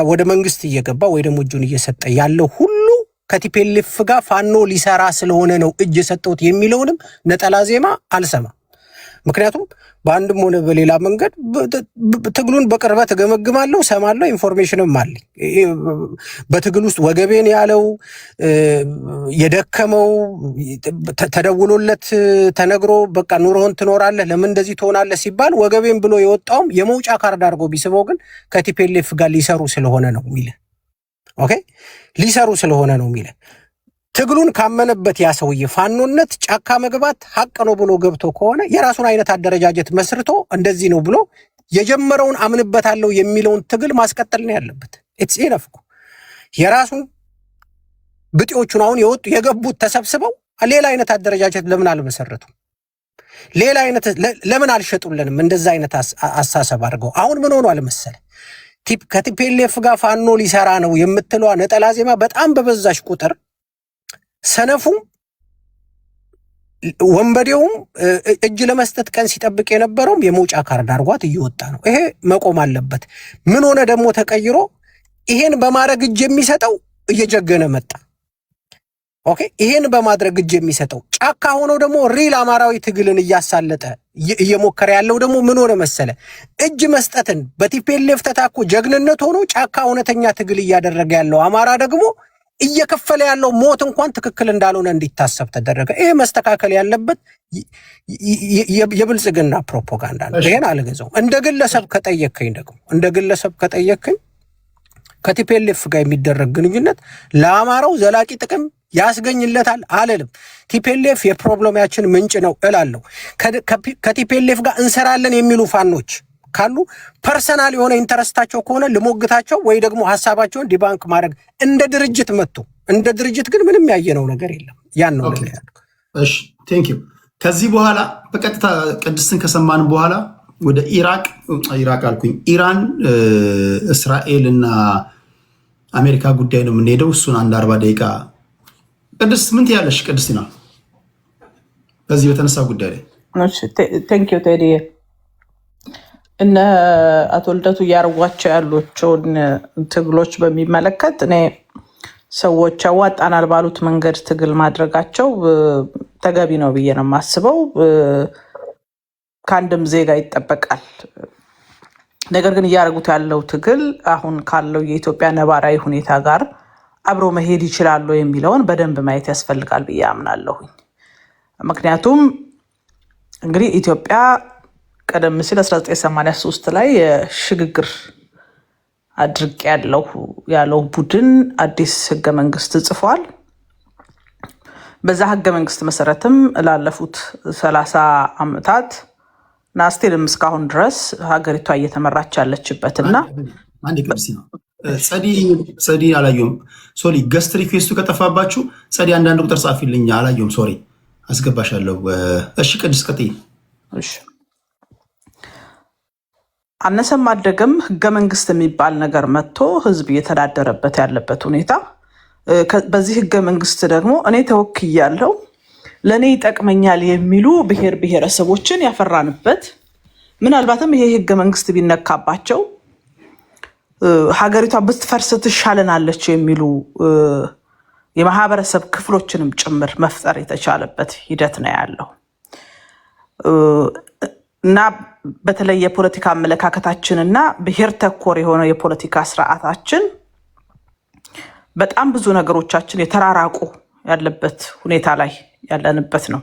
ወደ መንግስት እየገባ ወይ ደግሞ እጁን እየሰጠ ያለው ሁሉ ከቲፒኤልኤፍ ጋር ፋኖ ሊሰራ ስለሆነ ነው እጅ የሰጠሁት የሚለውንም ነጠላ ዜማ አልሰማም። ምክንያቱም በአንድም ሆነ በሌላ መንገድ ትግሉን በቅርበት እገመግማለሁ፣ ሰማለሁ፣ ኢንፎርሜሽንም አለኝ። በትግል ውስጥ ወገቤን ያለው የደከመው ተደውሎለት ተነግሮ በቃ ኑሮህን ትኖራለህ ለምን እንደዚህ ትሆናለህ ሲባል ወገቤን ብሎ የወጣውም የመውጫ ካርድ አድርጎ ቢስበው ግን ከቲፒኤልኤፍ ጋር ሊሰሩ ስለሆነ ነው የሚለ። ኦኬ፣ ሊሰሩ ስለሆነ ነው የሚለ። ትግሉን ካመነበት ያ ሰውዬ ፋኖነት ጫካ መግባት ሀቅ ነው ብሎ ገብቶ ከሆነ የራሱን አይነት አደረጃጀት መስርቶ እንደዚህ ነው ብሎ የጀመረውን አምንበታለሁ የሚለውን ትግል ማስቀጠል ነው ያለበት። ኢትስ ኢነፍ እኮ የራሱን ብጤዎቹን አሁን የገቡት ተሰብስበው ሌላ አይነት አደረጃጀት ለምን አልመሰረቱም? ሌላ አይነት ለምን አልሸጡልንም? እንደዛ አይነት አሳሰብ አድርገው አሁን ምን ሆኖ አልመሰለ ከቲፒኤልኤፍ ጋር ፋኖ ሊሰራ ነው የምትለዋ ነጠላ ዜማ በጣም በበዛሽ ቁጥር ሰነፉም ወንበዴውም እጅ ለመስጠት ቀን ሲጠብቅ የነበረውም የመውጫ ካርድ አርጓት እየወጣ ነው። ይሄ መቆም አለበት። ምን ሆነ ደግሞ ተቀይሮ ይሄን በማድረግ እጅ የሚሰጠው እየጀገነ መጣ። ኦኬ፣ ይሄን በማድረግ እጅ የሚሰጠው ጫካ ሆኖ ደግሞ ሪል አማራዊ ትግልን እያሳለጠ እየሞከረ ያለው ደግሞ ምን ሆነ መሰለ? እጅ መስጠትን በቲፒኤልኤፍ ተታኮ ጀግንነት ሆኖ ጫካ እውነተኛ ትግል እያደረገ ያለው አማራ ደግሞ እየከፈለ ያለው ሞት እንኳን ትክክል እንዳልሆነ እንዲታሰብ ተደረገ። ይሄ መስተካከል ያለበት የብልጽግና ፕሮፓጋንዳ ነው። ይሄን አልገዛውም። እንደ ግለሰብ ከጠየከኝ ከቲፒኤልኤፍ ጋር የሚደረግ ግንኙነት ለአማራው ዘላቂ ጥቅም ያስገኝለታል አልልም። ቲፒኤልኤፍ የፕሮብሌማችን ምንጭ ነው እላለሁ። ከቲፒኤልኤፍ ጋር እንሰራለን የሚሉ ፋኖች ካሉ ፐርሰናል የሆነ ኢንተረስታቸው ከሆነ ልሞግታቸው ወይ ደግሞ ሐሳባቸውን ዲባንክ ማድረግ እንደ ድርጅት መጥቶ እንደ ድርጅት ግን ምንም ያየነው ነገር የለም። ያን ነው ነገር ያለው። እሺ ቴንክ ዩ። ከዚህ በኋላ በቀጥታ ቅድስትን ከሰማን በኋላ ወደ ኢራቅ አልኩኝ ኢራን፣ እስራኤል እና አሜሪካ ጉዳይ ነው የምንሄደው። እሱን አንድ 40 ደቂቃ ቅድስት ምን ትያለሽ? ቅድስትና በዚህ በተነሳ ጉዳይ ላይ ቴንክ ዩ ቴዲ። እነ አቶ ልደቱ እያርጓቸው ያሉቸውን ትግሎች በሚመለከት እኔ ሰዎች ያዋጣናል ባሉት መንገድ ትግል ማድረጋቸው ተገቢ ነው ብዬ ነው የማስበው። ከአንድም ዜጋ ይጠበቃል። ነገር ግን እያደረጉት ያለው ትግል አሁን ካለው የኢትዮጵያ ነባራዊ ሁኔታ ጋር አብሮ መሄድ ይችላሉ የሚለውን በደንብ ማየት ያስፈልጋል ብዬ አምናለሁኝ። ምክንያቱም እንግዲህ ኢትዮጵያ ቀደም ሲል 1983 ላይ የሽግግር አድርግ ያለው ቡድን አዲስ ህገ መንግስት ጽፏል። በዛ ህገ መንግስት መሰረትም ላለፉት 30 ዓመታት ናስቴልም እስካሁን ድረስ ሀገሪቷ እየተመራች ያለችበትና አንድ ቅዱስ ነው። ጸዲ አላየሁም። ሶሪ ገስት ሪኩዌስቱ ከጠፋባችሁ ጸዲ አንዳንድ ቁጥር ጻፊልኝ። አላየሁም። ሶሪ አስገባሻለሁ። እሺ ቅድስት ቀጥይ። እሺ አነሰም አደገም ህገ መንግስት የሚባል ነገር መጥቶ ህዝብ እየተዳደረበት ያለበት ሁኔታ በዚህ ህገ መንግስት ደግሞ እኔ ተወክያለሁ ለእኔ ይጠቅመኛል የሚሉ ብሔር ብሔረሰቦችን ያፈራንበት ምናልባትም ይሄ ህገ መንግስት ቢነካባቸው ሀገሪቷ ብትፈርስ ትሻለናለች የሚሉ የማህበረሰብ ክፍሎችንም ጭምር መፍጠር የተቻለበት ሂደት ነው ያለው እና በተለይ የፖለቲካ አመለካከታችንና ብሔር ተኮር የሆነ የፖለቲካ ስርዓታችን በጣም ብዙ ነገሮቻችን የተራራቁ ያለበት ሁኔታ ላይ ያለንበት ነው።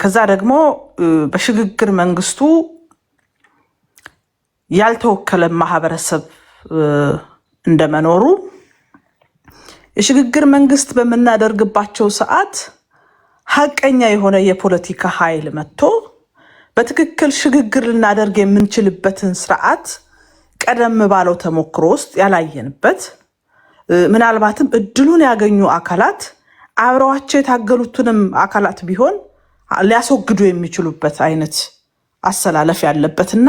ከዛ ደግሞ በሽግግር መንግስቱ ያልተወከለ ማህበረሰብ እንደመኖሩ የሽግግር መንግስት በመናደርግባቸው ሰዓት ሀቀኛ የሆነ የፖለቲካ ኃይል መጥቶ በትክክል ሽግግር ልናደርግ የምንችልበትን ስርዓት ቀደም ባለው ተሞክሮ ውስጥ ያላየንበት ምናልባትም እድሉን ያገኙ አካላት አብረዋቸው የታገሉትንም አካላት ቢሆን ሊያስወግዱ የሚችሉበት አይነት አሰላለፍ ያለበትና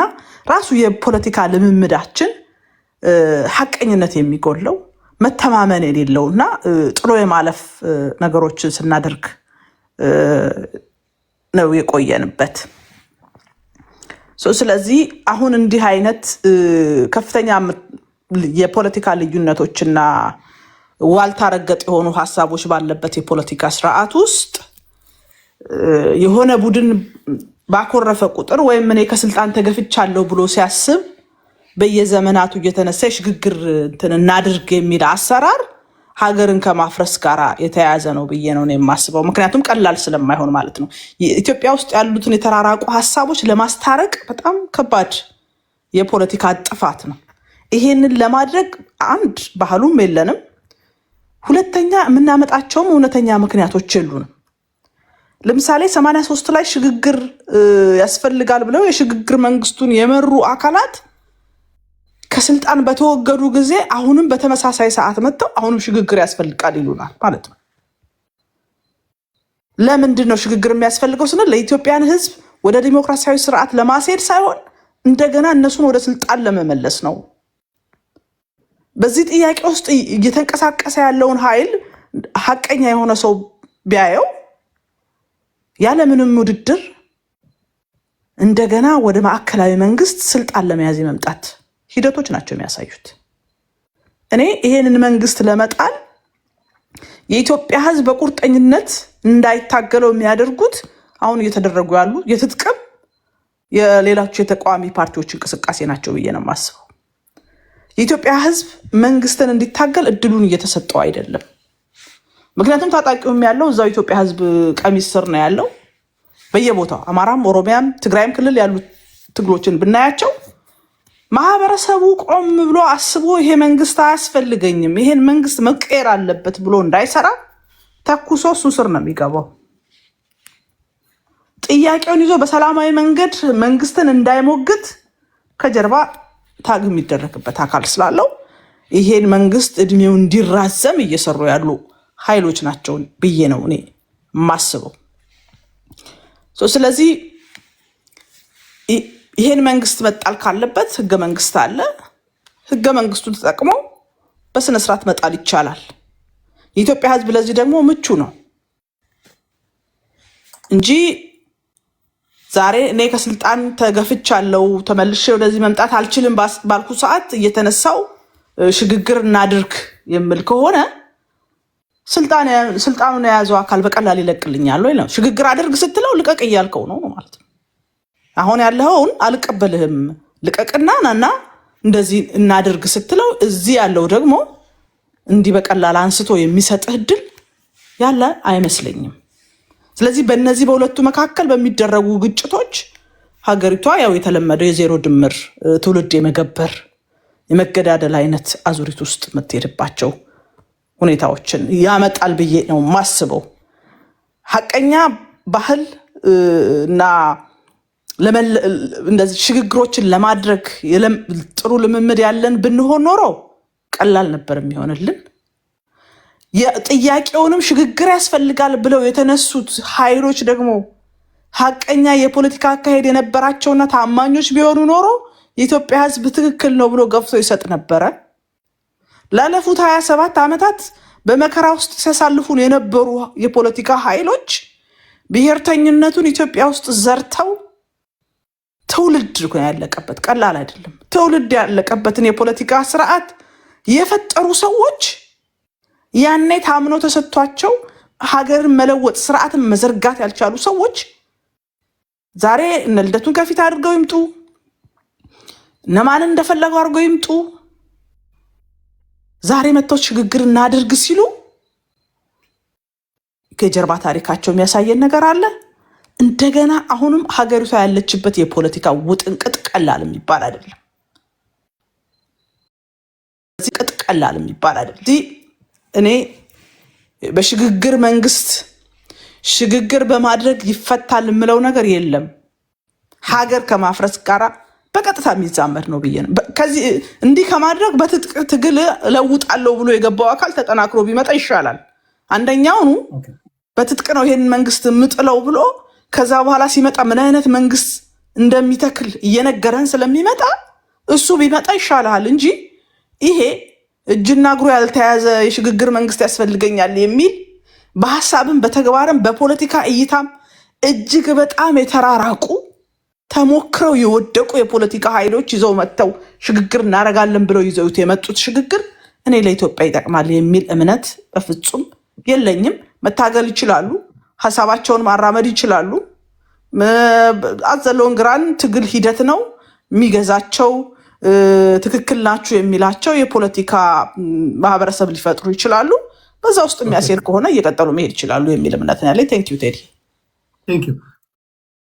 ራሱ የፖለቲካ ልምምዳችን ሀቀኝነት የሚጎለው መተማመን የሌለውና ጥሎ የማለፍ ነገሮችን ስናደርግ ነው የቆየንበት። ስለዚህ አሁን እንዲህ አይነት ከፍተኛ የፖለቲካ ልዩነቶችና ዋልታ ረገጥ የሆኑ ሀሳቦች ባለበት የፖለቲካ ስርዓት ውስጥ የሆነ ቡድን ባኮረፈ ቁጥር ወይም እኔ ከስልጣን ተገፍቻለሁ ብሎ ሲያስብ በየዘመናቱ እየተነሳ የሽግግር እናድርግ የሚል አሰራር ሀገርን ከማፍረስ ጋር የተያያዘ ነው ብዬ ነው የማስበው። ምክንያቱም ቀላል ስለማይሆን ማለት ነው። ኢትዮጵያ ውስጥ ያሉትን የተራራቁ ሀሳቦች ለማስታረቅ በጣም ከባድ የፖለቲካ ጥፋት ነው። ይሄንን ለማድረግ አንድ ባህሉም የለንም፣ ሁለተኛ የምናመጣቸውም እውነተኛ ምክንያቶች የሉንም። ለምሳሌ 83 ላይ ሽግግር ያስፈልጋል ብለው የሽግግር መንግስቱን የመሩ አካላት ከስልጣን በተወገዱ ጊዜ አሁንም በተመሳሳይ ሰዓት መጥተው አሁንም ሽግግር ያስፈልጋል ይሉናል ማለት ነው። ለምንድን ነው ሽግግር የሚያስፈልገው ስንል ለኢትዮጵያን ሕዝብ ወደ ዲሞክራሲያዊ ስርዓት ለማስሄድ ሳይሆን እንደገና እነሱን ወደ ስልጣን ለመመለስ ነው። በዚህ ጥያቄ ውስጥ እየተንቀሳቀሰ ያለውን ኃይል ሀቀኛ የሆነ ሰው ቢያየው ያለምንም ውድድር እንደገና ወደ ማዕከላዊ መንግስት ስልጣን ለመያዝ መምጣት ሂደቶች ናቸው የሚያሳዩት። እኔ ይሄንን መንግስት ለመጣል የኢትዮጵያ ህዝብ በቁርጠኝነት እንዳይታገለው የሚያደርጉት አሁን እየተደረጉ ያሉ የትጥቅም የሌሎች የተቃዋሚ ፓርቲዎች እንቅስቃሴ ናቸው ብዬ ነው የማስበው። የኢትዮጵያ ህዝብ መንግስትን እንዲታገል እድሉን እየተሰጠው አይደለም። ምክንያቱም ታጣቂውም ያለው እዛው ኢትዮጵያ ህዝብ ቀሚስ ስር ነው ያለው። በየቦታው አማራም፣ ኦሮሚያም፣ ትግራይም ክልል ያሉ ትግሎችን ብናያቸው ማህበረሰቡ ቆም ብሎ አስቦ ይሄ መንግስት አያስፈልገኝም፣ ይሄን መንግስት መቀየር አለበት ብሎ እንዳይሰራ ተኩሶ እሱ ስር ነው የሚገባው። ጥያቄውን ይዞ በሰላማዊ መንገድ መንግስትን እንዳይሞግት ከጀርባ ታግ የሚደረግበት አካል ስላለው ይሄን መንግስት እድሜው እንዲራዘም እየሰሩ ያሉ ኃይሎች ናቸው ብዬ ነው እኔ የማስበው። ስለዚህ ይሄን መንግስት መጣል ካለበት ህገ መንግስት አለ። ህገ መንግስቱን ተጠቅሞ በስነ ስርዓት መጣል ይቻላል። የኢትዮጵያ ህዝብ ለዚህ ደግሞ ምቹ ነው እንጂ ዛሬ እኔ ከስልጣን ተገፍቻለሁ ተመልሼ ወደዚህ መምጣት አልችልም ባልኩ ሰዓት እየተነሳው ሽግግር እናድርግ የሚል ከሆነ ስልጣኑን የያዘው አካል በቀላል ይለቅልኛል ወይ ነው። ሽግግር አድርግ ስትለው ልቀቅ እያልከው ነው ማለት ነው። አሁን ያለውን አልቀበልህም ልቀቅና ናና እንደዚህ እናድርግ ስትለው እዚህ ያለው ደግሞ እንዲህ በቀላል አንስቶ የሚሰጥህ እድል ያለ አይመስለኝም። ስለዚህ በእነዚህ በሁለቱ መካከል በሚደረጉ ግጭቶች ሀገሪቷ ያው የተለመደው የዜሮ ድምር ትውልድ የመገበር የመገዳደል አይነት አዙሪት ውስጥ የምትሄድባቸው ሁኔታዎችን ያመጣል ብዬ ነው ማስበው። ሀቀኛ ባህል እና እንደዚህ ሽግግሮችን ለማድረግ ጥሩ ልምምድ ያለን ብንሆን ኖሮ ቀላል ነበር የሚሆንልን። የጥያቄውንም ሽግግር ያስፈልጋል ብለው የተነሱት ኃይሎች ደግሞ ሀቀኛ የፖለቲካ አካሄድ የነበራቸውና ታማኞች ቢሆኑ ኖሮ የኢትዮጵያ ሕዝብ ትክክል ነው ብሎ ገፍቶ ይሰጥ ነበረ። ላለፉት 27 ዓመታት በመከራ ውስጥ ሲያሳልፉን የነበሩ የፖለቲካ ኃይሎች ብሔርተኝነቱን ኢትዮጵያ ውስጥ ዘርተው ትውልድ ያለቀበት ቀላል አይደለም። ትውልድ ያለቀበትን የፖለቲካ ስርዓት የፈጠሩ ሰዎች ያኔ ታምነው ተሰጥቷቸው ሀገርን መለወጥ ስርዓትን መዘርጋት ያልቻሉ ሰዎች ዛሬ እነ ልደቱን ከፊት አድርገው ይምጡ፣ እነማንን እንደፈለገው አድርገው ይምጡ፣ ዛሬ መጥተው ሽግግር እናድርግ ሲሉ ከጀርባ ታሪካቸው የሚያሳየን ነገር አለ። እንደገና አሁንም ሀገሪቷ ያለችበት የፖለቲካ ውጥንቅጥ ቀላል የሚባል አይደለም። ቀላል የሚባል አይደለም። እኔ በሽግግር መንግስት ሽግግር በማድረግ ይፈታል የምለው ነገር የለም። ሀገር ከማፍረስ ጋር በቀጥታ የሚዛመድ ነው ብዬ ነው። ከዚህ እንዲህ ከማድረግ በትጥቅ ትግል ለውጣለሁ ብሎ የገባው አካል ተጠናክሮ ቢመጣ ይሻላል። አንደኛውኑ በትጥቅ ነው ይሄን መንግስት ምጥለው ብሎ ከዛ በኋላ ሲመጣ ምን አይነት መንግስት እንደሚተክል እየነገረን ስለሚመጣ እሱ ቢመጣ ይሻላል እንጂ ይሄ እጅና እግሩ ያልተያዘ የሽግግር መንግስት ያስፈልገኛል የሚል በሐሳብም በተግባርም በፖለቲካ እይታም እጅግ በጣም የተራራቁ ተሞክረው የወደቁ የፖለቲካ ኃይሎች ይዘው መጥተው ሽግግር እናደርጋለን ብለው ይዘውት የመጡት ሽግግር እኔ ለኢትዮጵያ ይጠቅማል የሚል እምነት በፍጹም የለኝም። መታገል ይችላሉ፣ ሐሳባቸውን ማራመድ ይችላሉ። አዘለውን ግራን ትግል ሂደት ነው የሚገዛቸው። ትክክል ናችሁ የሚላቸው የፖለቲካ ማህበረሰብ ሊፈጥሩ ይችላሉ። በዛ ውስጥ የሚያስሄድ ከሆነ እየቀጠሉ መሄድ ይችላሉ የሚል እምነት ነው ያለኝ። ቴንክ ዩ ቴዲ።